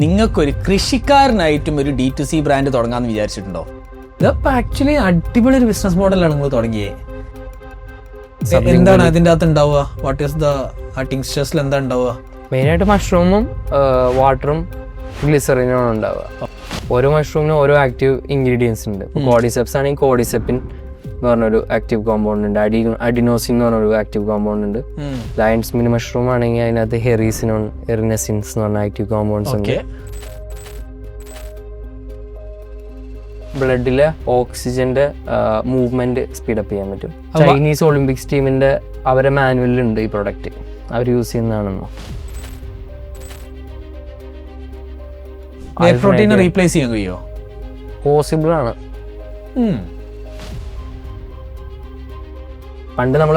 നിങ്ങൾക്കൊരു കൃഷിക്കാരനായിട്ടും ഒരു D2C brand തുടങ്ങാമെന്ന് വിചാരിച്ചിട്ടുണ്ടോ? ഇതപ്പോൾ ആക്ച്വലി അടിപൊളി ഒരു ബിസിനസ് മോഡലാണ് നിങ്ങൾ തുടങ്ങിയത്. എന്താണ് അതിൻ്റെ അകത്ത് ഉണ്ടാവുക? വാട്ട് ഈസ് ദ ടിങ്സ്റ്റേഴ്സിൽ എന്താ ഉണ്ടാവുക? മെയിനായിട്ട് മഷ്റൂമും വാട്ടറും ഗ്ലിസറിനുമാണ് ഉണ്ടാവുക. ഓരോ മഷ്റൂമിനും ഓരോ ആക്റ്റീവ് ഇൻഗ്രീഡിയൻസ് ഉണ്ട്. കോഡിസെപ്സ് ആണെങ്കിൽ കോഡിസെപ്പിൻ എന്ന് പറഞ്ഞൊരു ആക്റ്റീവ് കോമ്പൗണ്ട് ഉണ്ട്. അഡിനോസിൻ എന്ന് പറഞ്ഞൊരു ആക്റ്റീവ് കോമ്പൗണ്ട് ഉണ്ട്. ലയൺസ് മിനി മഷ്റൂം ആണെങ്കിൽ അതിനകത്ത് ഹെറീസിനോൺ എറിനസിൻസ് എന്ന് പറഞ്ഞ ആക്റ്റീവ് കോമ്പൗണ്ട്സ് ഉണ്ട്. ബ്ലഡിലെ ഓക്സിജന്റെ മൂവ്മെന്റ് സ്പീഡപ്പ് ചെയ്യാൻ പറ്റും. ചൈനീസ് ഒളിമ്പിക്സ് ടീമിന്റെ അവരെ മാനുവലിലുണ്ട് ഈ പ്രൊഡക്റ്റ്, അവർ യൂസ് ചെയ്യുന്നതാണെന്നോ. പ്രോട്ടീനെ റീപ്ലേസ് ചെയ്യാൻ കഴിയുമോ? പോസിബിൾ ആണ്. പണ്ട് നമ്മൾ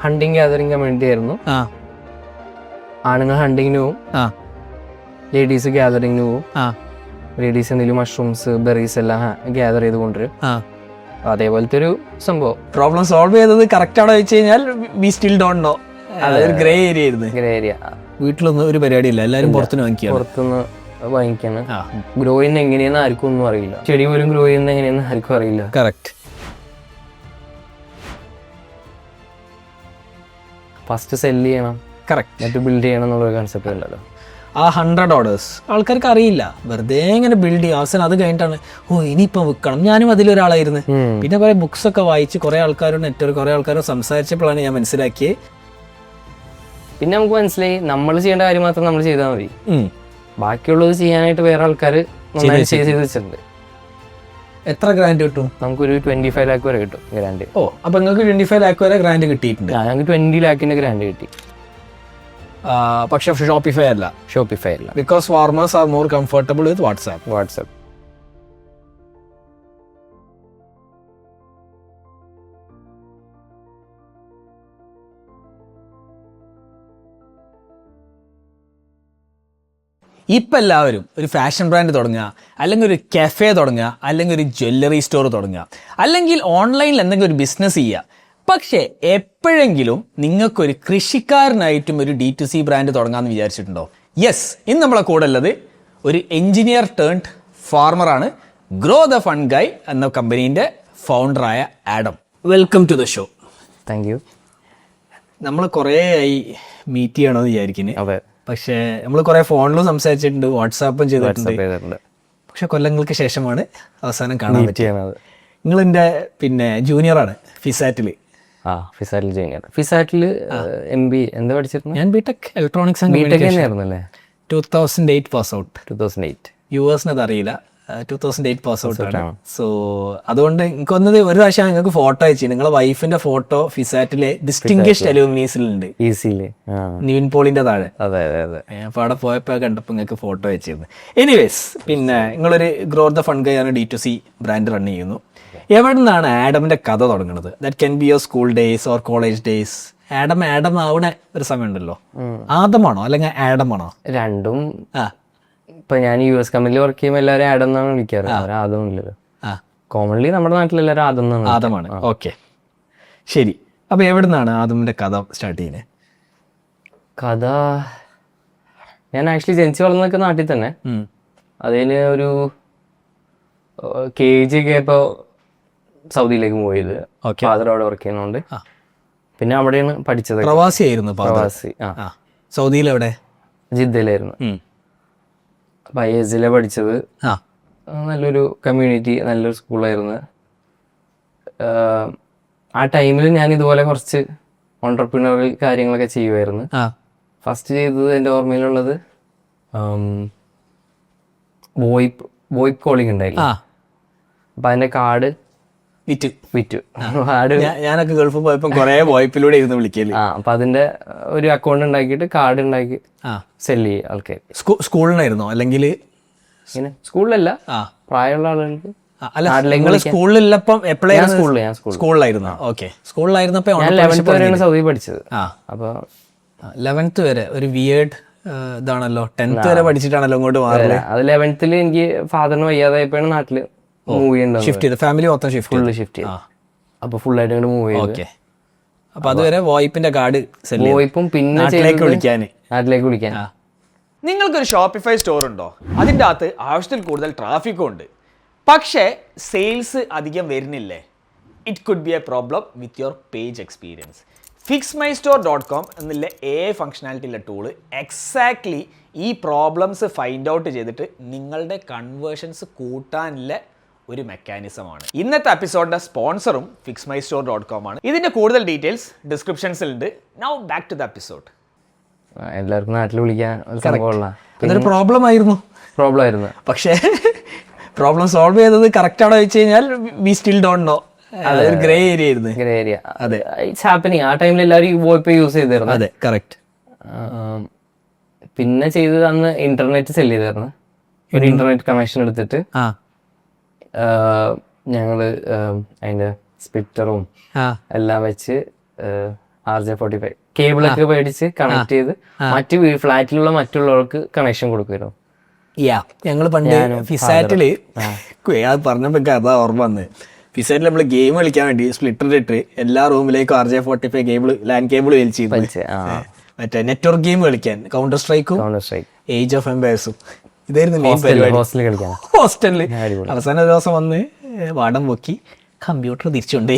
ഹണ്ടിങ് ഗ്യാതറിങ് കമ്മ്യൂണിറ്റി ആയിരുന്നു. ആണുങ്ങൾ ഹണ്ടിങ്ങിന് പോവും, ലേഡീസ് ഗ്യാതറിങ്ങിന് പോവും. ലേഡീസ് എന്തെങ്കിലും മഷ്റൂംസ് ബെറീസ് എല്ലാം ഗ്യാദർ ചെയ്ത് കൊണ്ടുവരും. അതേപോലത്തെ ഒരു സംഭവം. പ്രോബ്ലം സോൾവ് ചെയ്തത് കറക്റ്റ് ആണോ ചോദിച്ചു കഴിഞ്ഞാൽ വി സ്റ്റിൽ ഡോണ്ട് നോ. അതൊരു ഗ്രേ ഏരിയ ആയിരുന്നു. Grey area. വീട്ടിലൊന്നും ഒരു പരിപാടിയില്ല, എല്ലാവരും പുറത്തുനിന്ന് വാങ്ങിക്കാണ്. ഗ്രോ ചെയ്യുന്ന എങ്ങനെയാന്ന് ആർക്കും ഒന്നും അറിയില്ല. ചെടി പോലും ഗ്രോ ചെയ്യുന്ന എങ്ങനെയാന്ന് ആർക്കും അറിയില്ല. കറക്റ്റ്. ഫസ്റ്റ് സെല് ചെയ്യണം, കറക്റ്റ്, എന്നിട്ട് ബിൽഡ് ചെയ്യണം എന്നുള്ളൊരു കൺസെപ്റ്റ് ഉണ്ടല്ലോ. ആ 100 ഓർഡേഴ്സ് ആൾക്കാർക്ക് അറിയില്ല. വെറുതെ ഇങ്ങനെ ബിൽഡ് ചെയ്യും. അവസാനം അത് കഴിഞ്ഞിട്ടാണ് ഇനിയിപ്പം വിൽക്കണം. ഞാനും അതിലൊരാളായിരുന്നു. പിന്നെ കുറെ ബുക്സ് ഒക്കെ വായിച്ച് കുറെ ആൾക്കാരും നെറ്റ്വർക്ക് കുറെ ആൾക്കാരും സംസാരിച്ചപ്പോഴാണ് ഞാൻ മനസ്സിലാക്കിയത്. പിന്നെ നമുക്ക് മനസ്സിലായി നമ്മൾ ചെയ്യേണ്ട കാര്യം മാത്രം നമ്മൾ ചെയ്താൽ മതി. ബാക്കിയുള്ളത് ചെയ്യാനായിട്ട് വേറെ ആൾക്കാർ ചെയ്ത് വെച്ചിട്ടുണ്ട്. എത്ര ഗ്രാൻഡ് കിട്ടും? നമുക്കൊരു 25 ലാക്ക് വരെ കിട്ടും ഗ്രാൻഡ്. അപ്പൊ നിങ്ങൾക്ക് 25 ലാക്ക് വരെ ഗ്രാൻഡ് കിട്ടിയിട്ടുണ്ട്? ഞങ്ങൾക്ക് 20 ലാക്കിന്റെ ഗ്രാൻഡ് കിട്ടി. പക്ഷെ ഷോപ്പിഫൈ അല്ല. Because farmers are more comfortable with WhatsApp. ഇപ്പം എല്ലാവരും ഒരു ഫാഷൻ ബ്രാൻഡ് തുടങ്ങുക, അല്ലെങ്കിൽ ഒരു കഫേ തുടങ്ങുക, അല്ലെങ്കിൽ ഒരു ജ്വല്ലറി സ്റ്റോർ തുടങ്ങുക, അല്ലെങ്കിൽ ഓൺലൈനിൽ എന്തെങ്കിലും ഒരു ബിസിനസ് ചെയ്യുക. പക്ഷേ എപ്പോഴെങ്കിലും നിങ്ങൾക്കൊരു കൃഷിക്കാരനായിട്ടും ഒരു D2C ബ്രാൻഡ് തുടങ്ങാമെന്ന് വിചാരിച്ചിട്ടുണ്ടോ? യെസ്, ഇന്ന് നമ്മളെ കൂടെ ഉള്ളത് ഒരു എഞ്ചിനീയർ ടേൺഡ് ഫാർമറാണ്. ഗ്രോ ദ ഫണ്ട് ഗൈ എന്ന കമ്പനീൻ്റെ ഫൗണ്ടറായ Adam. Welcome to the show. Thank you. നമ്മൾ കുറേ ആയി മീറ്റ് ചെയ്യണമെന്ന് വിചാരിക്കുന്നത്. അതെ. പക്ഷേ നമ്മൾ കുറേ ഫോണിലും സംസാരിച്ചിട്ടുണ്ട്, വാട്സാപ്പും ചെയ്തിട്ടുണ്ട്. പക്ഷെ കൊല്ലങ്ങൾക്ക് ശേഷമാണ് അവസാനം കാണാൻ പറ്റിയത്. നിങ്ങളെൻ്റെ ജൂനിയറാണ് ഫിസാറ്റിൽ. ഫിസാറ്റിൽ MBA എന്താ പഠിച്ചിരുന്നു? ഞാൻ BTech electronics and communication 2008 pass out. 2008 US അത് അറിയില്ല. 2008 പാസ് ഔട്ട് ആണ്. സോ അതുകൊണ്ട് എനിക്ക് വന്നത് ഒരു പ്രാവശ്യം നിങ്ങൾക്ക് ഫോട്ടോ അയച്ചു. നിങ്ങളെ വൈഫിന്റെ ഫോട്ടോ ഫിസാറ്റിലെ ഡിസ്റ്റിംഗ്വിഷ്ഡ് അലൂമിനീസിലുണ്ട്, നിവിൻ പോളിന്റെ താഴെ. അപ്പൊ അവിടെ പോയപ്പോ കണ്ടപ്പോൾ നിങ്ങൾക്ക് ഫോട്ടോ അയച്ചിരുന്നു. എനിവേസ്, നിങ്ങളൊരു ഗ്രോ ദ ഫണ്ട് ഗൈ ആണ് D2C ബ്രാൻഡ് റൺ ചെയ്യുന്നു. എവിടെ നിന്നാണ് ആഡമിന്റെ കഥ തുടങ്ങുന്നത്? That can be your school days or college days. Adam ആവണ ഒരു സമയം ഉണ്ടല്ലോ, ആദമാണോ അല്ലെങ്കിൽ ആഡമാണോ? രണ്ടും. ഇപ്പൊ ഞാൻ US കമ്പനിയിൽ വർക്ക് ചെയ്യുമ്പോൾ എല്ലാവരും ആഡം എന്നാണ് വിളിക്കാറ്. ആദം ഇല്ലല്ലോ. കോമൺലി നമ്മുടെ നാട്ടിൽ എല്ലാവരും ആദമാണ്. ഓക്കെ, ശരി. അപ്പൊ എവിടെ നിന്നാണ് ആദമിന്റെ കഥ സ്റ്റാർട്ട് ചെയ്യുന്നത്? കഥ ഞാൻ ആക്ച്വലി ജനിച്ചു വളർന്നൊക്കെ നാട്ടിൽ തന്നെ. അതിന് ഒരു KG ഒക്കെ ഇപ്പോൾ സൗദിയിലേക്ക് പോയത്. ഫാദർ അവിടെ വർക്ക് ചെയ്യുന്നതുകൊണ്ട് പിന്നെ അവിടെയാണ് പഠിച്ചത്. പ്രവാസി. സൗദിയിൽ എവിടെ? ജിദ്ദയിലായിരുന്നു. അപ്പം ISL പഠിച്ചത്. നല്ലൊരു കമ്മ്യൂണിറ്റി, നല്ലൊരു സ്കൂളായിരുന്നു. ആ ടൈമിൽ ഞാൻ ഇതുപോലെ കുറച്ച് ഓൺട്രപ്രീനറിയൽ കാര്യങ്ങളൊക്കെ ചെയ്യുമായിരുന്നു. ഫസ്റ്റ് ചെയ്തത് എൻ്റെ ഓർമ്മയിലുള്ളത് വോയിപ്പ് കോളിംഗ് ഉണ്ടായില്ല. അപ്പം അതിൻ്റെ കാർഡ് വിറ്റു. ഞാനൊക്കെ ഗൾഫിൽ പോയപ്പോൾ കുറെ വോയിപ്പിലൂടെ ഇരുന്ന് വിളിക്കല്. അപ്പം അതിന്റെ ഒരു അക്കൗണ്ട് ഉണ്ടാക്കിയിട്ട് കാർഡ് ഉണ്ടാക്കി സെല് ചെയ്യും ആൾക്കാർ. സ്കൂളിനായിരുന്നോ അല്ലെങ്കിൽ ഇങ്ങനെ? സ്കൂളിലല്ല, പ്രായമുള്ള ആളുകൾക്ക്. സ്കൂളിലപ്പം സ്കൂളിലായിരുന്നു. ഓക്കെ, സ്കൂളിലായിരുന്നപ്പോ ഞാൻ 11th വരെയാണ് സൗദി പഠിച്ചത്. അപ്പൊ 11th വരെ ഒരു വിയേർഡ് ഇതാണല്ലോ. 10th വരെ പഠിച്ചിട്ടാണല്ലോ ഇങ്ങോട്ട് മാറിയത്. അത് 11th എനിക്ക് ഫാദറിന് വയ്യാതായപ്പോഴാണ് നാട്ടില് ഷിഫ്റ്റ് ചെയ്ത്. ഫാമിലി മൊത്തം ഷിഫ്റ്റ് ചെയ്തു. അപ്പൊ ഫുൾ ആയിട്ട് അങ്ങോട്ട് മൂവ് ചെയ്തു. അപ്പൊ അതുവരെ വോയിപ്പിന്റെ കാർഡ് വോയിപ്പും പിന്നെ നാട്ടിലേക്ക് വിളിക്കാൻ. നിങ്ങൾക്കൊരു ഷോപ്പിഫൈ സ്റ്റോർ ഉണ്ടോ? അതിൻ്റെ അകത്ത് ആവശ്യത്തിൽ കൂടുതൽ ട്രാഫിക്കും ഉണ്ട്, പക്ഷേ സെയിൽസ് അധികം വരുന്നില്ലേ? It could be A problem with your page experience. fixmystore.com എന്നുള്ള ഫങ്ഷനാലിറ്റി ഉള്ള ടൂള് എക്സാക്ട്ലി ഈ പ്രോബ്ലംസ് ഫൈൻഡ് ഔട്ട് ചെയ്തിട്ട് നിങ്ങളുടെ കൺവേർഷൻസ് കൂട്ടാനുള്ള ഒരു മെക്കാനിസമാണ്. ഇന്നത്തെ എപ്പിസോഡിൻ്റെ സ്പോൺസറും fixmystore.com ആണ്. ഇതിൻ്റെ കൂടുതൽ ഡീറ്റെയിൽസ് ഡിസ്ക്രിപ്ഷൻസിലുണ്ട്. Now back to the episode. എല്ലാവർക്കും നാട്ടിൽ വിളിക്കാൻ അതൊരു പ്രോബ്ലം ആയിരുന്നു, പക്ഷേ പ്രോബ്ലം സോൾവ് ചെയ്തത് കറക്റ്റ് ആണോ വെച്ച് കഴിഞ്ഞാൽ വി സ്റ്റിൽ ഡോണ്ട് നോ. അതൊരു ഗ്രേ ഏരിയ ആയിരുന്നു. ഗ്രേ ഏരിയ, അതെ. It's happening. ആ ടൈമിൽ എല്ലാവരും വോയിപ്പ് യൂസ് ചെയ്തിരുന്നു. അതെ, കറക്റ്റ്. പിന്നെ ചെയ്തത് അന്ന് ഇന്റർനെറ്റ് സെല് ചെയ്തായിരുന്നു. ഒരു ഇന്റർനെറ്റ് കണക്ഷൻ എടുത്തിട്ട് ഞങ്ങള് അതിന്റെ സ്പ്ലിറ്ററും എല്ലാം വെച്ച് RJ45 കേബിളൊക്കെ മേടിച്ച് കണക്ട് ചെയ്ത് മറ്റ് ഫ്ലാറ്റിലുള്ള മറ്റുള്ളവർക്ക് കണക്ഷൻ കൊടുക്കുമല്ലോ. ഞങ്ങൾ പണ്ട് ഫിസാറ്റില് അത് പറഞ്ഞപ്പോ അതാ ഓർമ്മ വന്ന്. ഫിസാറ്റിൽ നമ്മള് ഗെയിം കളിക്കാൻ വേണ്ടി സ്പ്ലിറ്റർ ഇട്ട് എല്ലാ റൂമിലേക്കും RJ45 കേബിൾ, ലാൻഡ് കേബിൾ വലിച്ച് മറ്റേ നെറ്റ്വർക്ക് ഗെയിം കളിക്കാൻ കൗണ്ടർ സ്ട്രൈക്കും ഏജ് ഓഫ് എംപയർസും ഇതായിരുന്നു മെയിൻ പരിപാടി. ഹോസ്റ്റലില് അവസാന ദിവസം വന്ന് വാടം പൊക്കി കമ്പ്യൂട്ടർ തിരിച്ചുകൊണ്ടേ.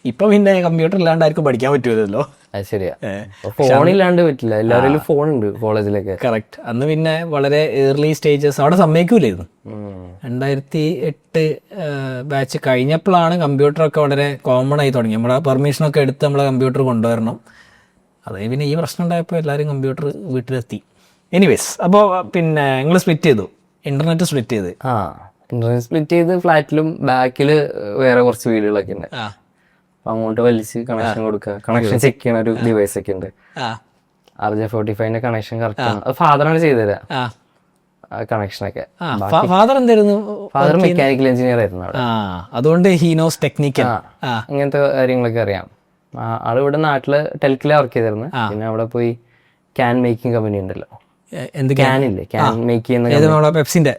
ഇപ്പൊ പിന്നെ കമ്പ്യൂട്ടർ ഇല്ലാണ്ട് ആർക്കും പഠിക്കാൻ പറ്റുമല്ലോ. അത് ശരിയാ, ഫോണില്ലാണ്ട് പറ്റില്ല. എല്ലാവരും ഫോൺ ഉണ്ട് കോളേജിലൊക്കെ. കറക്റ്റ്. അന്ന് പിന്നെ വളരെ ഏർലി സ്റ്റേജസ് അവിടെ സമ്മതിക്കൂലായിരുന്നു. 2008 ബാച്ച് കഴിഞ്ഞപ്പോഴാണ് കമ്പ്യൂട്ടറൊക്കെ വളരെ കോമൺ ആയി തുടങ്ങി. നമ്മളെ പെർമിഷനൊക്കെ എടുത്ത് നമ്മളെ കമ്പ്യൂട്ടർ കൊണ്ടുവരണം. അതേ പിന്നെ ഈ പ്രശ്നം ഉണ്ടായപ്പോൾ എല്ലാവരും കമ്പ്യൂട്ടർ വീട്ടിലെത്തി. എനിവേസ്, അപ്പോൾ പിന്നെ നിങ്ങൾ സ്പ്ലിറ്റ് ചെയ്തു, ഇന്റർനെറ്റ് സ്പ്ലിറ്റ് ചെയ്ത്. ഇന്റർനെറ്റ് സ്പ്ലിറ്റ് ചെയ്ത് ഫ്ലാറ്റിലും ബാക്കിൽ വേറെ കുറച്ച് വീടുകളൊക്കെ ഉണ്ട്. അങ്ങോട്ട് വലിച്ച് കണക്ഷൻ കൊടുക്കുക, കണക്ഷൻ ചെക്ക് ചെയ്യണ ഒരു ഡിവൈസ് ഒക്കെ ഉണ്ട്. RJ45 കണക്ഷൻ കറക്റ്റ് ആണ്. അത് ഫാദറാണ് ചെയ്തുതരാം കണക്ഷനൊക്കെ. ഫാദർ എന്തായിരുന്നു? ഫാദർ മെക്കാനിക്കൽ എഞ്ചിനീയർ ആയിരുന്നു അവിടെ. അതുകൊണ്ട് ഹി നോസ് ടെക്നിക്കൽ, അങ്ങനത്തെ കാര്യങ്ങളൊക്കെ അറിയാം. ആള് ഇവിടെ നാട്ടില് ടെൽക്കിലെ വർക്ക് ചെയ്തിരുന്നു. പിന്നെ അവിടെ പോയി ക്യാൻ മേക്കിംഗ് കമ്പനി ഉണ്ടല്ലോ, ക്യാനില്ലേ, ക്യാൻ മേക്ക് ചെയ്യുന്ന പെപ്സിന്റെ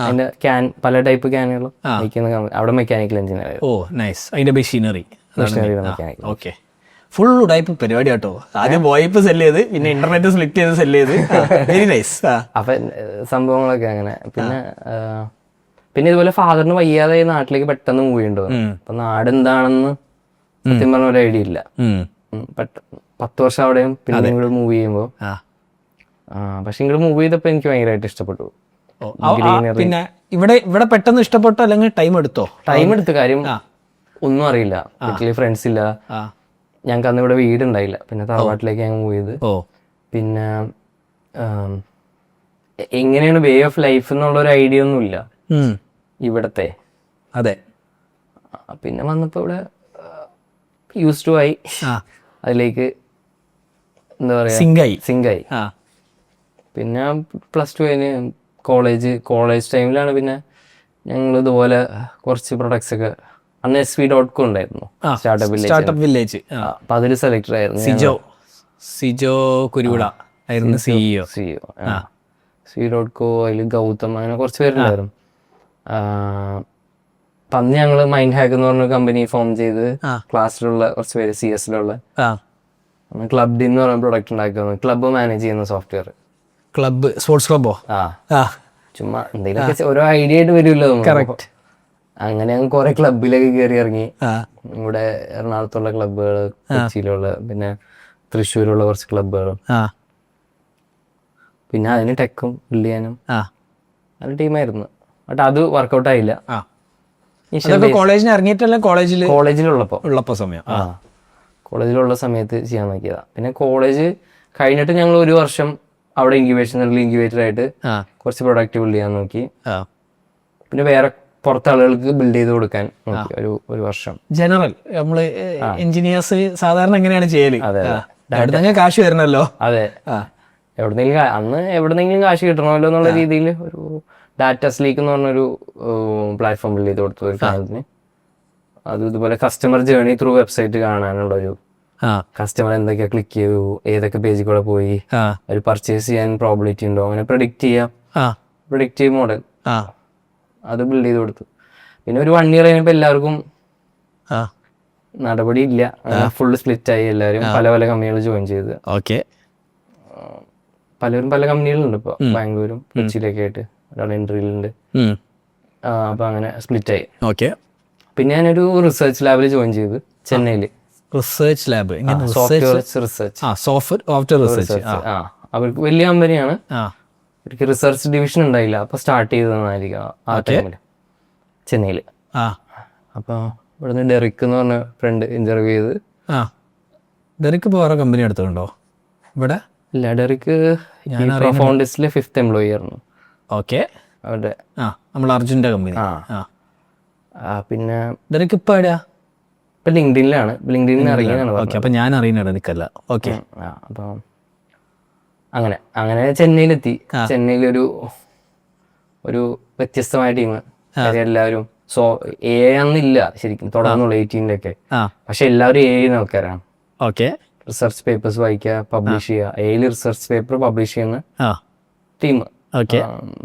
അതിന്റെ ക്യാൻ, പല ടൈപ്പ് ക്യാനുകളും മേക്ക് ചെയ്യുന്ന കമ്പനി. അവിടെ മെക്കാനിക്കൽ എഞ്ചിനീയർ. ഓ നൈസ്. അതിന്റെ machinery mechanical. Okay, full type പരിപാടി കേട്ടോ. ആദ്യം വോയിപ്പ് സെല് ചെയ്ത് പിന്നെ ഇന്റർനെറ്റ് സ്പ്ലിറ്റ് ചെയ്ത് സെല് ചെയ്ത്. Very nice. അപ്പൊ സംഭവങ്ങളൊക്കെ അങ്ങനെ. പിന്നെ ഇതുപോലെ ഫാദറിന് വയ്യാതെ നാട്ടിലേക്ക് പെട്ടെന്ന് മൂവ് ചെയ്യണ്ടോ. അപ്പൊ നാട് എന്താണെന്ന് സത്യം പറഞ്ഞ ഒരു ഐഡിയ ഇല്ല. 10 വർഷം അവിടെയും പിന്നെ ഇങ്ങോട്ട് മൂവ് ചെയ്യുമ്പോ, പക്ഷെ ഇങ്ങോട്ട് മൂവ് ചെയ്തപ്പോ എനിക്ക് ഭയങ്കരമായിട്ട് ഇഷ്ടപ്പെട്ടു. പിന്നെ ഇവിടെ പെട്ടെന്ന് ഇഷ്ടപ്പെട്ടോ അല്ലെങ്കിൽ ടൈം എടുത്തോ? ടൈം എടുത്ത കാര്യം ഒന്നും അറിയില്ല. വീട്ടില് ഫ്രണ്ട്സ് ഇല്ല, ഞങ്ങൾക്ക് അന്ന് ഇവിടെ വീടുണ്ടായില്ല. പിന്നെ തറവാട്ടിലേക്ക് ഞങ്ങൾ മൂവ് ചെയ്ത്. പിന്നെ എങ്ങനെയാണ് വേ ഓഫ് ലൈഫ് എന്നുള്ള ഒരു ഐഡിയ ഒന്നും ഇല്ല ഇവിടത്തെ. അതെ. പിന്നെ വന്നപ്പോ ഇവിടെ യൂസ് ടു ആയി, അതിലേക്ക് എന്താ പറയാ സിങ്കായി. പിന്നെ +2 കഴിഞ്ഞ് കോളേജ് ടൈമിലാണ് പിന്നെ ഞങ്ങൾ ഇതുപോലെ കുറച്ച് പ്രൊഡക്ട്സ് ഒക്കെ, അന്ന് SV.com ഉണ്ടായിരുന്നു, സ്റ്റാർട്ടപ്പ് വില്ലേജ്. അപ്പൊ അതിൽ സെലക്ടർ ആയിരുന്നു. സിജോ കുരുവിള ആയിരുന്നു CEO. SV.com, അതിൽ ഗൗതം, അങ്ങനെ കുറച്ച് പേരുണ്ടായിരുന്നു. അപ്പൊ അന്ന് ഞങ്ങള് മൈൻഡ് ഹാക്ക് എന്ന് പറഞ്ഞ കമ്പനി ഫോം ചെയ്ത് ക്ലാസ്സിലുള്ള കുറച്ച് പേര് CS-ലുള്ള ക്ലബ് എന്ന് പറഞ്ഞ പ്രൊഡക്റ്റ് ഉണ്ടാക്കുന്നു. ക്ലബ്ബ് മാനേജ് ചെയ്യുന്ന സോഫ്റ്റ്വെയർ. ക്ലബ്ബ്, സ്പോർട്സ് ക്ലബ്ബോ? ചുമ്മാ എന്തെങ്കിലുമൊക്കെ ഓരോ ഐഡിയ ആയിട്ട് വരുമല്ലോ. കറക്റ്റ്. അങ്ങനെ ഞങ്ങൾ കുറെ ക്ലബിലൊക്കെ കയറി ഇറങ്ങി. ഇവിടെ എറണാകുളത്തുള്ള ക്ലബ്ബുകൾ, കൊച്ചിയിലുള്ള, പിന്നെ തൃശ്ശൂരുള്ള കുറച്ച് ക്ലബ്ബുകളും. പിന്നെ അതിന് ടെക്കും ബിൽഡ് ചെയ്യാനും നല്ല ടീമായിരുന്നു. ബട്ട് അത് വർക്കൗട്ട് ആയില്ല. കോളേജിന് ഇറങ്ങിയിട്ടല്ല, കോളേജിലുള്ളപ്പോ സമയം കോളേജിലുള്ള സമയത്ത് ചെയ്യാൻ നോക്കിയതാ. പിന്നെ കോളേജ് കഴിഞ്ഞിട്ട് ഞങ്ങൾ 1 വർഷം അവിടെ ഇൻക്യുബേറ്റർ ആയിട്ട് കുറച്ച് പ്രൊഡക്റ്റ് ബിൽഡ് ചെയ്യാൻ നോക്കി. പിന്നെ വേറെ പുറത്തെ ആളുകൾക്ക് ബിൽഡ് ചെയ്ത് കൊടുക്കാൻ നോക്കി ഒരു വർഷം. ജനറൽ നമ്മള് എഞ്ചിനീയേഴ്സ് സാധാരണ എങ്ങനെയാണ് ചെയ്യല്? കാശ് വരണല്ലോ. അതെ, അന്ന് എവിടെന്നെങ്കിലും കാശ് കിട്ടണമല്ലോ എന്നുള്ള രീതിയിൽ ഒരു ഡാറ്റാസ്ലീക്ക് എന്ന് പറഞ്ഞൊരു പ്ലാറ്റ്ഫോം ബിൽഡ് ചെയ്ത് കൊടുത്തു ഒരു ക്ലയന്റിന്. അത് ഇതുപോലെ കസ്റ്റമർ ജേർണി ത്രൂ വെബ്സൈറ്റ് കാണാനുള്ള ഒരു, കസ്റ്റമർ എന്തൊക്കെയാ ക്ലിക്ക് ചെയ്തു, ഏതൊക്കെ പേജിൽ കൂടെ പോയി, ഒരു പർച്ചേസ് ചെയ്യാൻ പ്രോബിലിറ്റി ഉണ്ടോ, അങ്ങനെ പ്രെഡിക്റ്റീവ് മോഡൽ അത് ബിൽഡ് ചെയ്ത് കൊടുത്തു. പിന്നെ ഒരു 1 ഇയർ കഴിഞ്ഞപ്പോൾ എല്ലാവർക്കും നടപടി ഇല്ല, ഫുള്ള് സ്പ്ലിറ്റ് ആയി. എല്ലാവരും പല കമ്പനികൾ ജോയിൻ ചെയ്ത്. ഓക്കെ. പലരും പല കമ്പനികളുണ്ട് ഇപ്പോൾ ബാംഗ്ലൂരും കൊച്ചിയിലൊക്കെ ആയിട്ട്. ഒരാൾ എൻട്രിയിലുണ്ട്. അപ്പോൾ അങ്ങനെ സ്പ്ലിറ്റ് ആയി. ഓക്കെ. പിന്നെ ഞാനൊരു റിസർച്ച് ലാബിൽ ജോയിൻ ചെയ്ത് ചെന്നൈയിൽ. Research lab software research. Software research. അവർക്ക് വലിയ കമ്പനിയാണ്. അവർക്ക് റിസർച്ച് ഡിവിഷൻ ഉണ്ടായില്ല. അപ്പോൾ സ്റ്റാർട്ട് ചെയ്തതായിരിക്കും ആ ടൈമിൽ ചെന്നൈയിൽ. അപ്പോൾ ഇവിടുന്ന് ഡെറിക് എന്ന് പറഞ്ഞ ഫ്രണ്ട് ഇന്റർവ്യൂ ചെയ്ത്. ഡെറിക് ഇപ്പോൾ വേറെ കമ്പനി എടുത്തിട്ടുണ്ടോ ഇവിടെ? ഇല്ല, ഡെറിക് ഫൗണ്ടേഴ്സിലെ 5th എംപ്ലോയി ആയിരുന്നു. ഓക്കെ. അവരുടെ നമ്മൾ അർജുൻ്റെ കമ്പനി. പിന്നെ ഡെറിക് ഇപ്പോൾ എവിടെയാ? ഇപ്പം ലിങ്ക്ഡിനിലാണ്. ലിങ്ക്ഡിനിൽ ഇറങ്ങിയാണ്. ഓക്കെ. അപ്പം ഞാൻ അറിയുന്ന ഡെറിക്കല്ല. ഓക്കെ. അപ്പം അങ്ങനെ ചെന്നൈയിലെത്തി. ചെന്നൈയിൽ ഒരു വ്യത്യസ്തമായ ടീം. എല്ലാവരും എന്നില്ല ശരിക്കും തുടർന്നുള്ള 18-ഒക്കെ. പക്ഷെ എല്ലാവരും ആൾക്കാരാണ്. ഓക്കെ. റിസർച്ച് പേപ്പേഴ്സ് വായിക്കുക, പബ്ലിഷ് ചെയ്യുക. റിസർച്ച് പേപ്പർ പബ്ലിഷ് ചെയ്യുന്ന ടീം.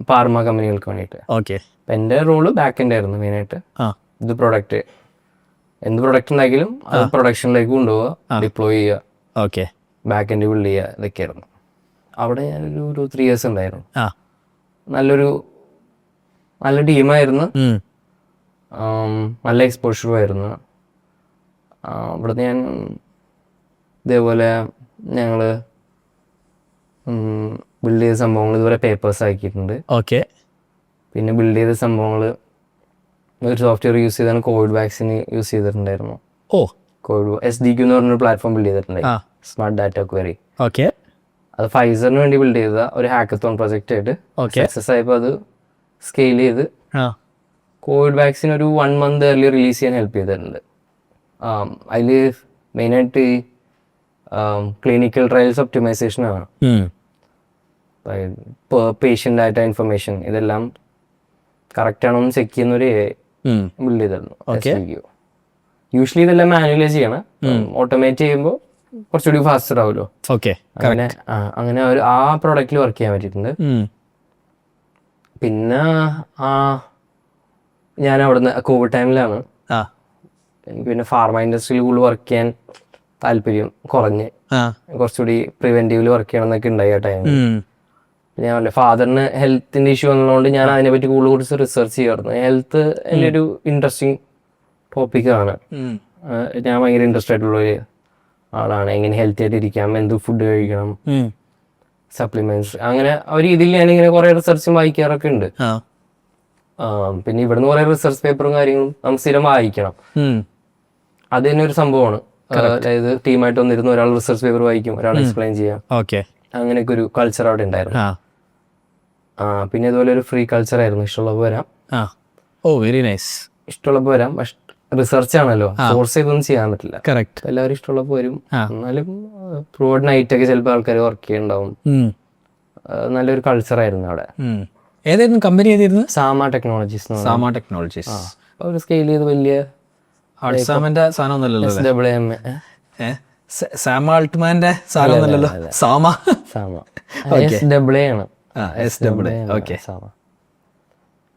ഫാർമ കമ്പനികൾക്ക് വേണ്ടിയിട്ട്. ഓക്കെ. അപ്പം എൻ്റെ റോള് ബാക്ക് എൻഡ് ആയിരുന്നു മെയിനായിട്ട്. എന്ത് പ്രൊഡക്റ്റ് ഉണ്ടാക്കിയാലും അത് പ്രൊഡക്ഷനിലേക്ക് കൊണ്ടുപോവുക, ഡിപ്ലോയ് ചെയ്യുക, ഓക്കെ, ബാക്ക് എൻഡ് ബിൽഡ് ചെയ്യുക, ഇതൊക്കെയായിരുന്നു. അവിടെ ഞാനൊരു 3 years ഉണ്ടായിരുന്നു. നല്ല ടീമായിരുന്നു. നല്ല എക്സ്പോഷറും ആയിരുന്നു. ഇവിടുന്ന് ഞാൻ ഇതേപോലെ ഞങ്ങൾ ബിൽഡ് ചെയ്ത സംഭവങ്ങൾ ഇതുപോലെ പേപ്പേഴ്സ് ആക്കിയിട്ടുണ്ട്. ഓക്കെ. പിന്നെ ബിൽഡ് ചെയ്ത സംഭവങ്ങൾ ഒരു സോഫ്റ്റ്വെയർ യൂസ് ചെയ്താണ് കോവിഡ് വാക്സിൻ യൂസ് ചെയ്തിട്ടുണ്ടായിരുന്നു. കോവിഡ് SDQ എന്ന് പറഞ്ഞൊരു പ്ലാറ്റ്ഫോം ബിൽഡ് ചെയ്തിട്ടുണ്ടായി, സ്മാർട്ട് ഡാറ്റ ക്വയറി. ഓക്കെ. അത് ഫൈസറിന് വേണ്ടി ബിൽഡ് ചെയ്ത ഒരു ഹാക്കത്തോൺ പ്രൊജക്റ്റ് ആയിട്ട് സക്സസ് ആയപ്പോൾ അത് സ്കെയിൽ ചെയ്ത് കോവിഡ് വാക്സിൻ ഒരു 1 month early റിലീസ് ചെയ്യാൻ ഹെൽപ്പ് ചെയ്തിട്ടുണ്ട്. അതിൽ മെയിനായിട്ട് ക്ലിനിക്കൽ ട്രയൽസ് ഒപ്റ്റിമൈസേഷൻ ആണ്. പേഷ്യൻ്റ് ഡാറ്റ ഇൻഫർമേഷൻ ഇതെല്ലാം കറക്റ്റ് ആണോ എന്ന് ചെക്ക് ചെയ്യുന്നൊരു ബിൽഡ് ചെയ്തിരുന്നു. യൂഷ്വലി ഇതെല്ലാം മാനുവലൈസ് ചെയ്യണം. ഓട്ടോമേറ്റ് ചെയ്യുമ്പോൾ കുറച്ചുകൂടി ഫാസ്റ്റർ ആവുമല്ലോ. ഓക്കെ. അങ്ങനെ ആ പ്രോഡക്റ്റിൽ വർക്ക് ചെയ്യാൻ പറ്റിയിട്ടുണ്ട്. പിന്നെ ഞാൻ അവിടുന്ന് കോവിഡ് ടൈമിലാണ്. എനിക്ക് പിന്നെ ഫാർമ ഇൻഡസ്ട്രിയിൽ കൂടുതൽ വർക്ക് ചെയ്യാൻ താല്പര്യം കുറഞ്ഞ് കുറച്ചുകൂടി പ്രിവെന്റീവില് വർക്ക് ചെയ്യണം എന്നൊക്കെ ഉണ്ടായി ആ ടൈമിൽ. ഞാൻ ഫാദറിന് ഹെൽത്തിന്റെ ഇഷ്യൂ വന്നതുകൊണ്ട് ഞാൻ അതിനെപ്പറ്റി കൂടുതൽ റിസർച്ച് ചെയ്യാറുണ്ട്. ഹെൽത്ത് എൻ്റെ ഒരു ഇൻട്രസ്റ്റിംഗ് ടോപ്പിക്കാണ്. ഞാൻ ഭയങ്കര ഇൻട്രസ്റ്റ് ആയിട്ടുള്ള ഒരു ആളാണ്. എങ്ങനെ ഹെൽത്തി ആയിട്ട് ഇരിക്കാം, എന്ത് ഫുഡ് കഴിക്കണം, സപ്ലിമെന്റ്സ്, അങ്ങനെ ആ രീതിയിൽ ഞാനിങ്ങനെ കുറെ റിസർച്ചും വായിക്കാറൊക്കെ ഉണ്ട്. പിന്നെ ഇവിടുന്ന് കുറെ റിസർച്ച് പേപ്പറും കാര്യങ്ങളും നമുക്ക് സ്ഥിരം വായിക്കണം. അത് തന്നെ ഒരു സംഭവമാണ്. അതായത് ടീമായിട്ട് വന്നിരുന്ന ഒരാൾ റിസർച്ച് പേപ്പർ വായിക്കും, ഒരാൾ എക്സ്പ്ലെയിൻ ചെയ്യാം. അങ്ങനെയൊക്കെ ഒരു കൾച്ചർ അവിടെ ഉണ്ടായിരുന്നു. പിന്നെ ഇതുപോലെ ഒരു ഫ്രീ കൾച്ചർ ആയിരുന്നു. ഇഷ്ടമുള്ളപ്പോൾ വരാം. Very nice. ഇഷ്ടമുള്ളപ്പോൾ വരാം. പക്ഷെ റിസർച്ച് ആണല്ലോ, ഫോഴ്സ് ചെയ്തൊന്നും ചെയ്യാൻ പറ്റില്ല. എല്ലാവരും ഇഷ്ടമുള്ളപ്പോൾ വരും. എന്നാലും ത്രൂഔട്ട് നൈറ്റ് ഒക്കെ ചിലപ്പോൾ ആൾക്കാർ വർക്ക് ചെയ്യുന്നുണ്ടാവും. നല്ലൊരു കൾച്ചർ ആയിരുന്നു അവിടെ. ഏതായിരുന്നു കമ്പനി? ഏതായിരുന്നു? സാമ ടെക്നോളജീസ്. ഒരു സ്കെയിൽ ചെയ്ത് വലിയ സാമന്റെ സാധനമൊന്നുമല്ലല്ലോ. സാം ആൾട്ട്മാന്റെ സാധനമൊന്നുമല്ലല്ലോ.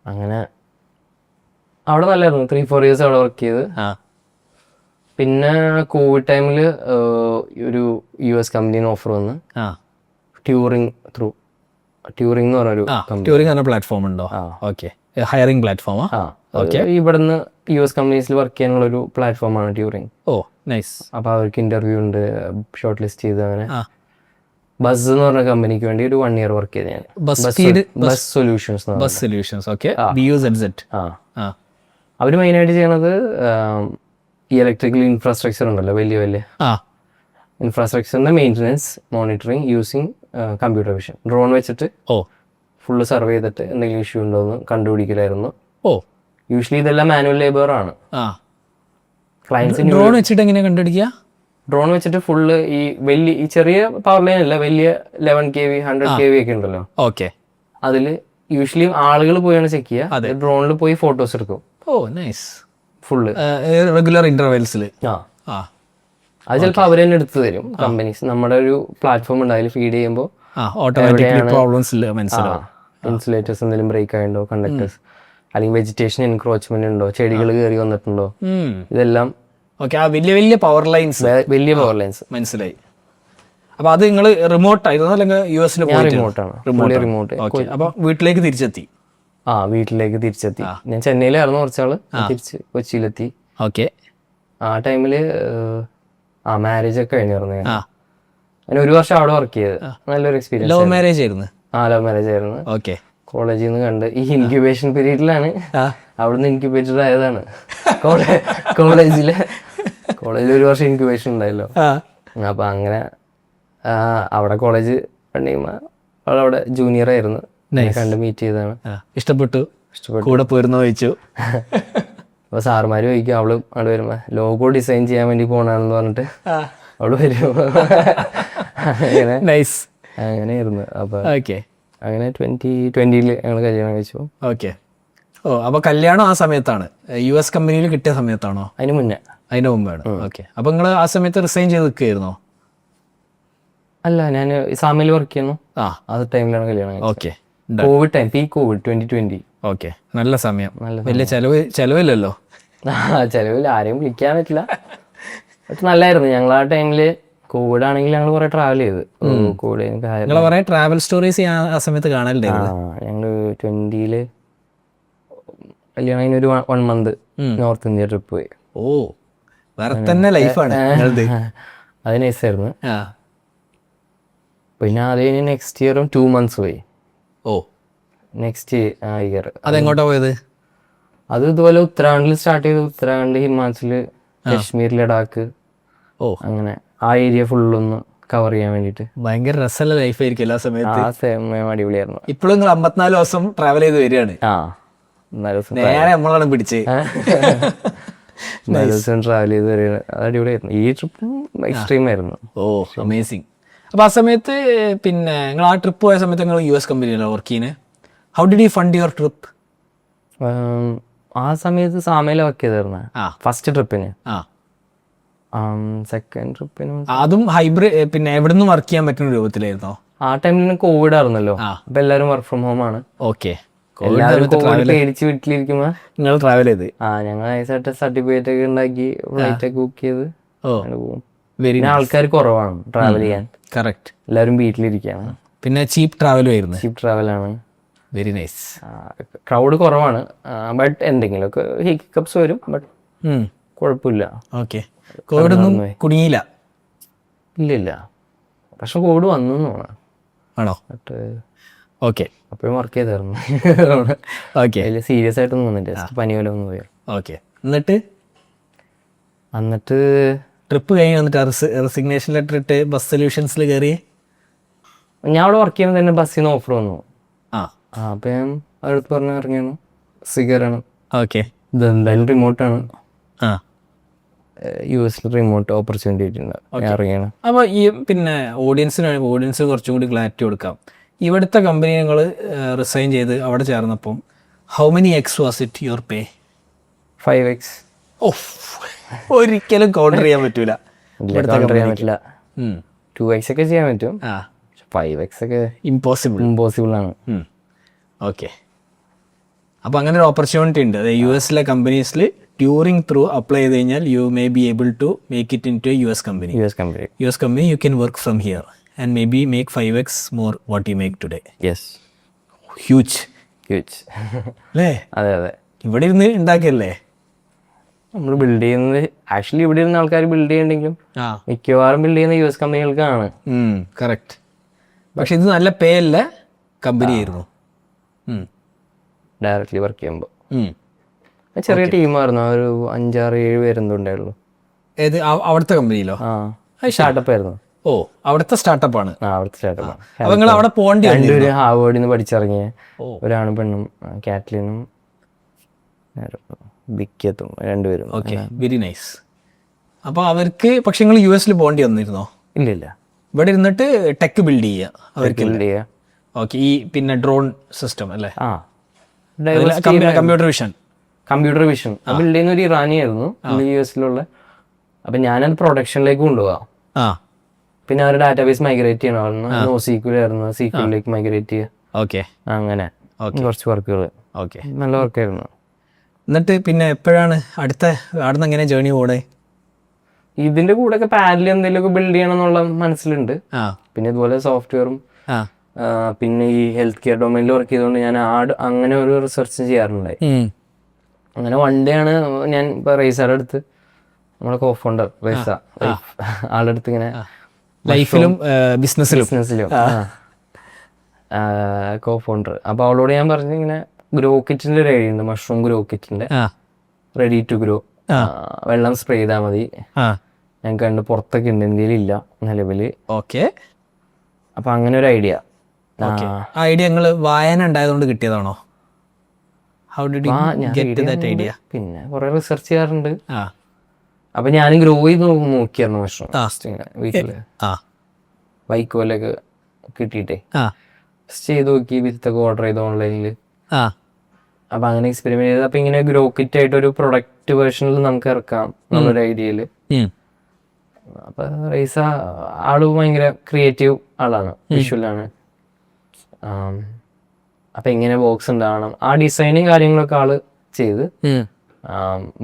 അങ്ങനെ അവിടെ നല്ലായിരുന്നു. 3-4 years അവിടെ വർക്ക് ചെയ്ത്. പിന്നെ കോവിഡ് ടൈമിൽ ഒരു US കമ്പനിന്ന് ഓഫർ വന്ന് ട്യൂറിംഗ് എന്ന് പറഞ്ഞൊരു ട്യൂറിംഗ് എന്ന പ്ലാറ്റ്ഫോം ഉണ്ടോ? ഓക്കെ. ഹയറിംഗ് പ്ലാറ്റ്ഫോമാ? ഇവിടുന്ന് US കമ്പനീസിൽ വർക്ക് ചെയ്യാനുള്ള ഒരു പ്ലാറ്റ്ഫോമാണ് ട്യൂറിംഗ്. നൈസ്. അപ്പൊ അവർക്ക് ഇന്റർവ്യൂ ഉണ്ട്, ഷോർട്ട് ലിസ്റ്റ് ചെയ്ത്. അങ്ങനെ ബസ് എന്ന് പറഞ്ഞ കമ്പനിക്ക് വേണ്ടി ഒരു 1 year വർക്ക് ചെയ്ത് ഞാൻ. Bus solutions. അവര് മെയിനായിട്ട് ചെയ്യണത് ഈ ഇലക്ട്രിക്കൽ ഇൻഫ്രാസ്ട്രക്ചർ ഉണ്ടല്ലോ, വലിയ ഇൻഫ്രാസ്ട്രക്ചറിന്റെ maintenance, monitoring using computer vision. Drone വെച്ചിട്ട് ഫുള്ള് സർവേ ചെയ്തിട്ട് എന്തെങ്കിലും ഇഷ്യൂ ഉണ്ടോ എന്ന് കണ്ടുപിടിക്കലായിരുന്നു. യൂഷ്വലി ഇതെല്ലാം മാനുവൽ ലേബർ ആണ്. ക്ലയൻസിന് ഡ്രോൺ വെച്ചിട്ട് എങ്ങനെ കണ്ടുപിടിക്കുക? ഡ്രോൺ വെച്ചിട്ട് ഫുള്ള് ഈ ചെറിയ പവർ ലൈൻ അല്ല, വലിയ 11 kV 100 kV ഒക്കെ ഉണ്ടല്ലോ. അതില് യൂഷ്വലി ആളുകൾ പോയാണ് ചെക്ക് ചെയ്യുക. ഡ്രോണിൽ പോയി ഫോട്ടോസ് എടുക്കും. നൈസ്. ഫുള്ള് റെഗുലർ ഇന്റർവെൽസിൽ. അത് ചിലപ്പോൾ അവർ തന്നെ എടുത്തു തരും കമ്പനീസ്. നമ്മുടെ ഒരു പ്ലാറ്റ്ഫോം ഉണ്ട്, അതിൽ ഫീഡ് ചെയ്യുമ്പോൾ ഇൻസുലേറ്റേഴ്സ് എന്തെങ്കിലും ബ്രേക്ക് ആയിട്ടുണ്ടോ, കണ്ടക്ടേഴ്സ്, അല്ലെങ്കിൽ വെജിറ്റേഷൻ എൻക്രോച്ച്മെന്റ് ഉണ്ടോ, ചെടികൾ കയറി വന്നിട്ടുണ്ടോ, ഇതെല്ലാം. വലിയ പവർ ലൈൻസ്. വലിയ പവർ ലൈൻസ് മനസ്സിലായി. അപ്പൊ അത് നിങ്ങൾ റിമോട്ട് ആയിരുന്നു അല്ലെങ്കിൽ US റിമോട്ടാണ്, ഫുള്ളി റിമോട്ട്. ഓക്കെ. അപ്പൊ വീട്ടിലേക്ക് തിരിച്ചെത്തി. വീട്ടിലേക്ക് തിരിച്ചെത്തി. ഞാൻ ചെന്നൈയിലായിരുന്നു കുറച്ചാള്, തിരിച്ച് കൊച്ചിയിലെത്തി. ഓക്കെ. ആ ടൈമില് മാരേജ് ഒക്കെ കഴിഞ്ഞിരുന്നു. ഞാൻ 1 വർഷം അവിടെ വർക്ക് ചെയ്ത്, നല്ലൊരു എക്സ്പീരിയൻസ്. ലവ് മാരേജ് ആയിരുന്നു? ലവ് മാരേജ് ആയിരുന്നു. ഓക്കെ. കോളേജിൽ നിന്ന് കണ്ട് ഈ ഇൻക്യുബേഷൻ പീരീഡിലാണ് അവിടുന്ന് ഇൻക്യുബേറ്റഡ് ആയതാണ്. കോളേജിൽ 1 വർഷം ഇൻക്യുബേഷൻ ഉണ്ടായല്ലോ. അപ്പൊ അങ്ങനെ അവിടെ കോളേജ് കണ്ടുകഴിയുമ്പോൾ അവളവിടെ ജൂനിയർ ആയിരുന്നു, കണ്ട് മീറ്റ് ചെയ്തതാണ്. ഇഷ്ടപ്പെട്ടു, കൂടെ പോയിരുന്നു ചോദിച്ചു. അപ്പൊ സാറുമാര് ചോദിക്കും, അവള് അവിടെ വരുമ്പോ ലോഗോ ഡിസൈൻ ചെയ്യാൻ വേണ്ടി പോണെന്ന് പറഞ്ഞിട്ട് അവള് വരും. അങ്ങനെയായിരുന്നു. അപ്പൊ അങ്ങനെ 2020 ഞങ്ങൾ കല്യാണം കഴിച്ചു. ഓക്കെ. അപ്പൊ കല്യാണം ആ സമയത്താണ് US കമ്പനിയിൽ കിട്ടിയ സമയത്താണോ? അതിന് മുന്നേ. അതിന്റെ മുമ്പാണ്. ഓക്കെ. അപ്പൊ നിങ്ങൾ ആ സമയത്ത് റിസൈൻ ചെയ്ത് നിൽക്കുകയായിരുന്നോ? അല്ല, ഞാൻ സാമിൽ വർക്ക് ചെയ്യുന്നു. ആ ടൈമിലാണ് കല്യാണം. Okay. Covid time, Covid 2020. Okay. നല്ല സമയം. വലിയ ചെലവില്ലല്ലോ. ചെലവില്ല, ആരെയും വിളിക്കാൻ പറ്റില്ല. പക്ഷെ നല്ലായിരുന്നു. ഞങ്ങൾ ആ ടൈമില് കോവിഡ് ആണെങ്കിൽ ഞങ്ങൾ കുറെ ട്രാവൽ ചെയ്ത്. കോവിഡ് ട്രാവൽ സ്റ്റോറീസ് ആ സമയത്ത് കാണലുണ്ടായിരുന്നു. ഞങ്ങള് 20 കല്യാണം ഒരു 1 month നോർത്ത് ഇന്ത്യ ട്രിപ്പ് പോയി. വേറെ തന്നെ ലൈഫാണ്. അത് നൈസായിരുന്നു. പിന്നെ അത് കഴിഞ്ഞ് നെക്സ്റ്റ് ഇയറും 2 months പോയി. Next year. അതെങ്ങോട്ടാ പോയത്? അത് ഇതുപോലെ ഉത്തരാഖണ്ഡിൽ സ്റ്റാർട്ട് ചെയ്തു. ഉത്തരാഖണ്ഡ്, ഹിമാചല്, കശ്മീർ, ലഡാക്ക്, അങ്ങനെ ആ ഏരിയ ഫുള്ളൊന്ന് കവർ ചെയ്യാൻ വേണ്ടിട്ട്. ഭയങ്കര രസമുള്ള ലൈഫ് ആയിരിക്കും എല്ലാ സമയത്ത്. അടിപൊളിയായിരുന്നു. ഇപ്പോഴും നിങ്ങൾ 54 ദിവസം ട്രാവൽ ചെയ്ത് വരികയാണ്. നേരെ നമ്മളാണ് പിടിച്ച് 4 ദിവസം ട്രാവൽ ചെയ്ത് വരികയാണ്. അത് അടിപൊളിയായിരുന്നു. ഈ ട്രിപ്പും എക്സ്ട്രീം ആയിരുന്നു. അമേസിങ്. അപ്പൊ ആ സമയത്ത് പിന്നെ നിങ്ങൾ ആ ട്രിപ്പ് പോയ സമയത്ത് നിങ്ങൾ US കമ്പനിയിലാണ് വർക്ക് ചെയ്യുന്നത്. How did U fund your trip? ആ സമയത്ത് സാമയില വർക്ക് ചെയ്തായിരുന്നു ഫസ്റ്റ് ട്രിപ്പിന്. സെക്കൻഡ് ട്രിപ്പിന് അതും ഹൈബ്രിഡ്, പിന്നെ എവിടുന്ന് വർക്ക് ചെയ്യാൻ പറ്റുന്ന രൂപത്തിലായിരുന്നോ? ആ ടൈമിൽ കോവിഡ് ആയിരുന്നല്ലോ, അപ്പൊ എല്ലാരും വർക്ക് ഫ്രം ഹോം ആണ്. ഓക്കെ. പേടിച്ച് വീട്ടിലിരിക്കുമ്പോ നിങ്ങൾ ട്രാവൽ ചെയ്ത് ഞങ്ങൾ നൈസായിട്ട് സർട്ടിഫിക്കറ്റ് ഒക്കെ ഉണ്ടാക്കി ഫ്ലൈറ്റ് ഒക്കെ ബുക്ക് ചെയ്ത് പോകും. പിന്നെ ആൾക്കാർ കുറവാണ് ട്രാവൽ ചെയ്യാൻ. കറക്റ്റ്. എല്ലാവരും വീട്ടിലിരിക്കുകയാണ്. പിന്നെ ചീപ്പ് ട്രാവലും ആയിരുന്നു. ചീപ്പ് ട്രാവലാണ്. Very nice. ക്രൗഡ് കുറവാണ്, ബട്ട് എന്തെങ്കിലുമൊക്കെ ഹിക്കപ്സ് വരും, ബട്ട് കുഴപ്പമില്ല. ഓക്കെ. കോവിഡ് ഒന്നും കുടുങ്ങിയില്ല? ഇല്ല, പക്ഷെ കോവിഡ് വന്നു ആണോ? But okay. അപ്പോഴും വർക്ക് ചെയ്തായിരുന്നു. ഓക്കെ. അതിൽ സീരിയസ് ആയിട്ടൊന്നും വന്നില്ല, പനി പോലെ ഒന്ന് പോയി. ഓക്കെ. എന്നിട്ട് ട്രിപ്പ് കഴിഞ്ഞ് വന്നിട്ട് റെസിഗ്നേഷൻ ലെറ്റർ ഇട്ട് ബസ് സൊല്യൂഷൻസിൽ കയറി. ഞാൻ അവിടെ വർക്ക് ചെയ്യുമ്പോൾ തന്നെ ബസ്സിൽ നിന്ന് ഓഫർ വന്നു. അപ്പം ഞാൻ അടുത്ത് പറഞ്ഞ ഇറങ്ങിയാണ് കയറണം. ഓക്കെ. ഇതെന്തായാലും റിമോട്ടാണ്, US റിമോട്ട് ഓപ്പർച്യൂണിറ്റി ഇറങ്ങിയാണ്. അപ്പോൾ ഈ പിന്നെ ഓഡിയൻസ് കുറച്ചും കൂടി ക്ലാരിറ്റി കൊടുക്കാം. ഇവിടുത്തെ കമ്പനി നിങ്ങൾ റിസൈൻ ചെയ്ത് അവിടെ ചേർന്നപ്പം how many x was it your pay? 5x. ഒരിക്കലും കൗണ്ടർ ചെയ്യാൻ പറ്റൂല. കൗണ്ടർ ചെയ്യാൻ പറ്റില്ല. 2x ഒക്കെ ചെയ്യാൻ പറ്റും, 5x ഒക്കെ ഇമ്പോസിബിൾ ആണ്. ഓക്കെ. അപ്പോൾ അങ്ങനെ ഒരു ഓപ്പർച്യൂണിറ്റി ഉണ്ട്. അതായത് US കമ്പനീസിൽ ട്യൂറിംഗ് ത്രൂ അപ്ലൈ ചെയ്ത് കഴിഞ്ഞാൽ you may be able to make it in to US company. You can work from here and may be make 5x more what you make today. Huge അല്ലേ? അതെ. ഇവിടെ ഇരുന്ന് ഉണ്ടാക്കിയല്ലേ നമ്മൾ build ചെയ്യുന്നത്. Actually ഇവിടെ ഇരുന്ന ആൾക്കാർ ബിൽഡ് ചെയ്യണ്ടെങ്കിലും മിക്കവാറും ബിൽഡ് ചെയ്യുന്ന US കമ്പനികൾക്കാണ്. കറക്റ്റ്. പക്ഷെ ഇത് നല്ല പേ അല്ല കമ്പനി ആയിരുന്നു ഡയറക്റ്റ്ലി വർക്ക് ചെയ്യുമ്പോൾ. ചെറിയ ടീമായിരുന്നു, ഒരു 5-6-7 പേരെന്തോ ഉണ്ടായുള്ളൂ. ഏത് അവിടുത്തെ കമ്പനിയിലോ? സ്റ്റാർട്ടപ്പ് ആയിരുന്നു. അവിടുത്തെ സ്റ്റാർട്ടപ്പ് ആണ്. അവിടുത്തെ സ്റ്റാർട്ടപ്പ്. അപ്പോൾ നിങ്ങൾ അവിടെ പോകേണ്ടി വന്നു. 2 ഹാർവേഡിൽ നിന്ന് പഠിച്ചിറങ്ങിയ ഒരാണും പെണ്ണും, കാറ്റ്ലിനും ബിക്കത്തും 2 പേരും. ഓക്കെ. Very nice. അപ്പോൾ അവർക്ക് പക്ഷെ നിങ്ങൾ US പോകേണ്ടി വന്നിരുന്നോ? ഇല്ല. ഇവിടെ ഇരുന്നിട്ട് ടെക് ബിൽഡ് ചെയ്യുക അവർക്ക്. ബിൽഡ് ചെയ്യുക. ഓക്കെ. ഈ പിന്നെ ഡ്രോൺ സിസ്റ്റം അല്ലേ? കമ്പ്യൂട്ടർ വിഷൻ ബിൽഡ് ചെയ്യുന്ന ഒരു ഇറാനി ആയിരുന്നു US. അപ്പം ഞാനത് പ്രൊഡക്ഷനിലേക്ക് കൊണ്ടുപോകാം. പിന്നെ അവരുടെ ഡാറ്റാബേസ് മൈഗ്രേറ്റ് ചെയ്യണമായിരുന്നു. NoSQL ആയിരുന്നു, SQLിലേക്ക് മൈഗ്രേറ്റ് ചെയ്യുക. ഓക്കെ. അങ്ങനെ കുറച്ച് വർക്കുകൾ. ഓക്കെ. നല്ല വർക്കായിരുന്നു. എന്നിട്ട് പിന്നെ എപ്പോഴാണ് അടുത്ത അവിടുന്ന് എങ്ങനെ ജേർണി പോടെ? ഇതിന്റെ കൂടെ ഒക്കെ പാരലി എന്തെങ്കിലുമൊക്കെ ബിൽഡ് ചെയ്യണം എന്നുള്ള മനസ്സിലുണ്ട്. പിന്നെ ഇതുപോലെ സോഫ്റ്റ്വെയറും പിന്നെ ഈ ഹെൽത്ത് കെയർ ഡൊമൈനിൽ വർക്ക് ചെയ്തുകൊണ്ട് ഞാൻ അങ്ങനെ ഒരു റിസർച്ച് ചെയ്യാറുണ്ടായി. അങ്ങനെ വൺ ഡേ ആണ് ഞാൻ ഇപ്പൊ റൈസാടെ അടുത്ത് നമ്മളെ കോ ഫൗണ്ടർ റൈസ ആളുടെ അടുത്ത് ഇങ്ങനെ ലൈഫിലും ബിസിനസ്സിലും കോ ഫൗണ്ടർ. അപ്പൊ അവളോട് ഞാൻ പറഞ്ഞു ഇങ്ങനെ ഗ്രോ കിറ്റിന്റെ ഒരു ഐഡിയ ഉണ്ട്, മഷ്റൂം ഗ്രോ കിറ്റിന്റെ, റെഡി ടു ഗ്രോ, വെള്ളം സ്പ്രേ ചെയ്താൽ മതി. ഞാൻ കണ്ട് പുറത്തൊക്കെ ഉണ്ട്, ഇന്ത്യയിൽ ഇല്ല നിലവില്. ഓക്കെ. അപ്പൊ അങ്ങനെ ഒരു ഐഡിയ. ഐഡിയ നിങ്ങൾ വായന ഉണ്ടായതുകൊണ്ട് കിട്ടിയതാണോ? How did you get that idea? പിന്നെ കുറെ റിസർച്ച് ചെയ്യാറുണ്ട്. അപ്പൊ ഞാൻ ഗ്രോ ചെയ്ത് നോക്കിയായിരുന്നു മഷ്റൂം വീട്ടില് വൈക്കോലൊക്കെ കിട്ടിയിട്ടേ ചെയ്ത് നോക്കി, വിത്തൊക്കെ ഓർഡർ ചെയ്ത് ഓൺലൈനിൽ. അപ്പൊ അങ്ങനെ എക്സ്പെരിമെന്റ് ചെയ്ത് അപ്പൊ ഇങ്ങനെ ഗ്രോ കിറ്റ് ആയിട്ട് ഒരു പ്രൊഡക്റ്റ് വേർഷനിൽ നമുക്ക് ഇറക്കാം എന്നുള്ളൊരു ഐഡിയയില്. അപ്പൊ റൈസ ആള് ഭയങ്കര ക്രിയേറ്റീവ് ആളാണ്, വിഷ്വലാണ്. അപ്പൊ എങ്ങനെ ബോക്സ് ഉണ്ടാവണം ആ ഡിസൈനും കാര്യങ്ങളൊക്കെ ആള് ചെയ്ത്.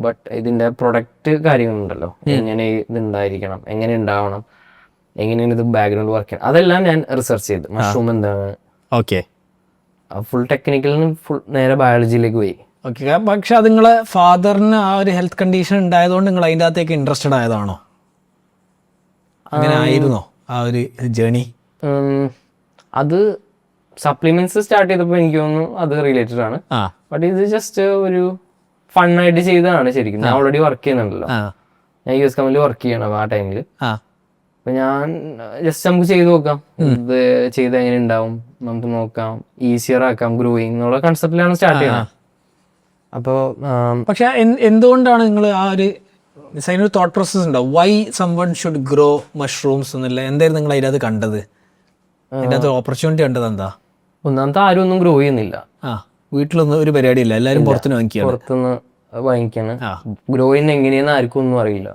ബട്ട് ഇതിന്റെ പ്രൊഡക്റ്റ് കാര്യങ്ങളുണ്ടല്ലോ, എങ്ങനെ ഇത് ഉണ്ടായിരിക്കണം, എങ്ങനെ ഉണ്ടാവണം, എങ്ങനെയാണ് ഇത് ബാക്ക്ഗ്രൗണ്ട് വർക്ക് ചെയ്യണം, അതെല്ലാം ഞാൻ റിസർച്ച് ചെയ്ത്. മഷ്റൂം എന്താണ്, ഫുൾ ടെക്നിക്കൽ ഫുൾ നേരെ ബയോളജിയിലേക്ക് പോയി. ഓക്കെ. പക്ഷെ അത് നിങ്ങളെ ഫാദറിന് ആ ഒരു ഹെൽത്ത് കണ്ടീഷൻ ഉണ്ടായതുകൊണ്ട് നിങ്ങൾ അതിൻ്റെ അകത്തേക്ക് ഇൻട്രസ്റ്റഡ് ആയതാണോ? അങ്ങനെ ആയിരുന്നോ ആ ഒരു ജേണി? അത് സപ്ലിമെന്റ്സ് സ്റ്റാർട്ട് ചെയ്തപ്പോൾ എനിക്ക് തോന്നുന്നു അത് റിലേറ്റഡ് ആണ്. ബട്ട് ഇത് ജസ്റ്റ് ഒരു ഫണ്ണായിട്ട് ചെയ്തതാണ് ശരിക്കും. ഞാൻ ഓൾറെഡി വർക്ക് ചെയ്യുന്നുണ്ടല്ലോ, ഞാൻ US കമ്പനിയിൽ വർക്ക് ചെയ്യണം ആ ടൈമില്. അപ്പൊ ഞാൻ ജസ്റ്റ് നമുക്ക് ചെയ്ത് നോക്കാം, ഇത് ചെയ്ത് എങ്ങനെ ഉണ്ടാവും നമുക്ക് നോക്കാം, ഈസിയർ ആക്കാം, ഗ്രോയിങ് എന്നുള്ള കൺസെപ്റ്റിലാണ് സ്റ്റാർട്ട് ചെയ്യുന്നത്. അപ്പോൾ പക്ഷെ എന്തുകൊണ്ടാണ് നിങ്ങൾ ആ ഒരു അതിനൊരു തോട്ട് പ്രോസസ് ഉണ്ടാവും, why someone should grow mushrooms എന്നല്ല, എന്തായിരുന്നു നിങ്ങൾ അതിനകത്ത് കണ്ടത്? അതിൻ്റെ അകത്ത് ഓപ്പർച്യൂണിറ്റി കണ്ടത് എന്താ? ഒന്നാമത്തെ ആരും ഒന്നും ഗ്രോ ചെയ്യുന്നില്ല, വീട്ടിലൊന്നും ഒരു പരിപാടിയില്ല, എല്ലാവരും പുറത്തുനിന്ന് വാങ്ങിക്കുക, പുറത്തുനിന്ന് വാങ്ങിക്കാണ്. ഗ്രോ ചെയ്യുന്ന എങ്ങനെയെന്ന് ആർക്കും ഒന്നും അറിയില്ല.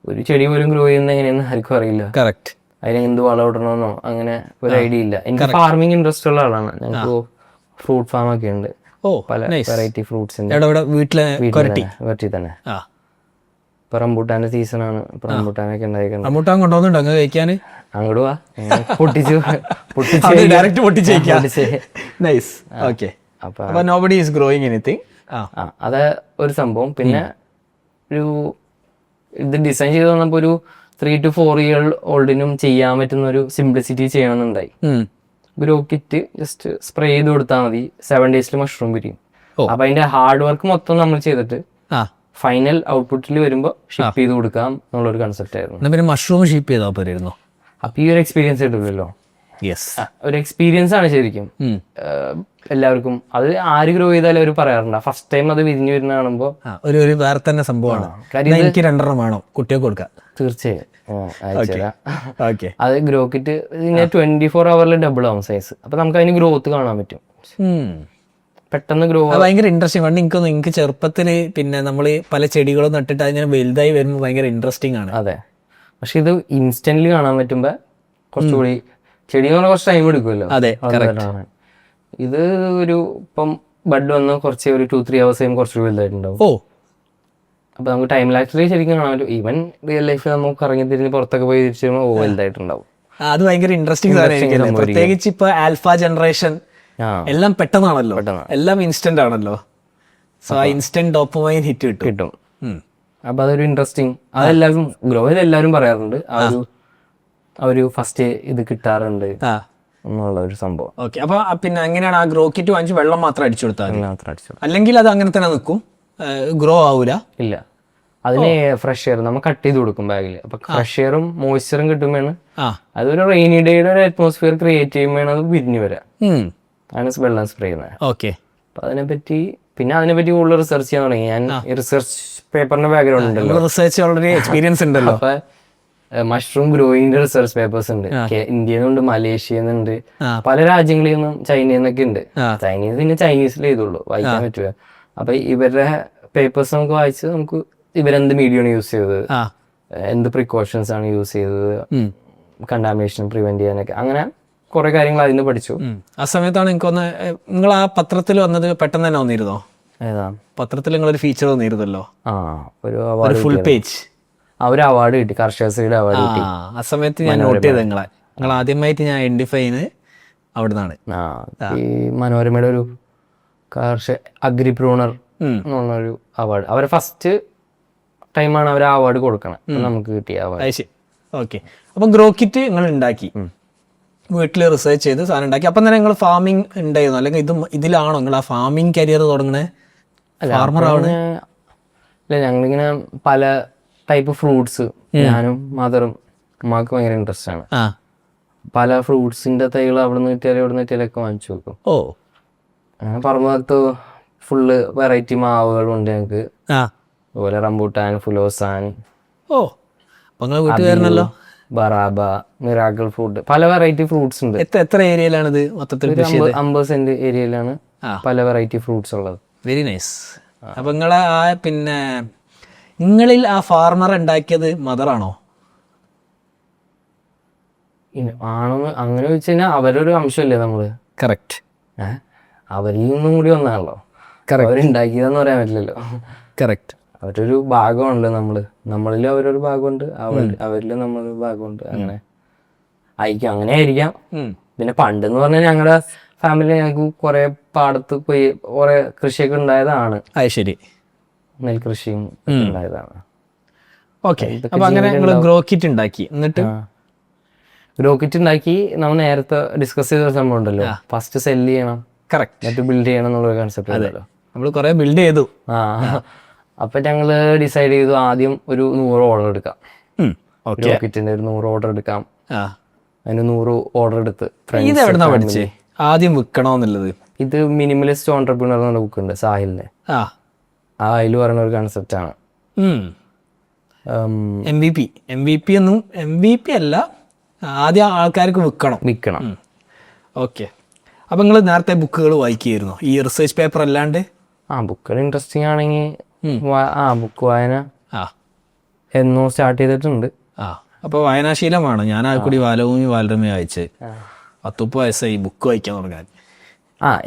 ഒരു ചെടി പോലും ഗ്രോ ചെയ്യുന്ന എങ്ങനെയെന്ന് ആർക്കും അറിയില്ല. കറക്റ്റ്. അതിന് എന്ത് വളം ഇടണമെന്നോ അങ്ങനെ ഒരു ഐഡിയ ഇല്ല. എനിക്ക് ഫാർമിംഗ് ഇൻട്രസ്റ്റ് ഉള്ള ആളാണ്. ഞങ്ങൾക്ക് ഫ്രൂട്ട് ഫാം ഒക്കെ ഉണ്ട്, പല വെറൈറ്റി ഫ്രൂട്ട്സിന്റെ. വീട്ടിൽ തന്നെ. ഇപ്പൊ റംബൂട്ടാന്റെ സീസണാണ്, ഇപ്പൊ റംബൂട്ടാനൊക്കെ ഉണ്ടായിട്ടുണ്ട്. റംബൂട്ടാൻ കൊണ്ടുവന്നുണ്ടോ അങ്ങ് കഴിക്കാൻ? അങ്ങോട്ട് വാ, പൊട്ടിച്ച് ഡയറക്റ്റ് പൊട്ടിച്ച്. നൈസ്. ഓക്കെ. അപ്പൊ നോബഡി ഈസ് ഗ്രോയിങ് എനിത്തിങ്. അത് ഒരു സംഭവം. പിന്നെ ഒരു ഇത് ഡിസൈൻ ചെയ്ത് വന്നപ്പോ ഒരു 3 to 4 year ഓൾഡിനും ചെയ്യാൻ പറ്റുന്ന ഒരു സിംപ്ലിസിറ്റി ചെയ്യണമെന്നുണ്ടായി. ഗ്രോ കിറ്റ് ജസ്റ്റ് സ്പ്രേ ചെയ്ത് കൊടുത്താൽ മതി, 7 days മഷ്റൂം പിരിയും. അപ്പൊ അതിന്റെ ഹാർഡ് വർക്ക് മൊത്തം നമ്മൾ ചെയ്തിട്ട് ഫൈനൽ ഔട്ട്പുട്ടിൽ വരുമ്പോൾ ഷിപ്പ് ചെയ്ത് കൊടുക്കാം എന്നുള്ളൊരു കൺസെപ്റ്റ് ആയിരുന്നു. പിന്നെ മഷ്റൂം ഷിപ്പ് ചെയ്താൽ പോരായിരുന്നോ? അപ്പൊ ഈ ഒരു എക്സ്പീരിയൻസ് കിട്ടില്ലല്ലോ. ഒരു എക്സ്പീരിയൻസ് ആണ് ശരിക്കും എല്ലാവർക്കും. അത് ആര് ഗ്രോ ചെയ്താലും അവർ പറയാറുണ്ട്, ഫസ്റ്റ് ടൈം അത് വിരിഞ്ഞു വരുന്ന കാണുമ്പോൾ ഒരു വേറെ തന്നെ സംഭവമാണ്. എനിക്ക് 2 വേണം കുട്ടികൾക്ക് കൊടുക്കാം. തീർച്ചയായും അത് ഗ്രോ കിറ്റ് ഇങ്ങനെ 24 hours ഡബിൾ ആവും സൈസ്. അപ്പൊ നമുക്ക് അതിന് ഗ്രോത്ത് കാണാൻ പറ്റും, പെട്ടെന്ന് ഗ്രോ. ഭയങ്കര ഇൻട്രസ്റ്റിംഗ്. പണ്ട് എനിക്ക് ചെറുപ്പത്തില് പിന്നെ നമ്മൾ പല ചെടികളും നട്ടിട്ട് അതിങ്ങനെ വലുതായി വരുമ്പോൾ ഭയങ്കര ഇൻട്രസ്റ്റിംഗ് ആണ്. അതെ. പക്ഷെ ഇത് ഇൻസ്റ്റന്റ്ലി കാണാൻ പറ്റുമ്പോ കുറച്ചുകൂടി, ചെടി കുറച്ച് ടൈം എടുക്കുമല്ലോ. അതെ. ഇത് ഒരു ഇപ്പം ബഡ് വന്ന് കുറച്ച് ഒരു 2-3 hours കുറച്ചുകൂടി വലുതായിട്ടുണ്ടാവും. അപ്പൊ നമുക്ക് ടൈം ലാപ്സിൽ ശരിക്കും കാണാൻ പറ്റും. ഈവൻ റിയൽ ലൈഫിൽ നമുക്ക് ഇറങ്ങി തിരിഞ്ഞ് പുറത്തൊക്കെ പോയി തിരിച്ചു വരുമ്പോൾ വലുതായിട്ടുണ്ടാവും. അത് ഭയങ്കര ഇൻട്രസ്റ്റിംഗ് സാധനം. പ്രത്യേകിച്ച് ഇപ്പൊ ആൽഫ ജനറേഷൻ എല്ലാം പെട്ടെന്നാണല്ലോ, എല്ലാം ഇൻസ്റ്റന്റ് ആണല്ലോ. സോ ആ ഇൻസ്റ്റന്റ് ഡോപ്പമൈൻ ഹിറ്റ് കിട്ടും. അപ്പൊ അതൊരു ഇൻട്രസ്റ്റിംഗ്, അതെല്ലാവരും ഗ്രോയിൽ എല്ലാവരും പറയാറുണ്ട്, ആ ഒരു ഫസ്റ്റ് ഇത് കിട്ടാറുണ്ട് എന്നുള്ള ഒരു സംഭവം. ഓക്കെ. അപ്പൊ പിന്നെ എങ്ങനെയാണ് ആ ഗ്രോ കിറ്റ് വാങ്ങിച്ച് വെള്ളം മാത്രം അടിച്ചു കൊടുത്താൽ? അല്ലെങ്കിൽ അത് അങ്ങനെ തന്നെ നിൽക്കും, ഗ്രോ ആവൂല? ഇല്ല, അതിന് ഫ്രഷ് എയർ നമ്മൾ കട്ട് ചെയ്ത് കൊടുക്കും ബാഗിൽ. അപ്പൊ ഫ്രഷ് എയറും മോയ്സ്ചറും കിട്ടുമ്പോഴാണ് അതൊരു റെയിനി ഡേയുടെ ഒരു അറ്റ്മോസ്ഫിയർ ക്രിയേറ്റ് ചെയ്യുമ്പോഴാണ് അത് വിരിഞ്ഞു വരാം. ആണ് വെള്ളം സ്പ്രേ ചെയ്യുന്നത്. ഓക്കെ. അപ്പൊ അതിനെപ്പറ്റി കൂടുതൽ റിസർച്ച് ചെയ്യാൻ തുടങ്ങി. ഞാൻ റിസർച്ച് പേപ്പറിന്റെ ബാക്ക്ഗ്രൗണ്ട് ഉണ്ടല്ലോ, റിസർച്ച് ഓൾറെഡി എക്സ്പീരിയൻസ് ഉണ്ടല്ലോ. അപ്പൊ മഷ്റൂം ഗ്രോയിങ്ങിന്റെ റിസർച്ച് പേപ്പേഴ്സ് ഉണ്ട്, ഇന്ത്യയിൽ നിന്നുണ്ട്, മലേഷ്യയിൽ നിന്നുണ്ട്, പല രാജ്യങ്ങളിൽ നിന്നും, ചൈനയിൽ നിന്നൊക്കെ ഉണ്ട്. ചൈനീസ് പിന്നെ ചൈനീസിൽ ചെയ്തുള്ളൂ, വായിക്കാൻ പറ്റുക. അപ്പൊ ഇവരുടെ പേപ്പേഴ്സ് നമുക്ക് വായിച്ച് നമുക്ക് ഇവരെന്ത് മീഡിയമാണ് യൂസ് ചെയ്തത്, എന്ത് പ്രിക്കോഷൻസ് ആണ് യൂസ് ചെയ്തത്, കണ്ടാമിനേഷൻ പ്രിവെന്റ് ചെയ്യാനൊക്കെ, അങ്ങനെ കുറെ കാര്യങ്ങൾ അതിന് പഠിച്ചു. ആ സമയത്താണ് എനിക്കൊന്ന് നിങ്ങൾ ആ പത്രത്തിൽ വന്നത് പെട്ടെന്ന് തന്നെ വന്നിരുന്നോ? ഏതാ പത്രത്തിൽ നിങ്ങളൊരു ഫീച്ചർ വന്നിരുന്നല്ലോ, ഒരു ഫുൾ പേജ്. അവർ അവാർഡ് കിട്ടി, കർഷകശ്രീയുടെ അവാർഡ് കിട്ടി. ആ സമയത്ത് ഞാൻ നോട്ട് ചെയ്ത് നിങ്ങൾ ആദ്യമായിട്ട് ഞാൻ ഐഡന്റിഫൈ ചെയ്യുന്നത് അവിടെ നിന്നാണ്. ഈ മനോരമയുടെ ഒരു അഗ്രിപ്രൂണർ എന്നുള്ളൊരു അവാർഡ്, അവരെ ഫസ്റ്റ് ടൈമാണ് അവർ അവാർഡ് കൊടുക്കണം, നമുക്ക് കിട്ടിയ അവാർഡ്. ഓക്കെ. അപ്പം ഗ്രോ കിറ്റ് നിങ്ങൾ ഉണ്ടാക്കി, വീട്ടിൽ റിസർച്ച് ചെയ്ത് സാധനം ഉണ്ടാക്കി. അപ്പം തന്നെ നിങ്ങൾ ഫാമിംഗ് ഉണ്ടായിരുന്നു, അല്ലെങ്കിൽ ഇതിലാണോ നിങ്ങൾ ആ ഫാമിംഗ് കരിയർ തുടങ്ങണേ? ഫാർമർ ആവണേ? അല്ല, ഞങ്ങളിങ്ങനെ പല ടൈപ്പ് ഫ്രൂട്ട്സ്, ഞാനും മദറും ഉമ്മാക്ക് ഭയങ്കര ഇൻട്രസ്റ്റ് ആണ്. പല ഫ്രൂട്ട്സിന്റെ തൈകൾ അവിടെ നിന്ന് കിട്ടിയാലും ഇവിടെ നിന്ന് കിട്ടിയാലൊക്കെ വാങ്ങിച്ചു വെക്കും. ഓ, അങ്ങനെ പറമ്പത്ത് ഫുള്ള് വെറൈറ്റി മാവുകളുണ്ട് ഞങ്ങൾക്ക്. അതുപോലെ റംബൂട്ടാൻ, ഫുലോസാൻ, ഓ അപ്പൊ നിങ്ങൾ വീട്ടുകാരനല്ലോ. ബറാബ, മിറാക്കിൾ ഫ്രൂട്ട്, പല വെറൈറ്റി ഫ്രൂട്ട്സ് ഉണ്ട്. എത്ര ഏരിയയിലാണിത് മൊത്തത്തിൽ? 50 സെന്റ് ഏരിയയിലാണ് പല വെറൈറ്റി ഫ്രൂട്ട്സ് ഉള്ളത്. Very nice. അപ്പൊ നിങ്ങളെ പിന്നെ നിങ്ങളിൽ ആ ഫാർമർ ഉണ്ടാക്കിയത് മദറാണോ? ആണെന്ന് അങ്ങനെ വെച്ച് കഴിഞ്ഞാൽ അവരൊരു അംശമല്ലേ നമ്മള്. കറക്റ്റ്. അവരിൽ നിന്നും കൂടി വന്നാണല്ലോ, അവരുണ്ടാക്കിയതെന്ന് പറയാൻ പറ്റില്ലല്ലോ. കറക്റ്റ്. അവരൊരു ഭാഗമാണല്ലോ നമ്മള്, നമ്മളിൽ അവരൊരു ഭാഗമുണ്ട്, അവരിൽ നമ്മളൊരു ഭാഗമുണ്ട്. അങ്ങനെ ആയിരിക്കാം, അങ്ങനെ ആയിരിക്കാം. പിന്നെ പണ്ടെന്ന് പറഞ്ഞാൽ ഞങ്ങളുടെ ഫാമിലി ഞങ്ങൾക്ക് കുറെ പാടത്ത് പോയി കുറെ കൃഷിയൊക്കെ ഉണ്ടായതാണ്. ശരി. നെൽകൃഷിയും ഉണ്ടായതാണ്. ഓക്കെ. അപ്പൊ അങ്ങനെ ഗ്രോ കിറ്റ് ഉണ്ടാക്കി, എന്നിട്ട് ഗ്രോ കിറ്റ് ഉണ്ടാക്കി. നമ്മൾ നേരത്തെ ഡിസ്കസ് ചെയ്ത സംഭവം ഉണ്ടല്ലോ, ഫസ്റ്റ് സെല് ചെയ്യണം, കറക്റ്റ്, എന്നിട്ട് ബിൽഡ് ചെയ്യണം എന്നുള്ള കൺസെപ്റ്റ് ഉണ്ടല്ലോ. നമ്മൾ കുറെ ബിൽഡ് ചെയ്തു. അപ്പൊ ഞങ്ങള് ഡിസൈഡ് ചെയ്തു ആദ്യം ഒരു 100 ഓർഡർ എടുക്കാം. ഗ്രോ കിറ്റിന്റെ ഒരു 100 ഓർഡർ എടുക്കാം. അതിന് 100 ഓർഡർ എടുത്ത്. ഇത് എവിടുന്നാ പഠിച്ചേ ആദ്യം വിൽക്കണമെന്നുള്ളത്? ഇത് മിനിമലിസ്റ്റ് ഓൺട്രപ്രീനർ എന്നുള്ള ബുക്ക് ഉണ്ട് സാഹിലിന്റെ, അതിൽ പറയുന്ന ഒരു കൺസെപ്റ്റ് ആണ്. MVP അല്ല, ആദ്യം ആൾക്കാർക്ക് വിൽക്കണം. ഓക്കെ. അപ്പൊ നിങ്ങൾ നേരത്തെ ബുക്കുകൾ വായിക്കുകയായിരുന്നു ഈ റിസർച്ച് പേപ്പർ അല്ലാണ്ട്? ബുക്കുകൾ ഇൻട്രസ്റ്റിംഗ് ആണെങ്കിൽ ബുക്ക് വായന എന്നോ സ്റ്റാർട്ട് ചെയ്തിട്ടുണ്ട്. അപ്പൊ വായനാശീലമാണ്. ഞാൻ ആ കൂടി ബാലഭൂമി ബാലരമ വായിച്ച് 10 വയസ്സായി ബുക്ക് വായിക്കാൻ തുടങ്ങാൻ.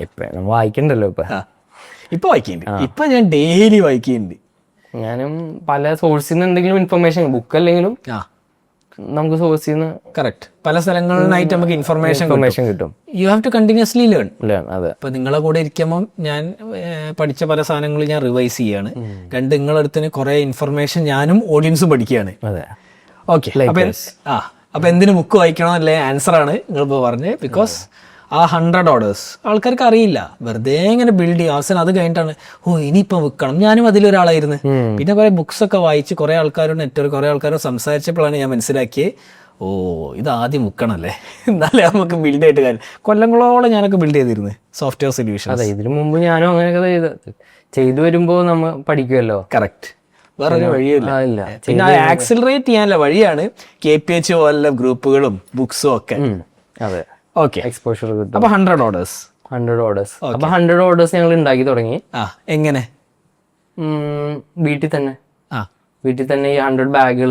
ഇപ്പൊ വായിക്കണ്ടല്ലോ. ഇപ്പൊ വായിക്കുന്നുണ്ട്. ഇപ്പൊ ഞാൻ ഡെയിലി വായിക്കുന്നുണ്ട്. ഞാനും പല സോഴ്സിൽ നിന്ന് എന്തെങ്കിലും ഇൻഫർമേഷൻ, ബുക്ക് അല്ലെങ്കിലും നമുക്ക് സോഴ്സിൽ നിന്ന് കറക്റ്റ് പല സ്ഥലങ്ങളിലായിട്ട് നമുക്ക് ഇൻഫർമേഷൻ കിട്ടും. You have to continuously learn. അതെ. അപ്പൊ നിങ്ങളെ കൂടെ ഇരിക്കുമ്പോൾ ഞാൻ പഠിച്ച പല സാധനങ്ങളും ഞാൻ റിവൈസ് ചെയ്യാണ്. നിങ്ങളടുത്തിന് കുറെ ഇൻഫർമേഷൻ ഞാനും ഓഡിയൻസും പഠിക്കുകയാണ്. അതെ. ഓക്കെ. അപ്പൊ എന്തിനു ബുക്ക് വായിക്കണം അല്ലേ ആൻസർ ആണ് നിങ്ങളിപ്പോ പറഞ്ഞത്. ബിക്കോസ് ആ 100 ഓർഡേഴ്സ് ആൾക്കാർക്ക് അറിയില്ല, വെറുതെ ഇങ്ങനെ ബിൽഡ് ചെയ്യും. അവസാനം അത് കഴിഞ്ഞിട്ടാണ് ഇനിയിപ്പം വിൽക്കണം. ഞാനും അതിലൊരാളായിരുന്നു. പിന്നെ കുറെ ബുക്സ് ഒക്കെ വായിച്ച് കുറെ ആൾക്കാരോട് നെറ്റ്വർക്ക് കുറെ ആൾക്കാരോട് സംസാരിച്ചപ്പോഴാണ് ഞാൻ മനസ്സിലാക്കിയത്, ഇത് ആദ്യം വിൽക്കണമല്ലേ, എന്നാലേ നമുക്ക് ബിൽഡ് ആയിട്ട് കാര്യം. കൊല്ലങ്ങളോളം ഞാനൊക്കെ ബിൽഡ് ചെയ്തിരുന്നു സോഫ്റ്റ്വെയർ സൊല്യൂഷൻ. അതെ, ഇതിനു മുമ്പ് ഞാനും അങ്ങനെയൊക്കെ ചെയ്തു വരുമ്പോൾ നമ്മൾ പഠിക്കുമല്ലോ. കറക്റ്റ്. വേറൊരു വഴിയില്ല. പിന്നെ ആക്സിലറേറ്റ് ചെയ്യാനുള്ള വഴിയാണ് KPH പോലുള്ള ഗ്രൂപ്പുകളും ബുക്സും ഒക്കെ. അതെ. ഓക്കെ. എക്സ്പോഷർ കിട്ടും. അപ്പൊ 100 ഓർഡേഴ്സ്. അപ്പൊ 100 ഓർഡേഴ്സ് ഞങ്ങൾ ഉണ്ടാക്കി തുടങ്ങി. എങ്ങനെ? വീട്ടിൽ തന്നെ ഈ 100 ബാഗുകൾ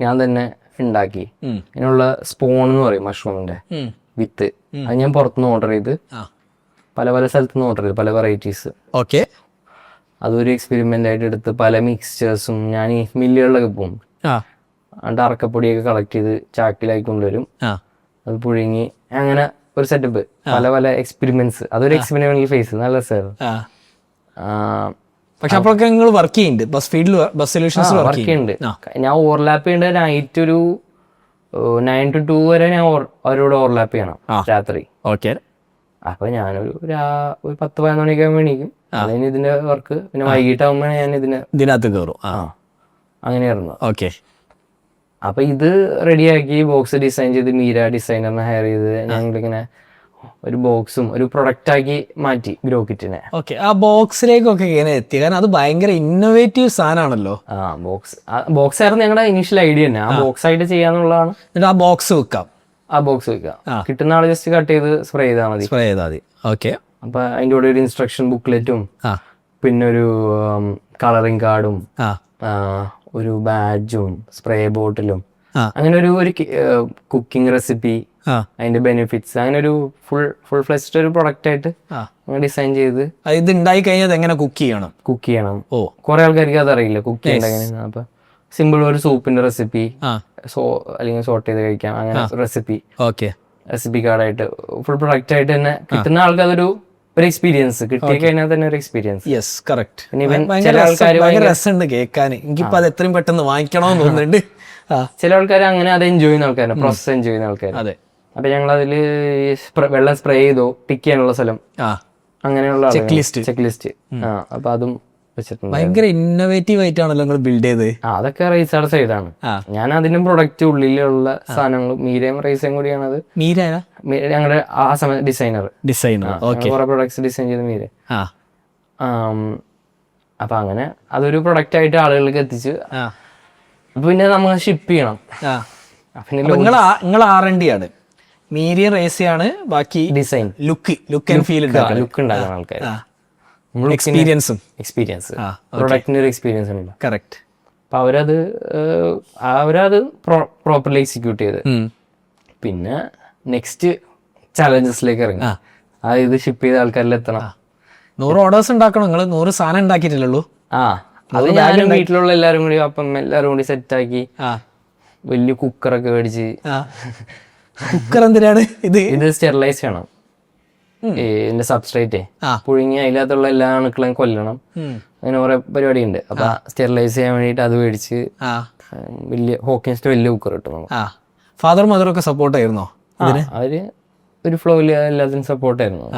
ഞാൻ തന്നെ ഉണ്ടാക്കി. അതിനുള്ള സ്പോൺ എന്ന് പറയും, മഷ്റൂമിന്റെ വിത്ത്. അത് ഞാൻ പുറത്തുനിന്ന് ഓർഡർ ചെയ്ത് പല സ്ഥലത്തുനിന്ന് ഓർഡർ ചെയ്ത് പല വെറൈറ്റീസ്. ഓക്കെ. അതൊരു എക്സ്പെരിമെന്റ് ആയിട്ട് എടുത്ത് പല മിക്സ്ചേഴ്സും ഞാൻ ഈ മില്ലുകളിലൊക്കെ പോകും. എന്നിട്ട് അറക്കപ്പൊടിയൊക്കെ കളക്ട് ചെയ്ത് ചാക്കിലായി കൊണ്ടുവരും. അത് പുഴുങ്ങി അങ്ങനെ ഒരു സെറ്റപ്പ്, പല എക്സ്പെരിമെന്റ്സ്. അതൊരു എക്സ്പെരിമെന്റൽ ഫേസ്. നല്ല സാർ. പക്ഷെ അപ്പോഴൊക്കെ നിങ്ങൾ വർക്ക് ചെയ്യുന്നുണ്ട് ബസ് സൊല്യൂഷൻസ് വർക്ക് ചെയ്യുന്നുണ്ട്. ഞാൻ ഓവർലാപ്പ് ചെയ്യേണ്ട നൈറ്റ് ഒരു 9 to 2 വരെ ഞാൻ അവരോട് ഓവർലാപ്പ് ചെയ്യണം രാത്രി. ഓക്കെ. അപ്പൊ ഞാനൊരു 10-11 മണിയൊക്കെ എണീക്കും. അതിന് ഇതിന്റെ വർക്ക്. പിന്നെ വൈകിട്ടാകുമ്പോഴാണ് ഞാൻ ഇതിനകത്ത് കയറും. അങ്ങനെയായിരുന്നു. ഓക്കെ. അപ്പൊ ഇത് റെഡിയാക്കി ബോക്സ് ഡിസൈൻ ചെയ്ത് മീര ഡിസൈനറിനെ ഹയർ ചെയ്ത് ഞങ്ങളിങ്ങനെ ഒരു ബോക്സും ഒരു പ്രൊഡക്റ്റ് ആക്കി മാറ്റി ഗ്രോ കിറ്റിനെ. ഓക്കെ. ആ ബോക്സിലേക്കൊക്കെ ഇങ്ങനെ എത്തി, കാരണം അത് ഭയങ്കര ഇന്നോവേറ്റീവ് സാധനമാണല്ലോ. ബോക്സ് ആയിരുന്നു ഞങ്ങളുടെ ഇനീഷ്യൽ ഐഡിയ തന്നെ. ആ ബോക്സ് ആയിട്ട് ചെയ്യാന്നുള്ളതാണ്. എന്നിട്ട് ആ ബോക്സ് വെക്കാം. കിട്ടുന്ന ആള് ജസ്റ്റ് കട്ട് ചെയ്ത് സ്പ്രേ ചെയ്താൽ മതി. ഓക്കെ. അപ്പൊ അതിന്റെ കൂടെ ഒരു ഇൻസ്ട്രക്ഷൻ ബുക്ക്ലെറ്റും പിന്നെ ഒരു കളറിംഗ് കാർഡും ഒരു ബാഡ്ജും സ്പ്രേ ബോട്ടിലും അങ്ങനെ ഒരു കുക്കിംഗ് റെസിപ്പി, അതിന്റെ ബെനിഫിറ്റ്സ്, അങ്ങനെ ഒരു ഫുൾ ഫ്ലെഷ്ഡ് ഒരു പ്രൊഡക്റ്റ് ആയിട്ട് ഡിസൈൻ ചെയ്ത്. ഇത് ഉണ്ടായി കഴിഞ്ഞാൽ എങ്ങനെ കുക്ക് ചെയ്യണം. കുറെ ആൾക്കാർക്ക് അതറിയില്ല കുക്ക് ചെയ്യേണ്ട എങ്ങനെയാണ്. അപ്പൊ സിമ്പിൾ ഒരു സൂപ്പിന്റെ റെസിപ്പി ആ അല്ലെങ്കിൽ സോർട്ട് ചെയ്ത് കഴിക്കാം അങ്ങനെ റെസിപ്പി ഓക്കെ കാർഡായിട്ട് ഫുൾ പ്രൊഡക്റ്റ് ആയിട്ട് തന്നെ കിട്ടുന്ന ആൾക്ക് അതൊരു എക്സ്പീരിയൻസ് കിട്ടിയ കഴിഞ്ഞാൽ തന്നെ ഒരു എക്സ്പീരിയൻസ്. Yes correct. പിന്നെ ഇവൻ ഭയങ്കര രസമുണ്ട് കേൾക്കാൻ. എനിക്കിപ്പോ അത് എത്രയും പെട്ടെന്ന് വാങ്ങിക്കണമെന്ന് തോന്നുന്നുണ്ട്. ചില ആൾക്കാർ അങ്ങനെ അത് എൻജോയ് ചെയ്യുന്ന ആൾക്കാരാണ്, പ്രോസസ് എൻജോയ് ചെയ്യുന്ന ആൾക്കാർ. അതെ. അപ്പൊ ഞങ്ങൾ അതില് വെള്ളം സ്പ്രേ ചെയ്തോ, പിക്ക് ചെയ്യാനുള്ള സ്ഥലം, അങ്ങനെയുള്ള ചെക്ക് ലിസ്റ്റ് അപ്പൊ അതും വെച്ചിട്ടുണ്ട്. ഭയങ്കര ഇന്നോവേറ്റീവ് ആയിട്ടാണല്ലോ നിങ്ങൾ ബിൽഡ് ചെയ്ത്. അതൊക്കെ റൈസാടെ സൈഡാണ്. ഞാൻ അതിന്റെ പ്രൊഡക്റ്റ് ഉള്ളിലുള്ള സാധനങ്ങൾ മീരയും റൈസും കൂടിയാണ്. അത് ഞങ്ങളുടെ ആ സമയത്ത് ഡിസൈനർ കുറെ പ്രൊഡക്ട്സ് ഡിസൈൻ ചെയ്ത് മീര. അപ്പൊ അങ്ങനെ അതൊരു പ്രൊഡക്റ്റ് ആയിട്ട് ആളുകൾക്ക് എത്തിച്ച് പിന്നെ നമ്മൾ ഷിപ്പ് ചെയ്യണം. നിങ്ങൾ R&D ആണ്, മീരിയം റേസിയാണ് ബാക്കി ഡിസൈൻ, ലുക്ക് ആൻഡ് ഫീൽ ഉണ്ടാക്കുന്ന ആൾക്കാർ. എക്സ്പീരിയൻസ് പ്രൊഡക്റ്റിന്റെ ഒരു എക്സ്പീരിയൻസ് ഉണ്ട്. കറക്റ്റ്. അപ്പൊ അവരത് പ്രോപ്പർലി എക്സിക്യൂട്ട് ചെയ്ത് പിന്നെ നെക്സ്റ്റ് ചാലഞ്ചസിലേക്ക് ഇറങ്ങി. ഇത് ഷിപ്പ് ചെയ്ത ആൾക്കാരിൽ എത്തണം. 100 ഓർഡേഴ്സ് ഉണ്ടാക്കണം. നിങ്ങൾ 100 സാധനം ഉണ്ടാക്കിയിട്ടില്ലല്ലോ. അത് ഞാനും വീട്ടിലുള്ള എല്ലാരും കൂടി എല്ലാരും കൂടി സെറ്റാക്കി വലിയ കുക്കറൊക്കെ മേടിച്ച്. കുക്കർ എന്തിനാണ് ഇത് സ്റ്റെറിലൈസ് ചെയ്യണം. ഇതിന്റെ സബ്സ്ട്രേറ്റ് പുഴുങ്ങി അതിനകത്തുള്ള എല്ലാ അണുക്കളെയും കൊല്ലണം. അങ്ങനെ കുറെ പരിപാടി ഉണ്ട്. അപ്പൊ സ്റ്റെറിലൈസ് ചെയ്യാൻ വേണ്ടിട്ട് അത് മേടിച്ച് വലിയ ഹോക്കിൻസിന്റെ വലിയ കുക്കർ കിട്ടും. ഫാദർ മദറൊക്കെ സപ്പോർട്ടായിരുന്നോ? അവര് ഒരു ഫ്ലോയില് എല്ലാത്തിനും സപ്പോർട്ടായിരുന്നു.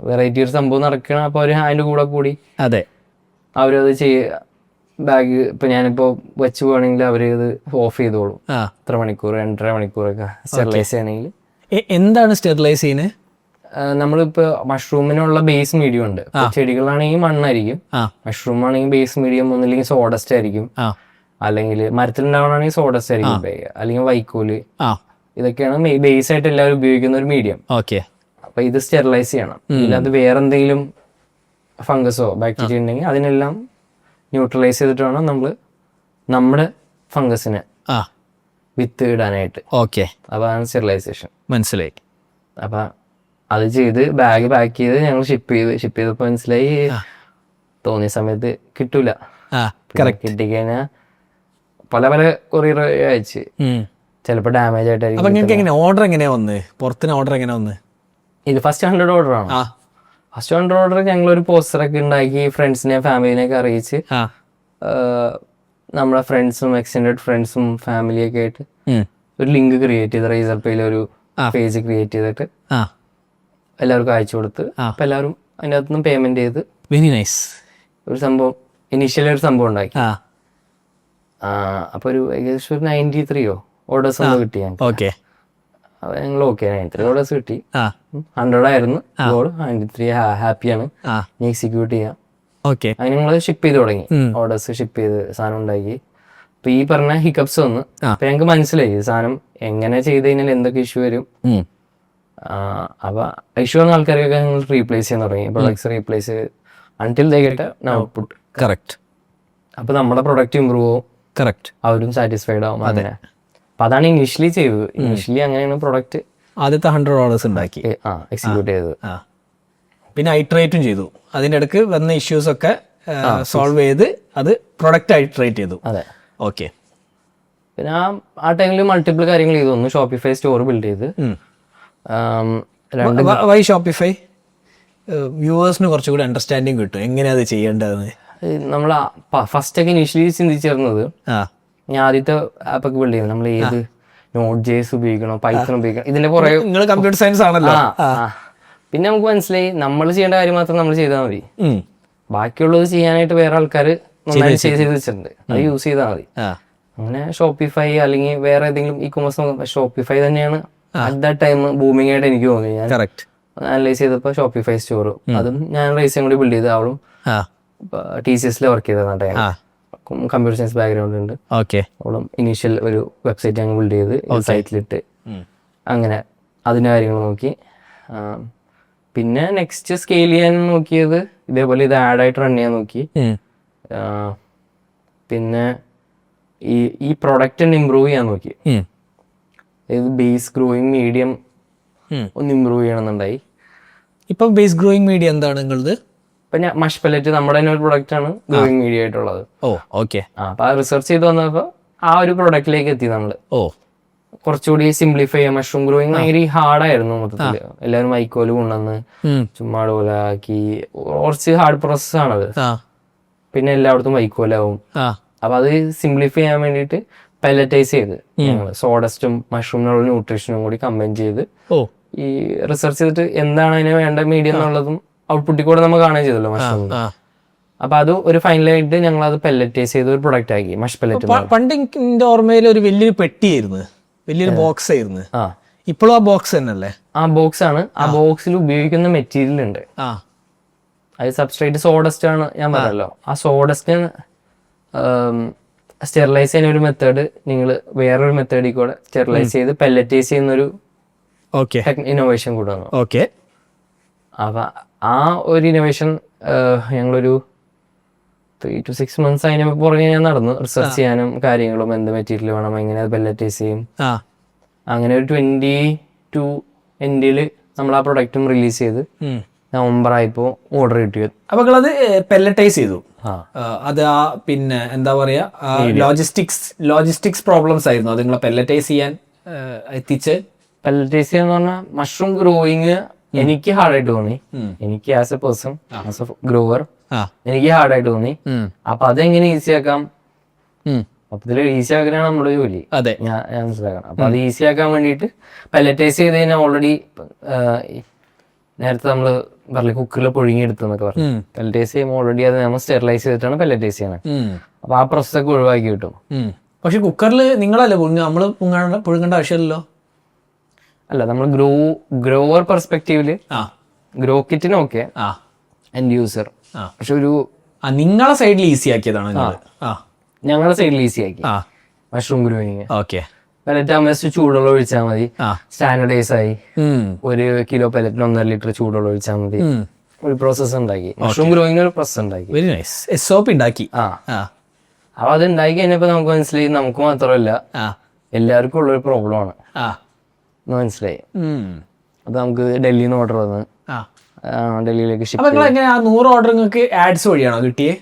വെറൈറ്റി ഒരു സംഭവം നടക്കണം. അപ്പൊ അവര് അതിന്റെ കൂടെ കൂടി അതെ അവരത് ബാഗ് ഇപ്പൊ ഞാനിപ്പോ വെച്ച് പോവാണെങ്കിൽ അവര് ഇത് ഓഫ് ചെയ്തോളും. 3 മണിക്കൂർ 2.5 മണിക്കൂറൊക്കെ സ്റ്റെറിലൈസ് ചെയ്യണമെങ്കിൽ. എന്താണ് സ്റ്റെറിലൈസ് ചെയ്യുന്നത്? നമ്മളിപ്പോ മഷ്റൂമിനുള്ള ബേസ് മീഡിയം ഉണ്ട്. ചെടികളാണെങ്കിൽ മണ്ണായിരിക്കും, മഷ്റൂം ആണെങ്കിൽ ബേസ് മീഡിയം ഒന്നില്ലെങ്കിൽ സോഡസ്റ്റ് ആയിരിക്കും, അല്ലെങ്കിൽ മരത്തിലുണ്ടാവണമെങ്കിൽ സോഡസ്റ്റ് ആയിരിക്കും, അല്ലെങ്കിൽ വൈക്കോല്. ഇതൊക്കെയാണ് ബേസ് ആയിട്ട് എല്ലാവരും ഉപയോഗിക്കുന്ന ഒരു മീഡിയം. ഓക്കെ. അപ്പൊ ഇത് സ്റ്റെറിലൈസ് ചെയ്യണം. ഇല്ലാതെ വേറെ എന്തെങ്കിലും ഫംഗസോ ബാക്ടീരിയ ഉണ്ടെങ്കിൽ അതിനെല്ലാം ന്യൂട്രലൈസ് ചെയ്തിട്ട് വേണം നമ്മൾ നമ്മുടെ ഫംഗസിനെ വിത്ത് ഇടാനായിട്ട്. ഓക്കെ. അപ്പൊ അതാണ് സ്റ്റെറിലൈസേഷൻ. മനസ്സിലായി. അപ്പൊ അത് ചെയ്ത് ബാഗ് പാക്ക് ചെയ്ത് ഞങ്ങൾ ഷിപ്പ് ചെയ്തപ്പോ മനസ്സിലായി തോന്നിയ സമയത്ത് കിട്ടൂല. കിട്ടിക്കഴിഞ്ഞാൽ പല കൊറിയർ അയച്ച് ചിലപ്പോ ഡാമേജ് ആയിട്ടായിരിക്കും. ഓർഡർ എങ്ങനെയാ വന്ന്? പുറത്തിന് ഓർഡർ എങ്ങനെയാ വന്ന്? ഇത് ഫസ്റ്റ് 100 ഓർഡർ ആണ്. ഫസ്റ്റ് 100 ഓർഡർ ഞങ്ങളൊരു പോസ്റ്ററൊക്കെ ഉണ്ടാക്കി ഫ്രണ്ട്സിനെ ഫാമിലിനെയൊക്കെ അറിയിച്ച് നമ്മുടെ ഫ്രണ്ട്സും എക്സ്റ്റെൻഡഡ് ഫ്രണ്ട്സും ഫാമിലിയൊക്കെ ആയിട്ട് ഒരു ലിങ്ക് ക്രിയേറ്റ് ചെയ്ത് റൈസർപേയിൽ ഒരു പേജ് ക്രിയേറ്റ് ചെയ്തിട്ട് എല്ലാവർക്കും അയച്ചു കൊടുത്ത് അപ്പൊ എല്ലാവരും അതിൻ്റെ അകത്തുനിന്ന് പേയ്മെന്റ് ചെയ്ത് വെരി നൈസ് ഒരു സംഭവം ഇനീഷ്യലി ഒരു സംഭവം ഉണ്ടാക്കി. അപ്പൊ ഒരു ഏകദേശം ഒരു 93 ഓർഡേഴ്സ് ഒന്ന് കിട്ടി ഞങ്ങൾക്ക്. ഓക്കെ. ഞങ്ങൾ 93 ഓർഡേഴ്സ് കിട്ടി. 100 ആയിരുന്നു ഗോൾ. 93 ഹാപ്പിയാണ്. എക്സിക്യൂട്ട് ചെയ്യാം. ഓക്കെ. അതിന് ഞങ്ങൾ ഷിപ്പ് ചെയ്ത് തുടങ്ങി. ഓർഡേഴ്സ് ഷിപ്പ് ചെയ്ത് സാധനം ഉണ്ടാക്കി. അപ്പൊ ഈ പറഞ്ഞ ഹിക്കപ്സ് വന്ന് അപ്പൊ ഞങ്ങൾക്ക് മനസ്സിലായി സാധനം എങ്ങനെ ചെയ്ത് കഴിഞ്ഞാൽ എന്തൊക്കെ ഇഷ്യൂ വരും. അപ്പൊ ഇഷ്യൂ വന്ന ആൾക്കാരൊക്കെ ഞങ്ങൾ റീപ്ലേസ് ചെയ്യാൻ തുടങ്ങി. Products replace until they get output. Correct. അപ്പൊ നമ്മുടെ പ്രൊഡക്റ്റ് ഇമ്പ്രൂവ് ആവും. കറക്റ്റ്. അവരും സാറ്റിസ്ഫൈഡ് ആവും. അങ്ങനെ അപ്പൊ അതാണ് ഇനീഷ്യലി ചെയ്തത്. ഇനീഷ്യലി അങ്ങനെയാണ് പ്രൊഡക്റ്റ് ആദ്യത്തെ 100 ഓർഡേഴ്സ് ഉണ്ടാക്കി എക്സിക്യൂട്ട് ചെയ്തത്. പിന്നെ ഐട്രേറ്റും ചെയ്തു. അതിൻ്റെ ഇടയ്ക്ക് വന്ന ഇഷ്യൂസ് ഒക്കെ സോൾവ് ചെയ്ത് അത് പ്രൊഡക്റ്റ് ഐട്രേറ്റ് ചെയ്തു. അതെ. ഓക്കെ. പിന്നെ ആ ടൈമിൽ മൾട്ടിപ്പിൾ കാര്യങ്ങൾ ചെയ്തു. ഒന്ന് ഷോപ്പിഫൈ സ്റ്റോർ ബിൽഡ് ചെയ്ത്. Why Shopify? വ്യൂവേഴ്സിന് കുറച്ചുകൂടി അണ്ടർസ്റ്റാൻഡിങ് കിട്ടും എങ്ങനെയാ അത് ചെയ്യേണ്ടതെന്ന്. നമ്മൾ ഫസ്റ്റ് ഒക്കെ ഇനീഷ്യലി ചിന്തിച്ചിരുന്നത് ഞാൻ ആദ്യത്തെ ആപ്പൊക്കെ ബിൽഡ് ചെയ്യുന്നത് നമ്മൾ ഏത് Node.js ഉപയോഗിക്കണോ പൈത്തൺ ഉപയോഗിക്കണം ഇതിന്റെ കുറെ. നിങ്ങൾ കമ്പ്യൂട്ടർ സയൻസ് ആണല്ലോ. പിന്നെ നമുക്ക് മനസ്സിലായി നമ്മൾ ചെയ്യേണ്ട കാര്യം മാത്രം നമ്മൾ ചെയ്താൽ മതി. ബാക്കിയുള്ളത് ചെയ്യാനായിട്ട് വേറെ ആൾക്കാർ നന്നായി ചെയ്ത് വെച്ചിട്ടുണ്ട്. അത് യൂസ് ചെയ്താൽ മതി. അങ്ങനെ ഷോപ്പിഫൈ അല്ലെങ്കിൽ വേറെ ഏതെങ്കിലും ഇ കൊമേഴ്സ് ഷോപ്പിഫൈ തന്നെയാണ് അറ്റ് ദാറ്റ് ടൈം ബൂമിംഗ് ആയിട്ട് എനിക്ക് തോന്നി. ഞാൻ അനലൈസ് ചെയ്തപ്പോൾ ഷോപ്പിഫൈ സ്റ്റോർ അതും ഞാൻ റൈസും കൂടി ബിൽഡ് ചെയ്ത്. അവളും TCS വർക്ക് ചെയ്തതാണ്. കമ്പ്യൂട്ടർ സയൻസ് ബാക്ക്ഗ്രൗണ്ട് ഉണ്ട്. അവളും ഇനീഷ്യൽ ഒരു വെബ്സൈറ്റ് ഞങ്ങൾ ബിൽഡ് ചെയ്ത് സൈറ്റിലിട്ട് അങ്ങനെ അതിൻ്റെ കാര്യങ്ങൾ നോക്കി. പിന്നെ നെക്സ്റ്റ് സ്കെയിൽ ചെയ്യാൻ നോക്കിയത് ഇതേപോലെ ഇത് ആഡായിട്ട് റൺ ചെയ്യാൻ നോക്കി. പിന്നെ ഈ പ്രൊഡക്റ്റ് തന്നെ ഇമ്പ്രൂവ് ചെയ്യാൻ നോക്കി. ഇത് ബേസ് ഗ്രോയിങ് മീഡിയം ഒന്ന് ഇമ്പ്രൂവ് ചെയ്യണമെന്നുണ്ടായി. ഇപ്പം ബേസ് ഗ്രോയിങ് മീഡിയം എന്താണ് നിങ്ങളത്? ഇപ്പൊ ഞാൻ മഷ് പെല്ലറ്റ് നമ്മുടെ തന്നെ ഒരു പ്രൊഡക്റ്റ് ആണ് ഗ്രോയിങ് മീഡിയ ആയിട്ടുള്ളത്. ഓ ഓക്കെ. അപ്പൊ ആ റിസർച്ച് ചെയ്ത് വന്നപ്പോ ആ ഒരു പ്രൊഡക്റ്റിലേക്ക് എത്തി നമ്മള്. ഓ കുറച്ചുകൂടി സിംപ്ലിഫൈ ചെയ്യാം. മഷ്റൂം ഗ്രോയിങ് ഭയങ്കര ഹാർഡായിരുന്നു മൊത്തത്തില്. എല്ലാവരും വൈക്കോല് കൊണ്ടുവന്ന് ചുമ്മാ പോലെ ആക്കി കുറച്ച് ഹാർഡ് പ്രോസസ് ആണത്. പിന്നെ എല്ലായിടത്തും വൈക്കോലാവും. അപ്പൊ അത് സിംപ്ലിഫൈ ചെയ്യാൻ വേണ്ടിയിട്ട് പെല്ലറ്റൈസ് ചെയ്ത് ഞങ്ങള് സോഡസ്റ്റും മഷ്റൂമിനുള്ള ന്യൂട്രീഷനും കൂടി കമ്പൈൻ ചെയ്ത് ഈ റിസർച്ച് ചെയ്തിട്ട് എന്താണ് അതിന് വേണ്ട മീഡിയം എന്നുള്ളതും ഔട്ട്പുട്ടിൽ കൂടെ നമ്മൾ കാണുകയും ചെയ്തല്ലോ മഷ്റൂം. അപ്പൊ അത് ഒരു ഫൈനലായിട്ട് ഞങ്ങൾ അത് പെല്ലറ്റൈസ് ചെയ്ത് ഒരു പ്രൊഡക്റ്റ് ആക്കി മഷ് പെല്ലറ്റ്. പണ്ട് എന്റെ ഓർമ്മയിൽ ഒരു വലിയൊരു പെട്ടിയായിരുന്നു, വലിയൊരു ബോക്സ് ആയിരുന്നു. ഇപ്പോഴും ആ ബോക്സ് തന്നെയല്ലേ? ആ ബോക്സ് ആണ്. ആ ബോക്സിൽ ഉപയോഗിക്കുന്ന മെറ്റീരിയൽ ഉണ്ട്. അത് സബ്സ്ട്രേറ്റ് സോഡസ്റ്റ് ആണ് ഞാൻ പറഞ്ഞല്ലോ. ആ സോഡസ്റ്റ് സ്റ്റെറിലൈസ് ചെയ്യുന്ന ഒരു മെത്തേഡ് നിങ്ങൾ വേറൊരു മെത്തേഡിൽ കൂടെ സ്റ്റെറിലൈസ് ചെയ്ത് പെല്ലറ്റൈസ് ചെയ്യുന്നൊരു ഇന്നോവേഷൻ കൂടെ വന്നു. ഓക്കെ. അപ്പൊ ആ ഒരു ഇന്നോവേഷൻ ഞങ്ങളൊരു 3 to 6 months അതിന് പുറകെ ഞാൻ നടന്നു റിസർച്ച് ചെയ്യാനും കാര്യങ്ങളും, എന്ത് മെറ്റീരിയൽ വേണം, എങ്ങനെ അത് പെല്ലറ്റൈസ് ചെയ്യും. അങ്ങനെ ഒരു 22 എൻഡില് നമ്മൾ ആ പ്രൊഡക്റ്റും റിലീസ് ചെയ്ത് നവംബർ ആയപ്പോ ഓർഡർ കിട്ടിയത്. അപ്പൊ നിങ്ങളത് പെല്ലറ്റൈസ് ചെയ്തു. അത് ആ പിന്നെ എന്താ പറയാ ലോജിസ്റ്റിക്സ് പ്രോബ്ലംസ് ആയിരുന്നു അത് നിങ്ങളെ പെല്ലറ്റൈസ് ചെയ്യാൻ എത്തിച്ച്? പെല്ലറ്റൈസ് ചെയ്യാന്ന് പറഞ്ഞാൽ മഷ്റൂം ഗ്രോയിങ് എനിക്ക് ഹാർഡായിട്ട് തോന്നി. എനിക്ക് as a person, as a grower എനിക്ക് ഹാർഡായിട്ട് തോന്നി. അപ്പൊ അതെങ്ങനെ ഈസി ആക്കാം, മൊത്തത്തില് ഈസി ആക്കാനാണ് നമ്മുടെ ജോലി. അതെ, ഞാൻ മനസ്സിലാക്കണം. അപ്പൊ അത് ഈസി ആക്കാൻ വേണ്ടിയിട്ട് പെല്ലറ്റൈസ് ചെയ്ത് കഴിഞ്ഞാൽ ഓൾറെഡി നേരത്തെ നമ്മള് പറഞ്ഞ കുക്കറിൽ പുഴുങ്ങിയെടുത്തെന്നൊക്കെ പറഞ്ഞു. പെല്ലറ്റൈസ് ചെയ്യുമ്പോൾ ഓൾറെഡി അത് നമ്മൾ സ്റ്റെറിലൈസ് ചെയ്തിട്ടാണ് പെല്ലറ്റൈസ് ചെയ്യണത്. അപ്പൊ ആ പ്രോസസ് ഒക്കെ ഒഴിവാക്കി കിട്ടും. പക്ഷെ കുക്കറിൽ നിങ്ങളല്ലേ നമ്മള് പുഴുങ്ങേണ്ട ആവശ്യമില്ലല്ലോ. അല്ല, നമ്മൾ ഗ്രോവർ പെർസ്പെക്റ്റീവില് ഗ്രോ കിറ്റിന് ഓക്കെ എൻഡ് യൂസർ. പക്ഷെ ഒരു നിങ്ങളെ സൈഡിൽ ഈസി ആക്കിയതാണ് ഞങ്ങളുടെ സൈഡിൽ ഈസി ആക്കി മഷ്റൂം ഗ്രോയിങ്. ഓക്കെ. പെല്ലറ്റ് ആകുമ്പോൾ ചൂടുവെള്ളം ഒഴിച്ചാൽ മതി. സ്റ്റാൻഡർഡൈസ് ആയി 1 കിലോ പെല്ലറ്റിന് 1.5 ലിറ്റർ ചൂടുവെള്ളം ഒഴിച്ചാൽ മതി. ഒരു പ്രോസസ് ഉണ്ടാക്കി മഷ്റൂം ഗ്രോയിങ് ഒരു പ്രോസസ് ഉണ്ടാക്കി. Very nice. SOP ഉണ്ടാക്കി. അപ്പൊ അത് ഉണ്ടാക്കി കഴിഞ്ഞപ്പോ നമുക്ക് മനസ്സിലായി നമുക്ക് മാത്രമല്ല എല്ലാവർക്കും ഉള്ളൊരു പ്രോബ്ലം ആണ് മനസ്സിലായി. അത് നമുക്ക് ഡൽഹിയിൽ നിന്ന് ഓർഡർ വന്ന് ഡൽഹിയിലേക്ക് ഷിപ്പ്. 100 ഓർഡർ നിങ്ങൾക്ക് ആഡ്സ് വഴിയാണോ കിട്ടിയേ?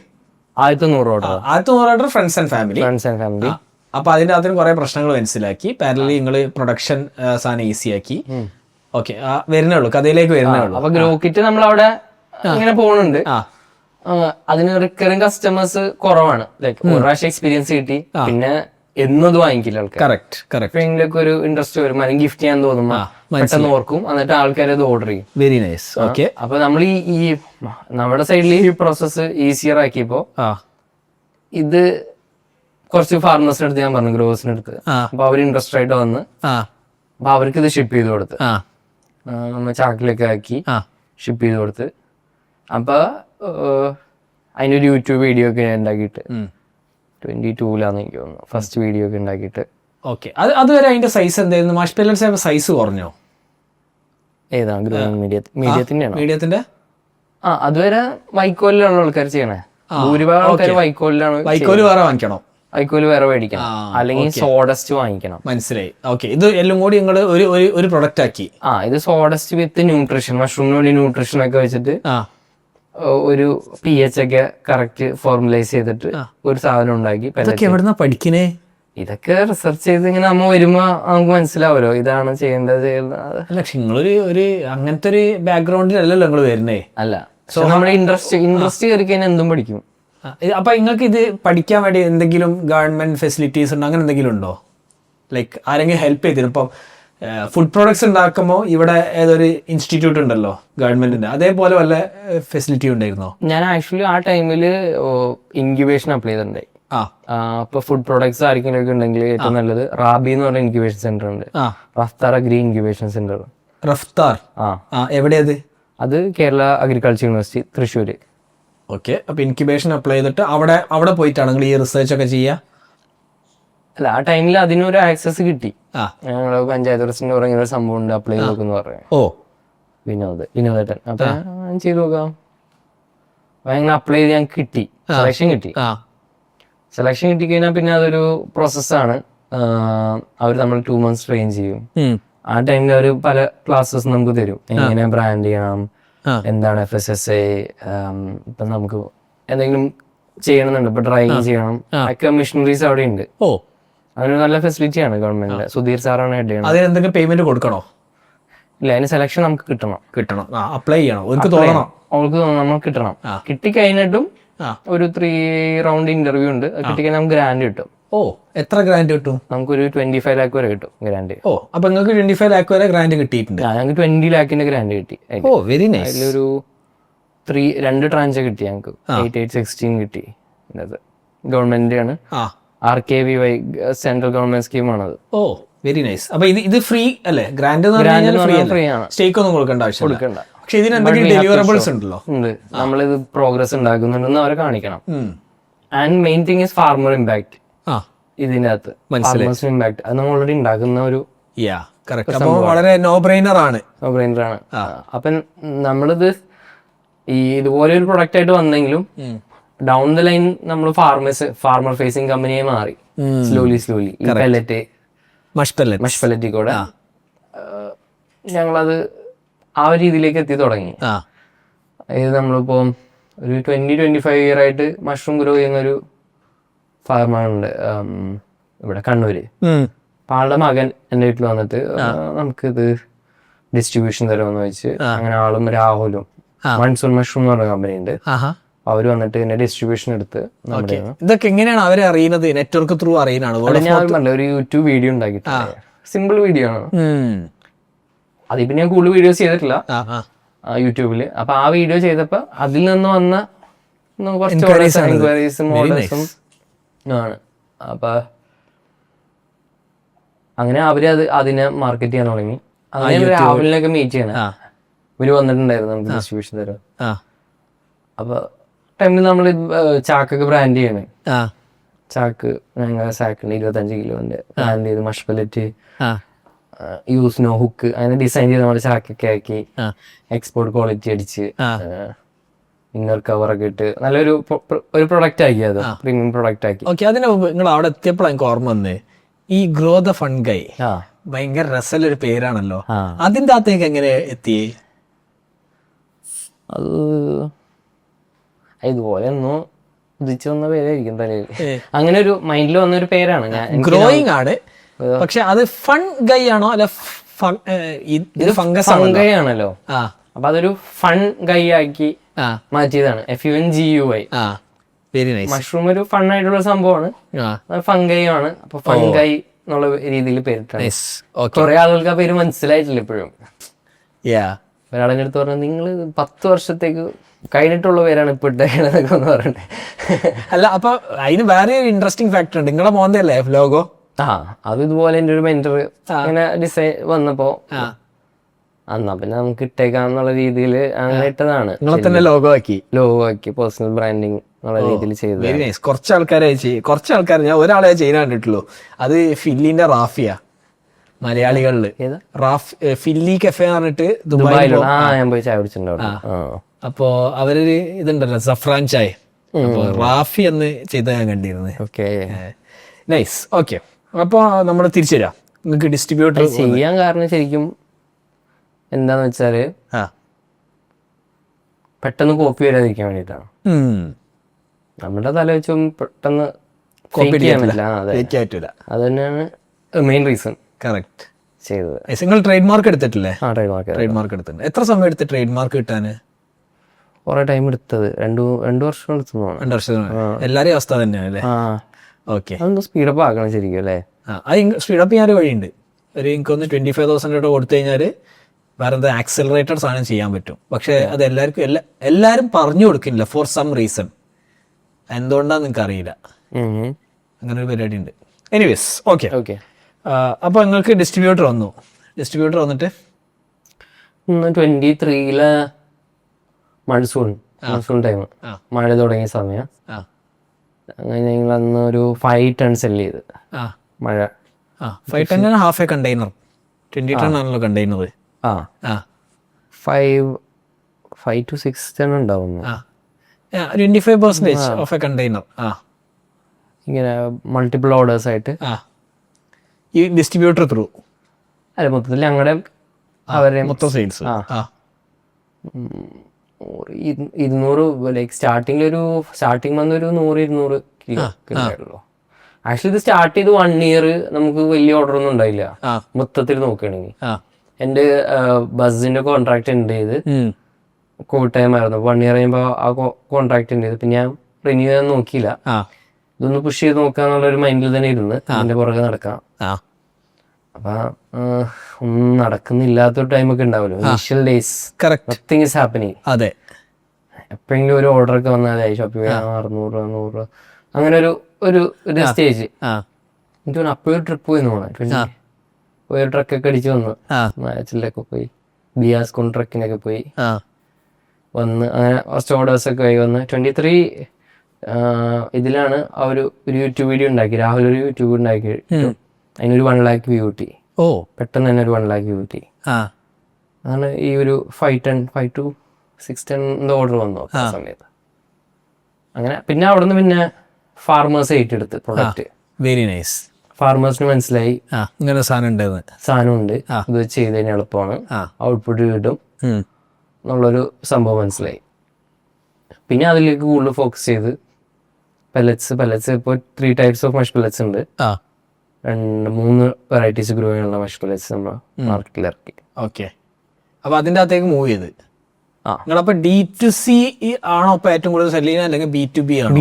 ആദ്യത്തെ 100 ഓർഡർ ഫ്രണ്ട്സ് ആൻഡ് ഫാമിലി. അപ്പൊ അതിന്റെ അകത്തിന് കുറെ പ്രശ്നങ്ങൾ മനസ്സിലാക്കി. പാരലി നിങ്ങൾ പ്രൊഡക്ഷൻ സാധനം ഈസി ആക്കി. ഓക്കെ, വരുന്നേ ഉള്ളൂ, കഥയിലേക്ക് വരുന്നേ ഉള്ളൂ. അപ്പൊ ഗ്രോ കിറ്റ് നമ്മളവിടെ ഇങ്ങനെ പോകുന്നുണ്ട്. അതിന് റിക്കറിംഗ് കസ്റ്റമേഴ്സ് കുറവാണ്. ലൈക്ക് ഒരു പ്രാവശ്യം എക്സ്പീരിയൻസ് കിട്ടി, പിന്നെ എന്നത് വാങ്ങിക്കില്ല ആൾക്കാർ. കറക്റ്റ്. ഒരു ഇൻട്രസ്റ്റ് വരും, അല്ലെങ്കിൽ ഗിഫ്റ്റ് ചെയ്യാൻ തോന്നുമ്പോ പെട്ടെന്ന് ഓർക്കും, എന്നിട്ട് ആൾക്കാർ അത് ഓർഡർ ചെയ്യും. Very nice. ഓക്കെ. അപ്പൊ നമ്മൾ ഈ നമ്മുടെ സൈഡിൽ ഈ പ്രോസസ്സ് ഈസിയർ ആക്കിയപ്പോ ഇത് കുറച്ച് ഫാർമേഴ്സിന്റെ അടുത്ത് ഞാൻ പറഞ്ഞു, ഗ്രോവേഴ്സിന്റെ അടുത്ത്. അപ്പൊ അവർ ഇൻട്രസ്റ്റ് ആയിട്ട് വന്ന് അപ്പൊ അവർക്ക് ഇത് ഷിപ്പ് ചെയ്ത് കൊടുത്ത് നമ്മൾ ചാക്കിലൊക്കെ ആക്കി ഷിപ്പ് ചെയ്ത് കൊടുത്ത്. അപ്പൊ അതിനൊരു യൂട്യൂബ് വീഡിയോ ഒക്കെ ഞാൻ ഉണ്ടാക്കിയിട്ട് 22 എനിക്ക് തോന്നുന്നു ഫസ്റ്റ് വീഡിയോ ഒക്കെ ഉണ്ടാക്കിയിട്ട്. ഓക്കെ. അതുവരെ അതിന്റെ സൈസ് എന്തായിരുന്നു? മഷ് പെല്ലറ്റ്സ് സൈസ് കുറഞ്ഞോ? ഏതാ ഗ്രോയിങ് മീഡിയത്തിന്റെ? അതുവരെ വൈക്കോലിലുള്ള ആൾക്കാർ ചെയ്യണേ. ഭൂരിഭാഗം ആൾക്കാർ വൈക്കോലിലാണ്. വൈക്കോല് വേറെ വാങ്ങിക്കണം, വൈക്കോല് വേറെ മേടിക്കണം, അല്ലെങ്കിൽ സോഡസ്റ്റ് വാങ്ങിക്കണം. മനസ്സിലായി. ഓക്കെ. ഇത് എല്ലാം കൂടി നിങ്ങൾ ഒരു പ്രൊഡക്റ്റ് ആക്കി. ഇത് സോഡസ്റ്റ് വിത്ത് ന്യൂട്രീഷൻ, മഷ്റൂമിന് വേണ്ടി ന്യൂട്രീഷൻ ഒക്കെ വെച്ചിട്ട് ഒരു pH ഒക്കെ കറക്റ്റ് ഫോർമുലൈസ് ചെയ്തിട്ട് ഒരു സാധനം ഉണ്ടാക്കി. എവിടുന്നാ പഠിക്കണേ? ഇതൊക്കെ റിസർച്ച് ചെയ്ത് ഇങ്ങനെ നമ്മ വരുമ്പോ നമുക്ക് മനസ്സിലാവല്ലോ ഇതാണ് ചെയ്യേണ്ടത്. അല്ല, നിങ്ങളൊരു അങ്ങനത്തെ ഒരു ബാക്ക്ഗ്രൗണ്ടിലല്ലല്ലോ നിങ്ങൾ വരുന്നേ. അല്ല, നമ്മുടെ ഇൻട്രസ്റ്റ് കയറി കഴിഞ്ഞാൽ എന്തും പഠിക്കും. അപ്പൊ നിങ്ങൾക്ക് ഇത് പഠിക്കാൻ വേണ്ടി എന്തെങ്കിലും ഗവൺമെന്റ് ഫെസിലിറ്റീസ് ഉണ്ടോ, അങ്ങനെ എന്തെങ്കിലും ഉണ്ടോ? ലൈക്ക് ആരെങ്കിലും ഹെൽപ്പ് ചെയ്തിരുന്നു? ഇപ്പം ഫുഡ് പ്രോഡക്ട്സ് ഉണ്ടാക്കുമ്പോൾ ഇവിടെ ഏതൊരു ഇൻസ്റ്റിറ്റ്യൂട്ട് ഉണ്ടല്ലോ ഗവൺമെന്റിന്റെ, അതേപോലെ വല്ല ഫെസിലിറ്റി ഉണ്ടായിരുന്നോ? ഞാൻ ആക്ച്വലി ആ ടൈമില് ഇൻക്യുബേഷൻ അപ്ലൈ ചെയ്തിട്ടുണ്ടായി. ഇപ്പൊ ഫുഡ് പ്രോഡക്ട്സ് ആർക്കെങ്കിലും ഉണ്ടെങ്കിൽ ഏറ്റവും നല്ലത് റാബി എന്ന് പറഞ്ഞ ഇൻക്യുബേഷൻ സെന്റർ ഉണ്ട്. Raftaar agri incubation centre. Raftaar എവിടെയത്? അത് Kerala agriculture university Thrissur. Okay. അപ്പൊ ഇൻക്യുബേഷൻ അപ്ലൈ ചെയ്തിട്ട് അവിടെ പോയിട്ടാണ് നിങ്ങൾ ഈ റിസർച്ച് ഒക്കെ ചെയ്യുക? അല്ല, ആ ടൈമിൽ അതിനൊരു ആക്സസ് കിട്ടി. ഞങ്ങള് പഞ്ചായത്ത് പ്രസിഡന്റ് പറഞ്ഞ ഒരു സംഭവം ഉണ്ട്, അപ്ലൈ ചെയ്ത് നോക്കുന്നു പറഞ്ഞു. വിനോദേട്ടൻ. അപ്പൊ ഞാൻ ചെയ്ത് നോക്കാം. ഞങ്ങൾ അപ്ലൈ ചെയ്ത് ഞങ്ങൾക്ക് കിട്ടി, സെലക്ഷൻ കിട്ടി. സെലക്ഷൻ കിട്ടിക്കഴിഞ്ഞാൽ പിന്നെ അതൊരു പ്രോസസ്സാണ്. അവർ നമ്മൾ 2 months ട്രെയിൻ ചെയ്യും. ആ ടൈമിൽ അവർ പല ക്ലാസ്സസ് നമുക്ക് തരും, എങ്ങനെ ബ്രാൻഡ് ചെയ്യണം, എന്താണ് FSSA, ഇപ്പം നമുക്ക് എന്തെങ്കിലും ചെയ്യണമെന്നുണ്ട്, ഇപ്പൊ ഡ്രൈവിംഗ് ചെയ്യണം, ഒക്കെ മെഷീനറീസ് അവിടെ ഉണ്ട്. അതിന് നല്ല ഫെസിലിറ്റിയാണ് ഗവൺമെന്റിന്റെ. സുധീർ സാറാണ് ഹെഡ് ചെയ്യണം. അതിന് എന്തെങ്കിലും പേയ്മെന്റ് കൊടുക്കണോ? ഇല്ല, അതിന് സെലക്ഷൻ നമുക്ക് കിട്ടണം, അപ്ലൈ ചെയ്യണം, അവർക്ക് തോന്നണം, നമുക്ക് കിട്ടണം. കിട്ടിക്കഴിഞ്ഞിട്ടും ഒരു 3 റൗണ്ട് ഇന്റർവ്യൂ ഉണ്ട്. കിട്ടിക്കഴിഞ്ഞാൽ നമുക്ക് ഗ്രാൻഡ് കിട്ടും. എത്ര ഗ്രാൻഡ് കിട്ടും? നമുക്കൊരു 25 ലാക്ക് വരെ കിട്ടും ഗ്രാൻഡ്. അപ്പൊ നിങ്ങൾക്ക് 25 ലാക്ക് വരെ ഗ്രാൻഡ് കിട്ടിയിട്ടുണ്ട്? ഞങ്ങൾക്ക് 20 ലാക്കിന്റെ ഗ്രാൻഡ് കിട്ടി. Very nice. അതിലൊരു 2 ട്രാൻസ് കിട്ടി ഞങ്ങൾക്ക്. 8/8/16 കിട്ടി. ഗവൺമെന്റ് ആണ്, RKVY സെൻട്രൽ ഗവൺമെന്റ് സ്കീമാണത്. Very nice. അപ്പൊ ഇത് ഫ്രീ അല്ലേ? ഗ്രാൻഡ് ഫ്രീ ആണ്, സ്റ്റേക്ക് ഒന്നും കൊടുക്കേണ്ട ആവശ്യം. പക്ഷെ ഇതിന് എന്തെങ്കിലും ഡെലിവറബിൾസ് ഉണ്ടല്ലോ? ഉണ്ട്. നമ്മളിത് പ്രോഗ്രസ് ഉണ്ടാക്കുന്നുണ്ടെന്ന് അവരെ കാണിക്കണം. And main thing is farmer impact. ഇതിന്റെ അകത്ത് ഫാർമേഴ്സ് ഇമ്പാക്ട് അത് നമ്മൾ ഓൾറെഡി ഉണ്ടാക്കുന്ന ഒരു വളരെ നോ ബ്രെയിനർ ആണ്. അപ്പം നമ്മളിത് ഇതുപോലെ ഒരു പ്രൊഡക്റ്റ് ആയിട്ട് വന്നെങ്കിലും ഡൗൺ ദ ലൈൻ നമ്മൾ ഫാർമർ ഫേസിങ് കമ്പനിയെ മാറി സ്ലോലി ഈ പെല്ലറ്റ് മഷ് പെല്ലറ്റി കൂടെ ഞങ്ങളത് ആ ഒരു രീതിയിലേക്ക് എത്തി തുടങ്ങി. അതായത് നമ്മളിപ്പോ ഒരു 20-25 ഇയർ ആയിട്ട് മഷ്റൂം ഗ്രോ ചെയ്യുന്നൊരു ഫാർമറുണ്ട് ഇവിടെ കണ്ണൂര്. അപ്പൊ ആളുടെ മകൻ എൻ്റെ വീട്ടിൽ വന്നിട്ട് നമുക്കിത് ഡിസ്ട്രിബ്യൂഷൻ തരുമെന്ന് വെച്ച് അങ്ങനെ ആളും രാഹുലും മൺസൂൺ മഷ്റൂം എന്ന് പറഞ്ഞ കമ്പനി ഉണ്ട്. അവര് വന്നിട്ട് ഇതിന്റെ ഡിസ്ട്രിബ്യൂഷൻ എടുത്ത് നമ്മുടെ ഇതൊക്കെ എങ്ങനെയാണ് അവരെ അറിയുന്നത്? നെറ്റ്വർക്ക് ത്രൂ അറിയുന്നതാണ്? ഞാൻ ഒരു യൂട്യൂബ് വീഡിയോ ഉണ്ടാക്കിയിട്ടുണ്ട്. സിമ്പിൾ വീഡിയോ ആണ്. അതിപ്പോ ഞാൻ കൂടുതൽ വീഡിയോസ് ചെയ്തിട്ടില്ല യൂട്യൂബില്. അപ്പൊ ആ വീഡിയോ ചെയ്തപ്പോ അതിൽ നിന്ന് വന്ന കുറച്ച് എൻക്വയറീസും ഓർഡേഴ്സും ആണ്. അപ്പൊ അങ്ങനെ അവര് അതിനെ മാർക്കറ്റ് ചെയ്യാൻ തുടങ്ങി. അങ്ങനെ രാഹുലിനൊക്കെ മീറ്റ് ചെയ്യണം. ഇവര് വന്നിട്ടുണ്ടായിരുന്നു നമുക്ക് ഡിസ്ട്രിബ്യൂഷൻ തരും. അപ്പൊ ടൈമിൽ നമ്മൾ ചാക്കൊക്കെ ബ്രാൻഡ് ചെയ്യണേ. ചാക്ക് ഞങ്ങൾ സാക്കിന് 25 കിലോന്റെ ബ്രാൻഡ് ചെയ്ത് മഷ് പെല്ലറ്റ് യൂസ്നോ ഹുക്ക് അങ്ങനെ ഡിസൈൻ ചെയ്ത് നമ്മൾ ചാക്കൊക്കെ ആക്കി എക്സ്പോർട്ട് ക്വാളിറ്റി അടിച്ച് ഇന്നർ കവറൊക്കെ ഇട്ട് നല്ലൊരു പ്രൊഡക്റ്റ് ആക്കി. അത് പ്രീമിയം പ്രൊഡക്റ്റ് ആക്കി. അതിന് മുമ്പ് നിങ്ങൾ അവിടെ എത്തിയപ്പോൾ എനിക്ക് ഓർമ്മ വന്നേ, ഈ ഗ്രോ ദ ഫൺഗൈ ഭയങ്കര രസമുള്ളൊരു പേരാണല്ലോ. അതിന്റെ അകത്തേക്ക് എങ്ങനെ എത്തി? അത് ഇതുപോലെ ഒന്നും ഉദിച്ചു വന്ന പേരായിരിക്കും തലയിൽ. അങ്ങനെ ഒരു മൈൻഡിൽ വന്നൊരു പേരാണ്. ഗ്രോയിങ് ആണ്, പക്ഷെ അത് ഫൺ ഗൈ ആണോ അല്ല ഫംഗൈ ആണല്ലോ. അപ്പൊ അതൊരു ഫൺ ഗൈ ആക്കി മാറ്റിയതാണ്. FUNGUI. Very nice. മഷ്റൂം ഒരു ഫൺ ആയിട്ടുള്ള സംഭവമാണ്, ഫംഗൈ ആണ്. അപ്പൊ ഫംഗൈ എന്നുള്ള രീതിയിൽ പേരിട്ടാണ്. കുറെ ആളുകൾക്ക് ആ പേര് മനസ്സിലായിട്ടില്ല ഇപ്പോഴും. ഒരാളെ അടുത്ത് പറഞ്ഞു, നിങ്ങൾ 10 വർഷത്തേക്ക് കഴിഞ്ഞിട്ടുള്ള പേരാണ് ഇപ്പൊ ഇട്ടേക്കണതൊക്കെ എന്ന് പറഞ്ഞിട്ട്. അല്ല, അപ്പൊ അതിന് വേറെ ഒരു ഇൻട്രസ്റ്റിംഗ് ഫാക്ടർ ഉണ്ട്. നിങ്ങളെ മോന്റെ അല്ലേ ലോഗോ? അത് ഇതുപോലെ എൻ്റെ ഒരു മെന്റർ അങ്ങനെ ഡിസൈൻ വന്നപ്പോ എന്നാ പിന്നെ നമുക്ക് ഇട്ടേക്കാന്നുള്ള രീതിയിൽ അങ്ങനെ ഇട്ടതാണ്. നിങ്ങളെ തന്നെ ലോഗോ ആക്കി പേഴ്സണൽ ബ്രാൻഡിങ് എന്നുള്ള രീതിയിൽ ചെയ്തു. Very nice. കുറച്ച് ആൾക്കാർ ഞാൻ ഒരാളെ ചെയ്യാൻ കണ്ടിട്ടുള്ളൂ. അത് ഫില്ലിന്റെ റാഫിയ, മലയാളികളില് ഫില്ലി കഫേ പറഞ്ഞിട്ട് ദുബായിലുള്ള. ഞാൻ പോയി ചായ കുടിച്ചിട്ടുണ്ടോ. അപ്പോ അവരൊരു ഇതുണ്ടല്ലോ സഫ്രാൻ ചായ, റാഫി എന്ന് ചെയ്ത ഞാൻ കണ്ടിരുന്നത്. Okay, nice. ഓക്കെ, അപ്പൊ നമ്മൾ തിരിച്ചു തരാം. നിങ്ങൾക്ക് ഡിസ്ട്രിബ്യൂട്ടർ ചെയ്യാൻ കാരണം ശരിക്കും എന്താന്ന് വെച്ചാല് പെട്ടെന്ന് കോപ്പി വരാതിരിക്കാൻ വേണ്ടിയിട്ടാണ്. നമ്മുടെ തല വെച്ചും പെട്ടെന്ന് കോപ്പി ചെയ്യാൻ പറ്റില്ല. അത് തന്നെയാണ് മെയിൻ റീസൺ. കറക്റ്റ് ചെയ്തത്. നിങ്ങൾ ട്രേഡ് മാർക്ക് എടുത്തിട്ടില്ലേ? ട്രേഡ് മാർക്ക് എടുത്തിട്ടുണ്ട്. എത്ര സമയം എടുത്ത് ട്രേഡ് മാർക്ക് കിട്ടാന്? കുറെ ടൈം എടുത്തത് 2 വർഷം എടുത്തു. 2 വർഷം. എല്ലാരെയും അവസ്ഥ തന്നെയാണ് അല്ലേ? ഓക്കെ, അതൊന്ന് സ്പീഡപ്പ് ആക്കണം ശരിക്കും അല്ലേ? അത് സ്പീഡപ്പ് ചെയ്യാൻ ഒരു വഴിയുണ്ട്. എനിക്കൊന്ന് 25,000 കൊടുത്തു കഴിഞ്ഞാൽ വേറെ എന്താ ആക്സലറേറ്റഡ് സാധനം ചെയ്യാൻ പറ്റും. പക്ഷെ അത് എല്ലാവരും പറഞ്ഞു കൊടുക്കില്ല ഫോർ സം റീസൺ. എന്തുകൊണ്ടാന്ന് നിങ്ങൾക്ക് അറിയില്ല. അങ്ങനെ ഒരു പരിപാടി ഉണ്ട്. Anyways, okay. അപ്പൊ നിങ്ങൾക്ക് ഡിസ്ട്രിബ്യൂട്ടർ വന്നിട്ട് 23 മൺസൂൺ ടൈം, മഴ തുടങ്ങിയ സമയം. അങ്ങനെ ഞങ്ങൾ അന്ന് ഒരു 5 ടൺ സെല് ചെയ്ത്. മഴ 5 ton half a container, 20 ton ആണല്ലോ കണ്ടെയ്നർ. 5 to 6 ടൺ ഉണ്ടാവുന്നു. 25% ഓഫ് എ കണ്ടെയ്നർ. ഇങ്ങനെ മൾട്ടിപ്പിൾ ഓർഡേഴ്സ് ആയിട്ട് ഈ ഡിസ്ട്രിബ്യൂട്ടർ ത്രൂ അല്ല, മൊത്തത്തിൽ ഞങ്ങളുടെ അവരെ മൊത്തം സെയിൽസ്. 200 ലൈക്ക് സ്റ്റാർട്ടിങ് വന്നൊരു 100-200 കിലോ ഉള്ളൂ. ആക്ച്വലി ഇത് സ്റ്റാർട്ട് ചെയ്ത് 1 ഇയർ നമുക്ക് വലിയ ഓർഡർ ഒന്നും ഉണ്ടായില്ല മൊത്തത്തിൽ നോക്കുകയാണെങ്കിൽ. എന്റെ ബസ്സിന്റെ കോൺട്രാക്ട് എൻഡ് ചെയ്ത് കോവിഡ് ടൈം ആയിരുന്നു. 1 ഇയർ കഴിയുമ്പോൾ ആ കോൺട്രാക്ട് എൻഡ് ചെയ്ത് പിന്നെ ഞാൻ റിന്യൂ ചെയ്യാൻ നോക്കിയില്ല. ഇതൊന്ന് പുഷ് ചെയ്ത് നോക്കാന്നുള്ള ഒരു മൈൻഡിൽ തന്നെ ഇരുന്ന് അതിന്റെ പുറകെ നടക്കാം. അപ്പൊ ഒന്നും നടക്കുന്നില്ലാത്തൊരു ടൈമൊക്കെ ഉണ്ടാവുമല്ലോ, initial days nothing is happening. അതെ, എപ്പോഴെങ്കിലും ഒരു ഓർഡർ ഒക്കെ വന്നാലായി ഷോപ്പിംഗ് 600 അങ്ങനെ ഒരു സ്റ്റേജ്. എനിക്ക് അപ്പോഴൊരു ട്രിപ്പ് പോയി പോകണം, പോയി ട്രക്കൊക്കെ അടിച്ച് വന്നു, മാച്ചിലൊക്കെ പോയി, ബിയാസ്കോൺ ട്രക്കിനൊക്കെ പോയി വന്ന് അങ്ങനെ ഫസ്റ്റ് ഓർഡേഴ്സ് ഒക്കെ ആയി വന്ന് 23 ഇതിലാണ് ആ ഒരു യൂട്യൂബ് വീഡിയോ ഉണ്ടാക്കി. രാഹുൽ ഒരു യൂട്യൂബ് ഉണ്ടാക്കി, അതിനൊരു 1 lakh വ്യൂ കിട്ടി. പെട്ടെന്ന് തന്നെ ഒരു 1 lakh വ്യൂ കിട്ടി. അതാണ് ഈ ഒരു 5 to 6 ton ഓർഡർ വന്നു ആ സമയത്ത്. അങ്ങനെ പിന്നെ അവിടുന്ന് പിന്നെ ഫാർമേഴ്സ് ഏറ്റെടുത്ത് പ്രൊഡക്റ്റ്. Very nice. ഫാർമേഴ്സിന് മനസ്സിലായി ഇങ്ങനെ സാധനമുണ്ട്, ഇത് ചെയ്ത് കഴിഞ്ഞാൽ എളുപ്പമാണ്, ഔട്ട്പുട്ട് കിട്ടും എന്നുള്ളൊരു സംഭവം മനസ്സിലായി. പിന്നെ അതിലേക്ക് കൂടുതൽ ഫോക്കസ് ചെയ്ത് പെല്ലറ്റ്സ് ഇപ്പോൾ 3 types ഓഫ് മഷ് പെല്ലറ്റ്സ് ഉണ്ട്. 3 വെറൈറ്റീസ് ഗ്രോ ചെയ്യാനുള്ള മഷ് പെല്ലറ്റ്സ് നമ്മൾ മാർക്കറ്റിൽ ഇറക്കി. ഓക്കെ, അപ്പൊ അതിൻ്റെ അകത്തേക്ക് മൂവ് ചെയ്ത് നിങ്ങളപ്പോ D2C ആണോ ഇപ്പൊ ഏറ്റവും കൂടുതൽ സെല് ചെയ്യുന്നത്, അല്ലെങ്കിൽ B2B ആണോ?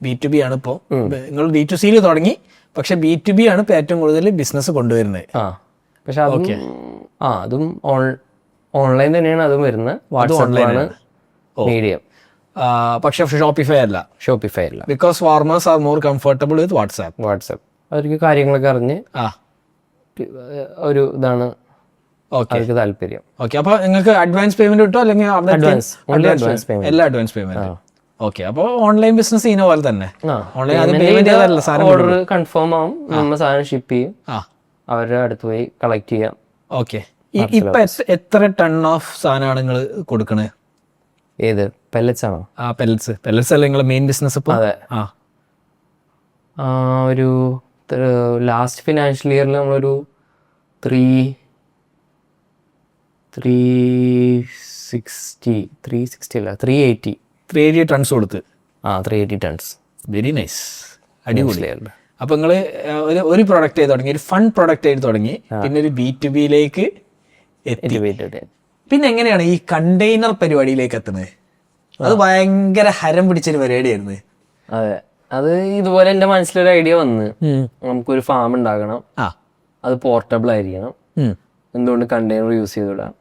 B2B ആണ് ഇപ്പോൾ. നിങ്ങൾ D2Cയിൽ തുടങ്ങി, പക്ഷെ B2B ആണ് ഇപ്പൊ ഏറ്റവും കൂടുതൽ ബിസിനസ് കൊണ്ടുവരുന്നത്. പക്ഷെ അതും ഓൺലൈൻ തന്നെയാണ് അതും വരുന്നത്. വാട്സാപ്പാണ് മീഡിയം. പക്ഷെ ഷോപ്പിഫൈ അല്ല. Because farmers are more comfortable with WhatsApp. അവർക്ക് കാര്യങ്ങളൊക്കെ അറിഞ്ഞ് ഒരു ഇതാണ് അവർക്ക് താല്പര്യം. ഓക്കെ, അപ്പൊ നിങ്ങൾക്ക് അഡ്വാൻസ് പേയ്മെന്റ് കിട്ടോ, അല്ലെങ്കിൽ എല്ലാ അഡ്വാൻസ് പേയ്മെന്റ്? ഓക്കെ, അപ്പൊ ഓൺലൈൻ ബിസിനസ് ചെയ്യുന്ന പോലെ തന്നെ ഓർഡർ കൺഫേം ആവും, നമ്മൾ സാധനം ഷിപ്പ് ചെയ്യും, അവരുടെ അടുത്ത് പോയി കളക്ട് ചെയ്യാം. ഓക്കെ, ഇപ്പൊ എത്ര ടൺ ഓഫ് സാധനമാണ് നിങ്ങൾ കൊടുക്കണേ? ഏത് പെല്ലറ്റ്സ് ആണോ? പെല്ലറ്റ്സ് അല്ല നിങ്ങളെ മെയിൻ ബിസിനസ് ഇപ്പൊ? അതെ, ഒരു ലാസ്റ്റ് ഫിനാൻഷ്യൽ ഇയറിൽ നമ്മളൊരു 380 ടൺസ് കൊടുത്ത്. 380 ടൺസ്. വെരി നൈസ്, അടിപൊളി. അപ്പൊ നിങ്ങള് ഒരു പ്രൊഡക്റ്റ് ആയി തുടങ്ങി, ഒരു ഫൺ പ്രൊഡക്റ്റ് ആയിട്ട് തുടങ്ങി, പിന്നെ ഒരു B2Bയിലേക്ക് എത്തി. പിന്നെ എങ്ങനെയാണ് ഈ കണ്ടെയ്നർ പരിപാടിയിലേക്ക് എത്തുന്നത്? അത് ഭയങ്കര ഹരം പിടിച്ചൊരു പരിപാടിയായിരുന്നു. അതെ, അത് ഇതുപോലെ എന്റെ മനസ്സിലൊരു ഐഡിയ വന്ന്, നമുക്കൊരു ഫാം ഉണ്ടാക്കണം, അത് പോർട്ടബിൾ ആയിരിക്കണം, എന്തുകൊണ്ട് കണ്ടെയ്നർ യൂസ് ചെയ്തിടാം,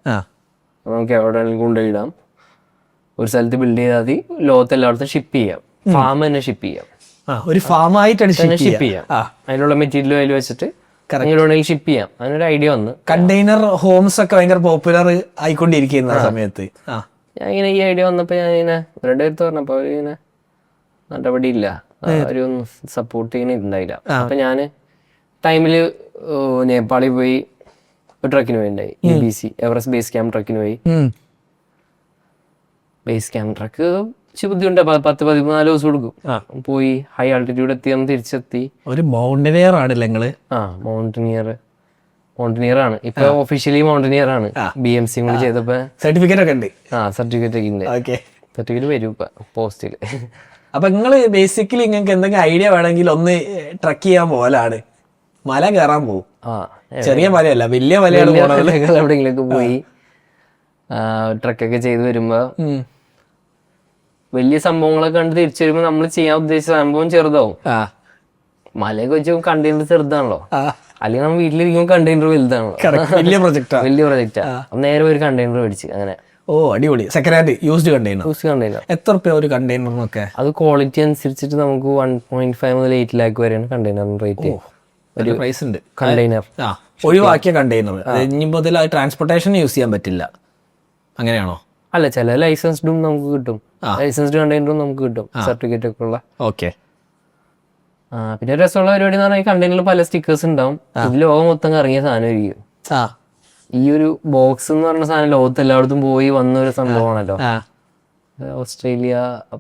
നമുക്ക് എവിടെയെങ്കിലും കൊണ്ടുപോയിടാം, ഒരു സ്ഥലത്ത് ബിൽഡ് ചെയ്താൽ മതി, ലോകത്ത് എല്ലായിടത്തും ഷിപ്പ് ചെയ്യാം, ഫാം തന്നെ ഷിപ്പ് ചെയ്യാം, ഒരു ഫാമായിട്ടാണ് ഷിപ്പ് ചെയ്യാം, അതിനുള്ള മെറ്റീരിയൽ അതിൽ വെച്ചിട്ട് ഷിപ്പ് ചെയ്യാം. അതിനൊരു ഐഡിയ വന്ന്. കണ്ടെയ്നർ ഹോംസ് ഒക്കെ ഭയങ്കര പോപ്പുലർ ആയിക്കൊണ്ടിരിക്കുന്ന സമയത്ത് ഞാൻ ഇങ്ങനെ ഈ ഐഡിയ വന്നപ്പോ ഞാൻ ഇങ്ങനെ അവരുടെ അടുത്ത് പറഞ്ഞപ്പോ അവരിങ്ങനെ നടപടിയില്ല, അവരൊന്നും സപ്പോർട്ട് ചെയ്യുന്നുണ്ടായില്ല. അപ്പൊ ഞാന് ടൈമില് നേപ്പാളിൽ പോയി ഒരു ട്രക്കിന് പോയിണ്ടായി, EBC എവറസ്റ്റ് ബേസ് ക്യാമ്പ് ട്രക്കിന് പോയി. ബേസ് ക്യാമ്പ് ട്രക്ക് ബുദ്ധിമുട്ട്, 10-14 ദിവസം കൊടുക്കും. പോയി ഹൈ ആൾട്ടിറ്റ്യൂഡ് എത്തി, തിരിച്ചെത്തി. ഒരു മൗണ്ടനിയർ ആണല്ലേ നിങ്ങള്? മൗണ്ടനിയർ ആണ് ഇപ്പൊ, ഒഫീഷ്യലി മൗണ്ടനിയർ ആണ്. BMC കൂടി ചെയ്തപ്പോ സർട്ടിഫിക്കറ്റ് ഒക്കെ ഉണ്ട്. സർട്ടിഫിക്കറ്റ് ഒക്കെ ഉണ്ട്. സർട്ടിഫിക്കറ്റ് വരും ഇപ്പൊ പോസ്റ്റില്. അപ്പൊ നിങ്ങള് ബേസിക്കലി നിങ്ങൾക്ക് എന്തെങ്കിലും ഐഡിയ വേണമെങ്കിൽ ഒന്ന് ട്രക്ക് ചെയ്യാൻ പോലാണ്, മല കയറാൻ പോകും. ചെറിയ മലയല്ല, വലിയ മലയാണ്. എവിടെയെങ്കിലൊക്കെ പോയി ട്രക്കൊക്കെ ചെയ്ത് വരുമ്പോ വലിയ സംഭവങ്ങളൊക്കെ കണ്ട് തിരിച്ചു വരുമ്പോ നമ്മൾ ചെയ്യാൻ ഉദ്ദേശിച്ച സംഭവം ചെറുതാവും. മലയൊക്കെ വെച്ച് കണ്ടെയ്നർ ചെറുതാണല്ലോ, അല്ലെങ്കിൽ നമ്മൾ വീട്ടിലിരിക്കുമ്പോൾ കണ്ടെയ്നർ വലുതാണല്ലോ, വലിയ പ്രൊജക്റ്റാ. നേരെ ഒരു കണ്ടെയ്നർ മേടിച്ച് അങ്ങനെ. ഓ അടിപൊളി. Second hand used container. എത്ര രൂപ ഒരു കണ്ടെയ്നറിനൊക്കെ? അത് ക്വാളിറ്റി അനുസരിച്ചിട്ട് നമുക്ക് 1.5 മുതൽ 8 lakh വരെയാണ് കണ്ടെയ്നറിന് റേറ്റ്. ഒരു പ്രൈസ് ഉണ്ട് കണ്ടെയ്നർ. ഒഴിവാക്കിയ കണ്ടെയ്നർ ഇനി മുതൽ ട്രാൻസ്പോർട്ടേഷൻ യൂസ് ചെയ്യാൻ പറ്റില്ല, അങ്ങനെയാണോ? അല്ല, ചില ലൈസൻസ്ഡും നമുക്ക് കിട്ടും, ലൈസൻസ്ഡ് കണ്ടെയ്നറും നമുക്ക് കിട്ടും, സർട്ടിഫിക്കറ്റ് ഒക്കെ ഉള്ള. ഓക്കെ. പിന്നെ രസമുള്ള പരിപാടി എന്ന് പറഞ്ഞാൽ ഈ കണ്ടെയ്നറിൽ പല സ്റ്റിക്കേഴ്സ് ഉണ്ടാവും. ഇത് ലോകം മൊത്തം കറങ്ങിയ സാധനമായിരിക്കും. ഈ ഒരു ബോക്സ് എന്ന് പറഞ്ഞ സാധനം ലോകത്ത് എല്ലായിടത്തും പോയി വന്ന ഒരു സംഭവമാണല്ലോ. ഓസ്ട്രേലിയ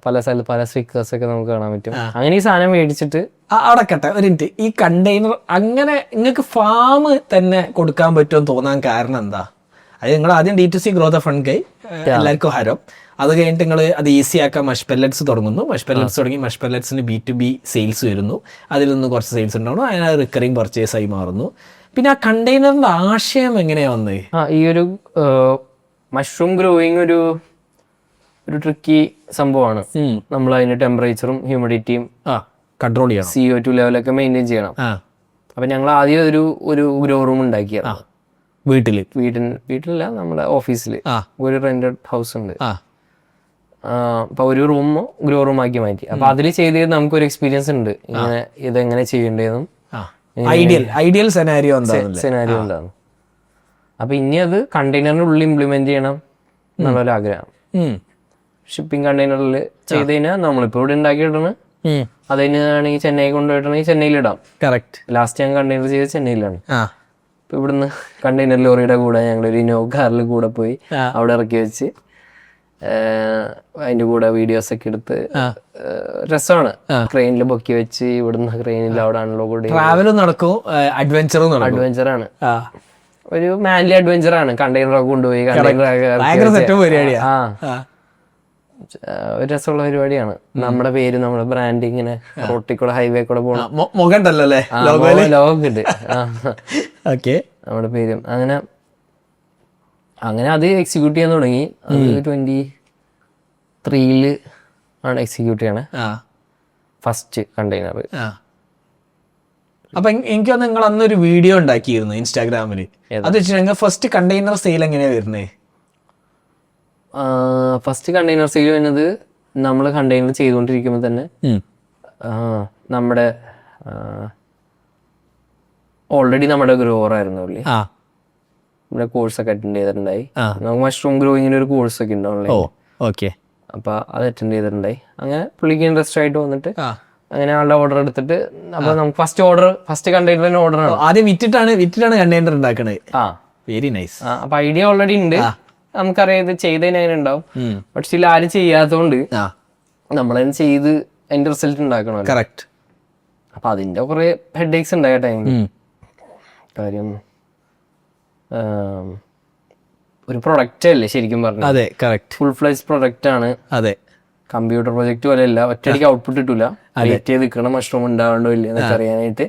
പല സ്ഥലത്ത് പല സ്റ്റിക്കേഴ്സ് ഒക്കെ നമുക്ക് കാണാൻ പറ്റും. അങ്ങനെ ഈ സാധനം മേടിച്ചിട്ട് അടക്കട്ടെ ഒരു മിനിറ്റ്. ഈ കണ്ടെയ്നർ അങ്ങനെ നിങ്ങൾക്ക് ഫാം തന്നെ കൊടുക്കാൻ പറ്റുമെന്ന് തോന്നാൻ കാരണം എന്താ? അത് നിങ്ങൾ ആദ്യം D2C ഗ്രോത്ത് ഫണ്ട് കൈ എല്ലാവർക്കും ഹരം. അത് കഴിഞ്ഞിട്ട് നിങ്ങൾ അത് ഈസി ആക്കാൻ മഷ് പെല്ലറ്റ്സ് തുടങ്ങുന്നു. മഷ് പെല്ലറ്റ്സ് തുടങ്ങി മഷ് പെല്ലറ്റ്സിന് B2B സെയിൽസ് വരുന്നു. അതിൽ നിന്ന് കുറച്ച് സെയിൽസ് ഉണ്ടാവണം, അതിനത് റിക്കറിങ് പർച്ചേസ് ആയി മാറുന്നു. പിന്നെ ആ കണ്ടെയ്നറിന്റെ ആശയം എങ്ങനെയാ വന്നത്? ഈ ഒരു മഷ്റൂം ഗ്രോയിങ് ഒരു ട്രിക്കി സംഭവമാണ്. നമ്മൾ അതിന്റെ ടെമ്പറേച്ചറും ഹ്യൂമിഡിറ്റിയും കൺട്രോൾ ചെയ്യണം, CO2 ലെവലൊക്കെ മെയിൻറ്റെയിൻ ചെയ്യണം. അപ്പൊ ഞങ്ങൾ ആദ്യം ഒരു ഗ്രോ റൂം ഉണ്ടാക്കിയത് വീട്ടിലല്ല, നമ്മുടെ ഓഫീസിൽ ഒരു റെന്റഡ് ഹൗസ് ഉണ്ട്. അപ്പൊ ഒരു റൂം ഗ്രോ റൂം ആക്കി മാറ്റി. അപ്പൊ അതിൽ ചെയ്ത് നമുക്കൊരു എക്സ്പീരിയൻസ് ഉണ്ട്, ഇങ്ങനെ ഇതെങ്ങനെ ചെയ്യേണ്ടതെന്നും ഐഡിയൽ സെനാരിയോ ഉണ്ടാകും. അപ്പൊ ഇനി അത് കണ്ടെയ്നറിന്റെ ഉള്ളിൽ ഇംപ്ലിമെന്റ് ചെയ്യണം എന്നുള്ളൊരു ആഗ്രഹം. ഷിപ്പിംഗ് കണ്ടെയ്നറിൽ ചെയ്ത് കഴിഞ്ഞാൽ നമ്മളിപ്പോ ഇവിടെ ഉണ്ടാക്കിയിട്ടാണ്, അതിനാണെങ്കിൽ ചെന്നൈ കൊണ്ടുപോയിട്ടാണെങ്കിൽ ചെന്നൈയിലിടാം. കറക്റ്റ്. ലാസ്റ്റ് ഞാൻ കണ്ടെയ്നർ ചെയ്ത് ചെന്നൈയിലാണ്. ഇപ്പൊ ഇവിടുന്ന് കണ്ടെയ്നർ ലോറിയുടെ കൂടെ ഞങ്ങളൊരു ഇന്നോവ കാറിൽ കൂടെ പോയി അവിടെ ഇറക്കി വെച്ച് അതിന്റെ കൂടെ വീഡിയോസ് ഒക്കെ എടുത്ത് രസമാണ്. ക്രെയിനിൽ പൊക്കി വെച്ച് ഇവിടുന്ന് ക്രെയിനിൽ അവിടെ അൺലോഡ് ട്രാവലും നടക്കും, അഡ്വഞ്ചറാണ്. ഒരു മാൻലി അഡ്വഞ്ചറാണ്. കണ്ടെയ്നറൊക്കെ കൊണ്ടുപോയി ഒരു രസമുള്ള പരിപാടിയാണ്. നമ്മുടെ പേര്, നമ്മുടെ ബ്രാൻഡ് ഇങ്ങനെ റോട്ടിൽ കൂടെ ഹൈവേ കൂടെ പോകണം, ലോഗുണ്ട് നമ്മുടെ പേരും. അങ്ങനെ അത് എക്സിക്യൂട്ട് ചെയ്യാൻ തുടങ്ങി. അത് 2023 ആണ് എക്സിക്യൂട്ട് ചെയ്യണേ ഫസ്റ്റ് കണ്ടെയ്നർ. അപ്പൊ എനിക്ക് നിങ്ങൾ അന്നൊരു വീഡിയോ ഉണ്ടാക്കിയിരുന്നു ഇൻസ്റ്റാഗ്രാമില്. അത് വെച്ചിട്ടുണ്ടെങ്കിൽ ഫസ്റ്റ് കണ്ടെയ്നർ സെയിൽ എങ്ങനെയാ വരുന്നത്? ഫസ്റ്റ് കണ്ടെയ്നർ സെയിൽ വരുന്നത് നമ്മൾ കണ്ടെയ്നർ ചെയ്തുകൊണ്ടിരിക്കുമ്പോൾ തന്നെ നമ്മുടെ ഓൾറെഡി നമ്മുടെ ഗ്രോവർ ആയിരുന്നു അല്ലേ, നമ്മുടെ കോഴ്സൊക്കെ അറ്റൻഡ് ചെയ്തിട്ടുണ്ടായി. നമുക്ക് മഷ്റൂം ഗ്രോയിങ്ങിന് ഒരു കോഴ്സൊക്കെ ഉണ്ടാവും. അപ്പൊ അത് അറ്റൻഡ് ചെയ്തിട്ടുണ്ടായി. അങ്ങനെ പുള്ളിക്ക് ഇൻട്രസ്റ്റ് ആയിട്ട് വന്നിട്ട് അങ്ങനെ ആളുടെ ഓർഡർ എടുത്തിട്ട് അപ്പൊ നമുക്ക് ഫസ്റ്റ് കണ്ടെയ്നറിന് ഓർഡർ ആണ്. ആദ്യം വിറ്റിട്ടാണ് കണ്ടെയ്നർ ഉണ്ടാക്കണത്. Very nice. അപ്പൊ ഐഡിയ ഓൾറെഡി ഉണ്ട്, നമുക്കറിയാം ഇത് ചെയ്തതിന് അങ്ങനെ ഉണ്ടാവും. പക്ഷെ ഇതിൽ ആരും ചെയ്യാത്തതുകൊണ്ട് നമ്മളതിന് ചെയ്ത് അതിന്റെ റിസൾട്ട് ഉണ്ടാക്കണം. കറക്റ്റ്. അപ്പൊ അതിന്റെ കുറെ ഹെഡേക്സ് ഉണ്ടായ ടൈമിൽ കാര്യം ഒരു പ്രൊഡക്റ്റ് അല്ലേ ശരിക്കും പറഞ്ഞു. അതെ, കറക്റ്റ്. ഫുൾ ഫ്ലെജ് പ്രൊഡക്റ്റ് ആണ്. അതെ, കമ്പ്യൂട്ടർ പ്രൊജക്ട് പോലെ അല്ല, ഒറ്റയടിക്ക് ഔട്ട്പുട്ട് കിട്ടൂല. വെയിറ്റ് ചെയ്ത് നിൽക്കണം മഷ്റൂം ഉണ്ടാവണ്ടോ ഇല്ല എന്നൊക്കെ അറിയാനായിട്ട്.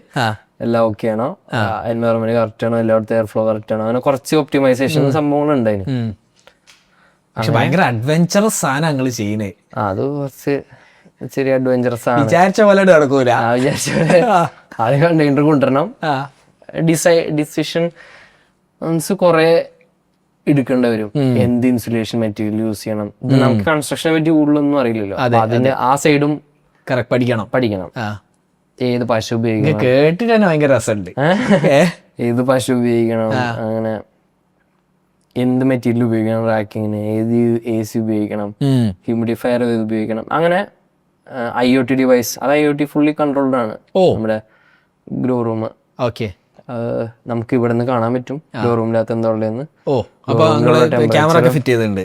എല്ലാം ഓക്കെ ആണോ, എൻവയറോൺമെന്റ് കറക്റ്റ് ആണോ, എല്ലായിടത്തും എയർ ഫ്ലോ കറക്റ്റ് ആണോ, അങ്ങനെ കുറച്ച് ഒപ്റ്റിമൈസേഷൻ സംഭവങ്ങൾ ഉണ്ടായിരുന്നു. പക്ഷെ ഭയങ്കര അഡ്വഞ്ചറസ് സാധനം ഞങ്ങൾ ചെയ്യുന്നേ. അത് കുറച്ച് ചെറിയ അഡ്വഞ്ചറസ് ആണ്. വിചാരിച്ച പോലെ നടക്കൂല. വിചാരിച്ച പോലെ ആദ്യം കണ്ടെയ്നർ കൊണ്ടുവരണം. ഡിസിഷൻ കുറെ എടുക്കേണ്ടി വരും. എന്ത് ഇൻസുലേഷൻ മെറ്റീരിയൽ യൂസ് ചെയ്യണം, നമുക്ക് കൺസ്ട്രക്ഷനെ പറ്റി കൂടുതലൊന്നും അറിയില്ലല്ലോ. അതിന്റെ ആ സൈഡും പഠിക്കണം. ഏത് പശു ഉപയോഗിക്കണം, കേട്ടിട്ട് തന്നെ ഭയങ്കര രസമുണ്ട്. ഏത് പശു ഉപയോഗിക്കണം, അങ്ങനെ എന്ത് മെറ്റീരിയൽ ഉപയോഗിക്കണം, റാക്കിങ്ങിന് ഏത് AC ഉപയോഗിക്കണം, ഹ്യൂമിഡിഫയർ ഏത് ഉപയോഗിക്കണം, അങ്ങനെ IoT ഡിവൈസ്. അത് IoT ഫുള്ളി കൺട്രോൾഡ് ആണ് നമ്മുടെ ഗ്രോ റൂം. നമുക്ക് ഇവിടെ നിന്ന് കാണാൻ പറ്റും ഗ്രോ റൂമിനകത്ത് എന്താ ഉള്ളതെന്ന്. ക്യാമറ ഫിറ്റ് ചെയ്തിട്ടുണ്ട്.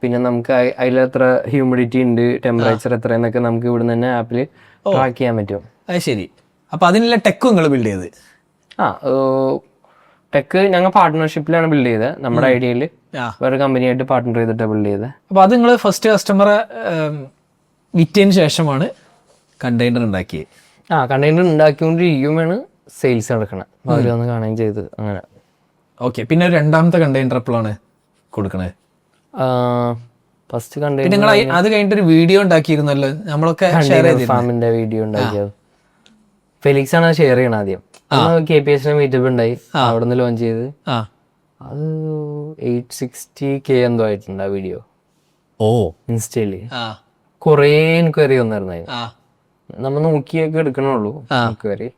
പിന്നെ നമുക്ക് അതിലെത്ര ഹ്യൂമിഡിറ്റി ഉണ്ട്, ടെമ്പറേച്ചർ എത്ര എന്നൊക്കെ നമുക്ക് ഇവിടെ നിന്ന് ആപ്പിൽ ട്രാക്ക് ചെയ്യാൻ പറ്റും. അത് ശരി. അപ്പൊ അതിനുള്ള ടെക്കും നിങ്ങൾ ബിൽഡ് ചെയ്ത്? ടെക്ക് ഞങ്ങൾ പാർട്ട്ണർഷിപ്പിലാണ് ബിൽഡ് ചെയ്തത്. നമ്മുടെ ഐഡിയയിൽ വേറെ കമ്പനിയായിട്ട് പാർട്ട്ണർ ചെയ്തിട്ടാണ് ബിൽഡ് ചെയ്തത്. അപ്പൊ അത് നിങ്ങൾ ഫസ്റ്റ് കസ്റ്റമറെ വിറ്റതിന് ശേഷമാണ് കണ്ടെയ്നർ ഉണ്ടാക്കിയത്? കണ്ടെയ്നർ ഉണ്ടാക്കിക്കൊണ്ടിരിക്കുമ്പോഴാണ് സെയിൽസ് നടക്കണം. അവർ വന്ന് കാണുകയും ചെയ്ത് അങ്ങനെ. ഓക്കെ. പിന്നെ രണ്ടാമത്തെ കണ്ടെയ്നർ എപ്പോഴാണ് കൊടുക്കണത്? ഫസ്റ്റ് കണ്ടെയ്നർ നിങ്ങൾ അത് കഴിഞ്ഞിട്ടൊരു വീഡിയോ ഉണ്ടാക്കിയിരുന്നല്ലോ, നമ്മളൊക്കെ ഫാമിന്റെ വീഡിയോ ഉണ്ടാക്കിയത്. ഫെലിക്സ് ആണ് ഷെയർ ചെയ്യണം ആദ്യം. KPS മീറ്റപ്പ് ഉണ്ടായി, അവിടെ നിന്ന് ലോഞ്ച് ചെയ്ത്. അത് 860K എന്തോ ആയിട്ടുണ്ട് ആ വീഡിയോ. ഇൻസ്റ്റയില് കൊറേ എൻക്വയറി വന്നായിരുന്നു. നമ്മൾ നോക്കിയൊക്കെ എടുക്കണുള്ളൂ എൻക്വയറി.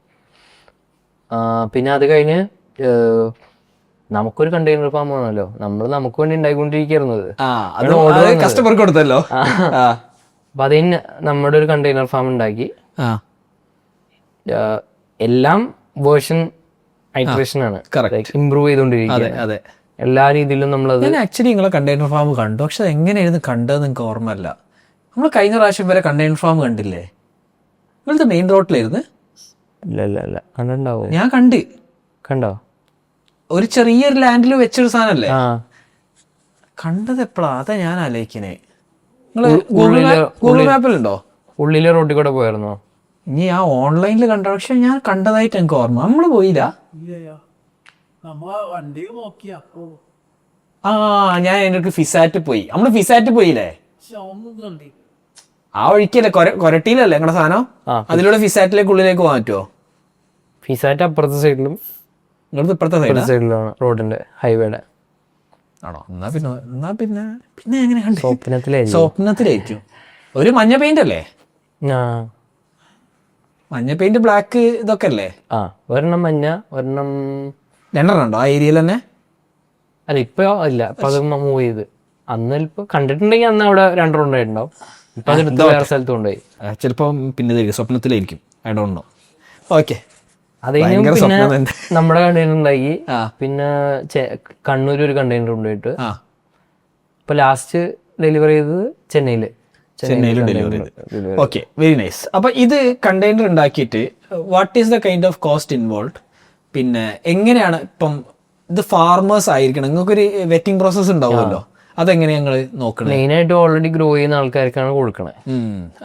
പിന്നെ അത് കഴിഞ്ഞ് നമുക്കൊരു കണ്ടെയ്നർ ഫാം ആണല്ലോ, നമുക്ക് വേണ്ടി ഉണ്ടായിക്കൊണ്ടിരിക്കുന്നത്. കസ്റ്റമർക്ക് കൊടുത്തല്ലോ. അപ്പൊ അതിന് നമ്മുടെ ഒരു കണ്ടെയ്നർ ഫാം ഉണ്ടാക്കി. എല്ലാം വേർഷൻ ഐറ്ററേഷൻ ആണ്, ഇമ്പ്രൂവ് ചെയ്തോണ്ടിരിക്കുന്നത് എല്ലാ രീതിയിലും. നമ്മളത് ആക്ച്വലി നിങ്ങളെ കണ്ടെയ്നർ ഫാം കണ്ടു, പക്ഷെ എങ്ങനെയായിരുന്നു കണ്ടതെന്ന് എനിക്ക് ഓർമ്മയില്ല. നമ്മൾ കഴിഞ്ഞ പ്രാവശ്യം വരെ കണ്ടെയ്നർ ഫാം കണ്ടില്ലേ? നിങ്ങളത് മെയിൻ റോഡിലായിരുന്നു? ഇല്ല കണ്ടുണ്ടാവോ? ഞാൻ കണ്ടോ? ഒരു ചെറിയൊരു ലാൻഡിൽ വെച്ചൊരു സാധനല്ലേ ആ കണ്ടത് എപ്പോഴാ? അതാ ഞാൻ ആലോചിക്കണേ. നിങ്ങള് ഗൂഗിൾ മാപ്പിലുണ്ടോ? ഉള്ളിലെ റോഡിൽ കൂടെ പോയിരുന്നോ? ഇനി ആ ഓൺലൈനിൽ കണ്ട, പക്ഷെ ഞാൻ കണ്ടതായിട്ട് എനിക്ക് ഓർമ്മ. നമ്മള് പോയില്ല. ആ ഞാൻ എനിക്ക് ഫിസാറ്റ് പോയി. നമ്മള് ഫിസാറ്റ് പോയില്ലേ? ആ വഴിക്കല്ലേ കൊരട്ടിയിലല്ലേ നിങ്ങളുടെ സാധനം? അതിലൂടെ ഫിസാറ്റിലേക്ക് ഉള്ളിലേക്ക് പോകാൻ പറ്റുമോ? ഫിസാറ്റ് അപ്പുറത്തെ സൈഡിലും നിങ്ങളുടെ ഇപ്പുറത്തെ സൈഡിലാണ് റോഡിന്റെ ഹൈവേയുടെ. ആണോ? എന്നാ പിന്നെ എങ്ങനെ കണ്ടു? സ്വപ്നത്തിലായിരിക്കും. സ്വപ്നത്തിലായിരിക്കും. ഒരു മഞ്ഞ പെയിന്റ് അല്ലേ? മഞ്ഞ പെയിന്റ് ബ്ലാക്ക് ഇതൊക്കെ അല്ലേ? ആ ഒരെണ്ണം മഞ്ഞ, ഒരെണ്ണം രണ്ടെണ്ണം ഉണ്ടോ ആ ഏരിയയിൽ തന്നെ? അല്ല ഇപ്പൊ ഇല്ല, ഇപ്പൊ അത് മൂവ് ചെയ്ത്. അന്ന് ഇപ്പൊ കണ്ടിട്ടുണ്ടെങ്കിൽ അന്ന് അവിടെ രണ്ടെണ്ണം ഉണ്ടായിട്ടുണ്ടാവും. ഇപ്പൊ അതെടുത്ത് വേറെ സ്ഥലത്ത് കൊണ്ടുപോയി. ചിലപ്പോ പിന്നെ സ്വപ്നത്തിലായിരിക്കും. I don't know. ഓക്കെ. അതിനും പിന്നെ നമ്മുടെ കണ്ടെയ്നർ ഉണ്ടായി. പിന്നെ കണ്ണൂർ ഒരു കണ്ടെയ്നർ കൊണ്ടുപോയിട്ട് ഇപ്പൊ ലാസ്റ്റ് ഡെലിവറി ചെയ്തത് ചെന്നൈയിൽ ഡെലിവറി ചെയ്ത്. Okay, very nice. അപ്പൊ ഇത് കണ്ടെയ്നർ ഉണ്ടാക്കിയിട്ട് what is the kind of cost involve? പിന്നെ എങ്ങനെയാണ് ഇപ്പം ഇത് ഫാർമേഴ്സ് ആയിരിക്കണം, നിങ്ങൾക്കൊരു വെറ്റിംഗ് പ്രോസസ് ഉണ്ടാവുമല്ലോ, അതെങ്ങനെയാ ഞങ്ങൾ നോക്കണം? മെയിൻ ആയിട്ട് ഓൾറെഡി ഗ്രോ ചെയ്യുന്ന ആൾക്കാർക്കാണ് കൊടുക്കണേ.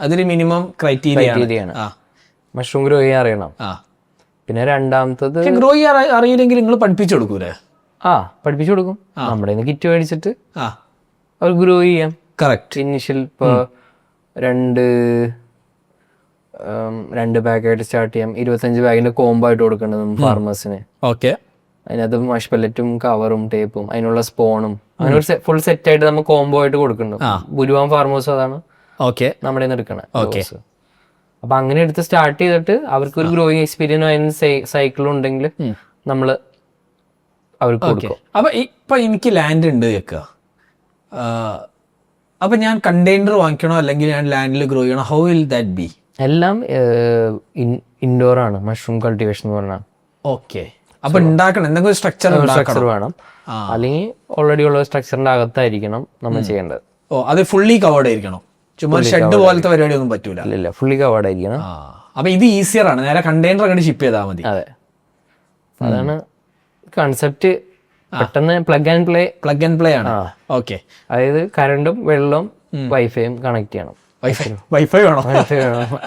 അതൊരു മിനിമം ക്രൈറ്റീരിയയാണ്. മഷ്റൂം ഗ്രോ ചെയ്യാൻ അറിയണം. പിന്നെ രണ്ടാമത്തത് ഗ്രോ ചെയ്യാൻ അറിയില്ലെങ്കിൽ നിങ്ങൾ പഠിപ്പിച്ചു കൊടുക്കൂലേ? പഠിപ്പിച്ചു കൊടുക്കും. നമ്മുടെ കിറ്റ് മേടിച്ചിട്ട് അവർ ഗ്രോ ചെയ്യാം. കറക്റ്റ്. ഇനിഷ്യൽ ഇപ്പോൾ രണ്ട് ബാഗായിട്ട് സ്റ്റാർട്ട് ചെയ്യാം. 25 ബാഗിന്റെ കോംബോ ആയിട്ട് കൊടുക്കേണ്ടത് ഫാർമേഴ്സിന്. ഓക്കെ. അതിനകത്ത് മഷ് പെല്ലറ്റും കവറും ടേപ്പും അതിനുള്ള സ്പോണും അങ്ങനെ ഒരു ഫുൾ സെറ്റ് ആയിട്ട് നമുക്ക് കോംബോ ആയിട്ട് കൊടുക്കുന്നുണ്ട്. ഭൂരിഭാഗം ഫാർമേഴ്സും അതാണ് നമ്മുടെ നിന്ന് എടുക്കണേ. അപ്പൊ അങ്ങനെ എടുത്ത് സ്റ്റാർട്ട് ചെയ്തിട്ട് അവർക്ക് ഒരു ഗ്രോയിങ് എക്സ്പീരിയൻസ് സൈക്കിളും ഉണ്ടെങ്കിൽ നമ്മൾ അവർക്ക് കൊടുക്കും. അപ്പൊ ഇപ്പൊ എനിക്ക് ലാൻഡ് ഉണ്ട് വെക്കുക, അപ്പൊ ഞാൻ കണ്ടെയ്നർ വാങ്ങിക്കണോ അല്ലെങ്കിൽ ഞാൻ ലാൻഡിൽ ഗ്രോ ചെയ്യണോ? How will that be? എല്ലാം ഇൻഡോർ ആണ് മഷ്റൂം കൾട്ടിവേഷൻ എന്ന് പറഞ്ഞാൽ. ഓക്കെ. അപ്പൊ ഉണ്ടാക്കണം എന്തെങ്കിലും സ്ട്രക്ചർ വേണം, അല്ലെങ്കിൽ ഓൾറെഡി ഉള്ള സ്ട്രക്ചറിന്റെ അകത്തായിരിക്കണം നമ്മൾ ചെയ്യേണ്ടത്. അത് ഫുള്ളി കവേർഡ് ആയിരിക്കണം, ചുമ്മാ ഷെഡ് പോലത്തെ പരിപാടി ഒന്നും പറ്റൂല. ഇല്ല, ഫുള്ളി കവേർഡ് ആയിരിക്കണം. അപ്പൊ ഇത് ഈസിയർ ആണ്, നേരെ കണ്ടെയ്നർ അങ്ങോട്ട് ഷിപ്പ് ചെയ്താൽ മതി. അതെ, അതാണ് കൺസെപ്റ്റ്. പെട്ടെന്ന് പ്ലഗ് ആൻഡ് പ്ലേ ആണ്. ഓക്കെ. അതായത് കറണ്ടും വെള്ളവും വൈഫൈയും കണക്ട് ചെയ്യണം. വൈഫൈ വേണോ?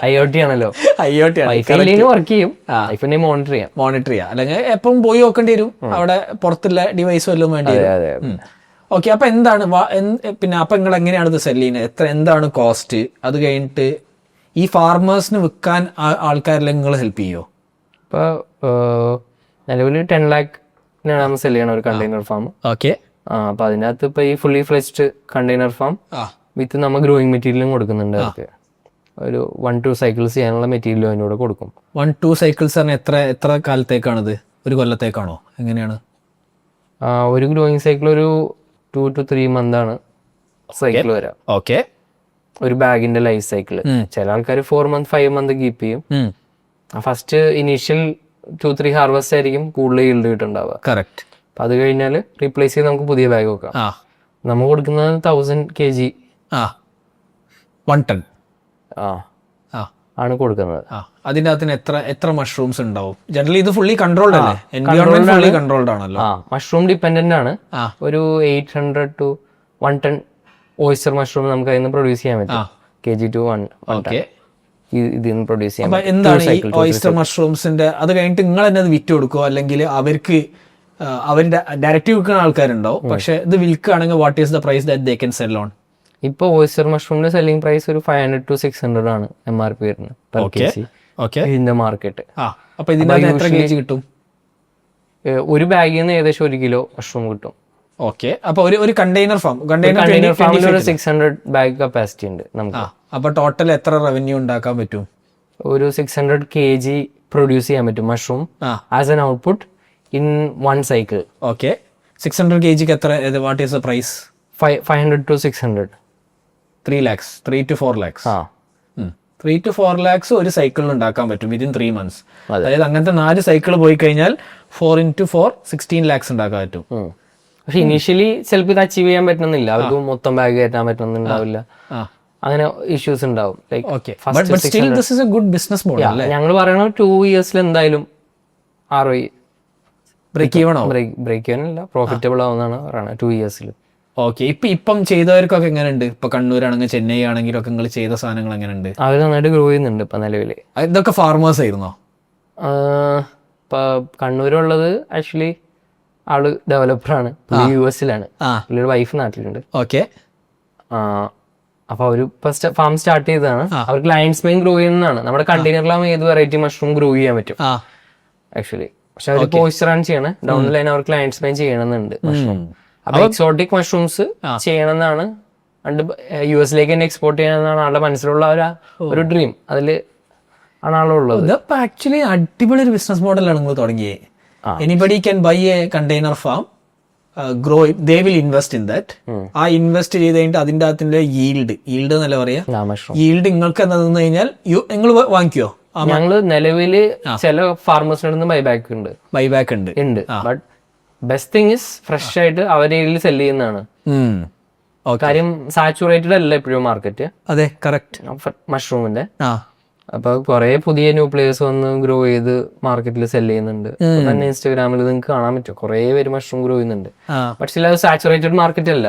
IoT ആണല്ലോ. വൈഫൈ വർക്ക് ചെയ്യും, വൈഫൈ മോണിറ്റർ ചെയ്യാം. അല്ലെങ്കിൽ എപ്പം പോയി നോക്കേണ്ടി വരും, അവിടെ പുറത്തുള്ള ഡിവൈസ് വല്ലതും വേണ്ടി വരും. ഓക്കെ. അപ്പൊ എന്താണ് പിന്നെ അപ്പൊ നിങ്ങൾ എങ്ങനെയാണ് ഇത് സെല് ചെയ്യുന്നത്? എന്താണ് കോസ്റ്റ്? അത് കഴിഞ്ഞിട്ട് ഈ ഫാർമേഴ്സിന് വിൽക്കാൻ ആൾക്കാരെല്ലാം നിങ്ങൾ ഹെൽപ്പ് ചെയ്യോ? ഇപ്പൊ നിലവിൽ 10 lakh നമ്മൾ സെല് ചെയ്യണം ഒരു കണ്ടെയ്നർ ഫാം. ഓക്കെ. അപ്പൊ അതിനകത്ത് ഇപ്പൊ ഈ ഫുള്ളി ഫ്ലെജ്ഡ് കണ്ടെയ്നർ ഫാം വിത്ത് നമ്മൾ ഗ്രോയിങ് മെറ്റീരിയലും കൊടുക്കുന്നുണ്ട്. അവർക്ക് ഒരു 1-2 സൈക്കിൾസ് ചെയ്യാനുള്ള മെറ്റീരിയലും അതിനോട് കൊടുക്കും. 1-2 സൈക്കിൾസ് എത്ര കാലത്തേക്കാണിത്? ഒരു കൊല്ലത്തേക്കാണോ? എങ്ങനെയാണ്? ഒരു ഗ്രോയിങ് സൈക്കിൾ ഒരു 2 to 3 months ആണ് സൈക്കിൾ വരാം. ഓക്കെ. ഒരു ബാഗിന്റെ ലൈഫ് സൈക്കിൾ. ചില ആൾക്കാർ 4 months 5 months കീപ്പ് ചെയ്യും. ഫസ്റ്റ് ഇനീഷ്യൽ 2-3 ഹാർവസ്റ്റ് ആയിരിക്കും കൂടുതൽ ഈൽഡ് കിട്ടുന്നുണ്ടാവുക. കറക്റ്റ്. അപ്പൊ അത് കഴിഞ്ഞാൽ റീപ്ലേസ് ചെയ്ത് നമുക്ക് പുതിയ ബാഗ് വെക്കാം. നമ്മൾ കൊടുക്കുന്നത് 1000 kg 1 ton ആണ് കൊടുക്കുന്നത്. അതിന്റെ അകത്തിന് എത്ര മഷ്റൂംസ് ഉണ്ടാവും? ജനറലി ഇത് ഫുള്ളി കൺട്രോൾഡ് അല്ലേ? എൻവയോൺമെന്റ് ഫുള്ളി കൺട്രോൾഡ് ആണല്ലോ. മഷ്റൂം ഡിപ്പെൻഡന്റ് ആണ്. ഒരു 800 to 1 ton ഓയിസ്റ്റർ മഷ്റൂം നമുക്ക് അതിൽ നിന്ന് പ്രൊഡ്യൂസ് ചെയ്യാൻ പറ്റും. kg to 1 ton ഇതിൽ നിന്ന് പ്രൊഡ്യൂസ് ചെയ്യാൻ. എന്താണ് ഈ ഓയിസ്റ്റർ മഷ്റൂംസിന്റെ? അത് കഴിഞ്ഞിട്ട് നിങ്ങൾ തന്നെ അത് വിറ്റ് കൊടുക്കുമോ, അല്ലെങ്കിൽ അവർക്ക് അവരുടെ ഡയറക്റ്റ് വിൽക്കുന്ന ആൾക്കാരുണ്ടാവും, പക്ഷെ ഇത് വിൽക്കുകയാണെങ്കിൽ what is the price that they can sell on? ഇപ്പോൾ ഓയിസ്റ്റർ മഷ്റൂമിന്റെ സെല്ലിംഗ് പ്രൈസ് ഒരു 500 to 600 ആണ് MRP വരുന്നത് പെർ kg ഇതിന്റെ മാർക്കറ്റ്. അപ്പൊ ഇതിനകത്ത് എത്ര kg കിട്ടും? ഒരു ബാഗിൽ നിന്ന് ഏകദേശം 1 kilo മഷ്റൂം കിട്ടും. ഓക്കെ. അപ്പൊ ഒരു കണ്ടെയ്നർ ഫാമിൽ ഒരു 600 ബാഗ് കപ്പാസിറ്റി ഉണ്ട് നമുക്ക്. അപ്പൊ ടോട്ടൽ എത്ര റവന്യൂ ഉണ്ടാക്കാൻ പറ്റും? ഒരു 600 kg പ്രൊഡ്യൂസ് ചെയ്യാൻ പറ്റും mushroom as an output in 1 cycle. Okay. 600 kg എത്ര? What is the price? 500 to 600. 3 lakhs, 3 to 4 lakhs. 3 to 4 lakhs ഒരു സൈക്കിളിൽ ഉണ്ടാക്കാൻ പറ്റും വിതിൻ 3 months. അതായത് അങ്ങനത്തെ 4 സൈക്കിൾ പോയി കഴിഞ്ഞാൽ 4 into 4 16 lakhs ഉണ്ടാക്കാൻ പറ്റും. പക്ഷെ ഇനീഷ്യലി ചിലപ്പോൾ ഇത് അച്ചീവ് ചെയ്യാൻ പറ്റണമെന്നില്ല, അവർക്ക് മൊത്തം ബാഗ് കയറ്റാൻ പറ്റണമെന്നുണ്ടാവില്ല, അങ്ങനെ ഇഷ്യൂസ് ഉണ്ടാവും. ഞങ്ങൾ പറയണ 2 years എന്തായാലും ROI ബ്രേക്ക് ഈവണോ? ബ്രേക്ക് ചെയ്യാനല്ല, പ്രോഫിറ്റബിൾ ആവുന്നതാണ് പറയുന്നത് 2 years. ഓക്കെ. ഇപ്പം ചെയ്തവർക്കൊക്കെ എങ്ങനെയുണ്ട്? ഇപ്പൊ കണ്ണൂരാണെങ്കിൽ ചെന്നൈ ആണെങ്കിലും ഒക്കെ നിങ്ങൾ ചെയ്ത സാധനങ്ങൾ എങ്ങനെയുണ്ട്? അവർ നന്നായിട്ട് ഗ്രോ ചെയ്യുന്നുണ്ട് ഇപ്പൊ നിലവിൽ. ഇതൊക്കെ ഫാർമേഴ്സ് ആയിരുന്നോ? ഇപ്പൊ കണ്ണൂരുള്ളത് ആക്ച്വലി ആള് ഡെവലപ്പറാണ്, US-ലാണ്. പുള്ളിയുടെ വൈഫ് നാട്ടിലുണ്ട്. ഓക്കെ. അപ്പൊ അവര് ഫാം സ്റ്റാർട്ട് ചെയ്തതാണ്. അവർക്ക് ലയൺസ് മെയിൻ ഗ്രോ ചെയ്യുന്നതാണ്. നമ്മുടെ കണ്ടെയ്നറിലാകുമ്പോൾ ഏത് വെറൈറ്റി മഷ്റൂം ഗ്രോ ചെയ്യാൻ പറ്റും ആക്ച്വലി. പക്ഷെ അവർ പോയിസ്റ്ററാണ് ചെയ്യണത്. ഡൗൺ ലൈൻ അവർക്ക് ലയൺസ് മെയിൻ ചെയ്യണമെന്നുണ്ട് മഷ്റൂം. അപ്പൊ എക്സോട്ടിക് മഷ്റൂംസ് ചെയ്യണമെന്നാണ്, US-ലേക്ക് തന്നെ എക്സ്പോർട്ട് ചെയ്യണമെന്നാണ് ആളുടെ മനസ്സിലുള്ള ഒരു ഡ്രീം. അതില് ആണ് ആളുള്ളത്. ഇതപ്പോ ആക്ച്വലി അടിപൊളി ഒരു ബിസിനസ് മോഡലാണ് നിങ്ങൾ തുടങ്ങിയത്. Anybody can buy A container farm, grow it, they will invest in that. ആ ഇൻവെസ്റ്റ് ചെയ്ത് കഴിഞ്ഞിട്ട് അതിന്റെ അകത്തിന്റെ ഈൽഡ് എന്നല്ല പറയാ, ഈൽഡ് നിങ്ങൾക്ക് എന്താ നിന്ന് കഴിഞ്ഞാൽ നിങ്ങൾ വാങ്ങിക്കോ. ഞങ്ങള് നിലവില് ചില ഫാർമേഴ്സിനടുത്ത് ബൈബാക്ക് ഉണ്ട്. But best thing is fresh ആയിട്ട് അവരെ സെല് ചെയ്യുന്നതാണ്. കാര്യം സാച്ചുറേറ്റഡ് അല്ല എപ്പോഴും മാർക്കറ്റ്. അതെ, കറക്റ്റ്. മഷ്റൂമിന്റെ അപ്പൊ കുറെ പുതിയ ന്യൂ പ്ലേയേഴ്സ് വന്ന് ഗ്രോ ചെയ്ത് മാർക്കറ്റിൽ സെല് ചെയ്യുന്നുണ്ട്. തന്നെ ഇൻസ്റ്റാഗ്രാമിൽ നിങ്ങൾക്ക് കാണാൻ പറ്റും, കുറെ പേര് മഷ്റൂം ഗ്രോ ചെയ്യുന്നുണ്ട്. പക്ഷെ അത് സാച്ചുറേറ്റഡ് മാർക്കറ്റ് അല്ല.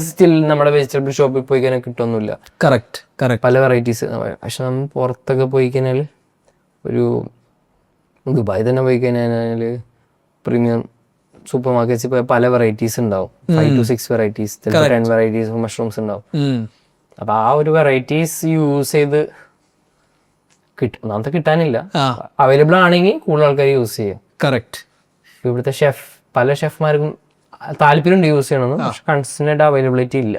സ്റ്റിൽ നമ്മുടെ വെജിറ്റബിൾ ഷോപ്പിൽ പോയി കഴിഞ്ഞാൽ കിട്ടൊന്നുമില്ല. കറക്റ്റ്. പല വെറൈറ്റീസ്. പക്ഷെ നമ്മൾ പുറത്തൊക്കെ പോയി കഴിഞ്ഞാൽ, ഒരു ദുബായ് തന്നെ പോയി കഴിഞ്ഞാൽ പ്രീമിയം സൂപ്പർ മാർക്കറ്റ്സിൽ പോയാൽ പല വെറൈറ്റീസ് ഉണ്ടാവും. 5 to 6 വെറൈറ്റീസ്, 10 വെറൈറ്റീസ് മഷ്റൂംസ് ഉണ്ടാവും. അപ്പൊ ആ ഒരു വെറൈറ്റീസ് യൂസ് ചെയ്ത് ഒന്നാമത്തെ കിട്ടാനില്ല. അവൈലബിൾ ആണെങ്കിൽ കൂടുതൽ ആൾക്കാർ യൂസ് ചെയ്യും. കറക്റ്റ്. ഇവിടുത്തെ പല ഷെഫ്മാർക്കും താല്പര്യമുണ്ട് യൂസ് ചെയ്യണമെന്ന്, പക്ഷെ കൺസിസ്റ്റന്റ് അവൈലബിലിറ്റി ഇല്ല.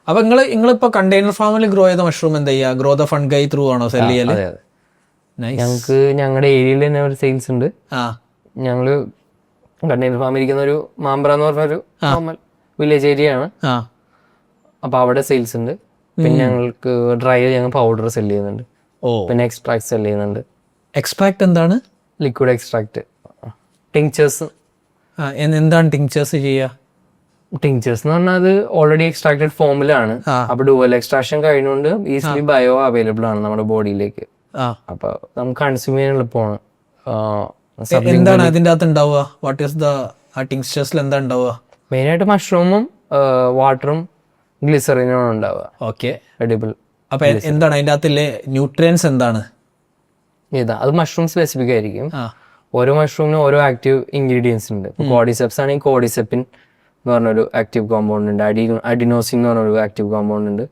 അപ്പൊ നിങ്ങളിപ്പോ കണ്ടെയ്നർ ഫാമിൽ ഗ്രോ ചെയ്ത മഷ്റൂം എന്താ ചെയ്യുക? ഗ്രോ ദ ഫംഗൈ ത്രൂ ആണോ സെല് ചെയ്യല്? ഞങ്ങൾക്ക് ഞങ്ങളുടെ ഏരിയയിൽ തന്നെ ഒരു സെയിൽസ് ഉണ്ട്. ഞങ്ങള് കണ്ടെയ്നർ ഫാമിൽ ഇരിക്കുന്ന ഒരു മാമ്പ്ര എന്ന് പറഞ്ഞൊരു വില്ലേജ് ഏരിയ ആണ്. അപ്പൊ അവിടെ സെയിൽസ് ഉണ്ട്. പിന്നെ ഞങ്ങൾക്ക് ഡ്രൈ ഞങ്ങൾ പൗഡർ സെല് ചെയ്യുന്നുണ്ട്. പിന്നെ എക്സ്ട്രാക്ട് സെല് ചെയ്യുന്നുണ്ട്. എക്സ്ട്രാക്ട് എന്താണ്? Liquid extract. ടിങ്ചേഴ്സ്. എന്താണ് ടിങ്ചേഴ്സ് ചെയ്യുക? ടിങ്ചേഴ്സ് എന്ന് പറഞ്ഞാൽ അത് ഓൾറെഡി എക്സ്ട്രാക്റ്റഡ് ഫോമിലാണ്. അപ്പൊ ഡുവൽ എക്സ്ട്രാക്ഷൻ കഴിഞ്ഞുകൊണ്ട് ഈസിലി ബയോ അവൈലബിൾ ആണ് നമ്മുടെ ബോഡിയിലേക്ക്. അപ്പൊ നമുക്ക് കൺസ്യൂം ചെയ്യാൻ എളുപ്പമാണ്. എന്താണ് അതിന്റെ അകത്ത് ഉണ്ടാവുക? വാട്ട് ഈസ് ദ ടിങ്ചേഴ്സിൽ എന്താ ഉണ്ടാവുക? മെയിൻ ആയിട്ട് മഷ്റൂമും വാട്ടറും ഗ്ലിസറിനും ഉണ്ടാവുക. Okay, edible. അപ്പൊ എന്താണ് അതിന്റെ അകത്തിലെ ന്യൂട്രിയൻസ് എന്താണ്? അത് മഷ്റൂം സ്പെസിഫിക് ആയിരിക്കും. ഓരോ മഷ്റൂമിനും ഓരോ ആക്റ്റീവ് ഇൻഗ്രീഡിയൻസ് ഉണ്ട്. കോഡിസെപ്സ് ആണെങ്കിൽ കോഡിസെപ്പിൻ എന്ന് പറഞ്ഞൊരു ആക്റ്റീവ് കോമ്പൗണ്ട് ഉണ്ട്. അഡിനോസിൻ എന്ന് പറഞ്ഞൊരു ആക്റ്റീവ് കോമ്പൗണ്ട് ഉണ്ട്.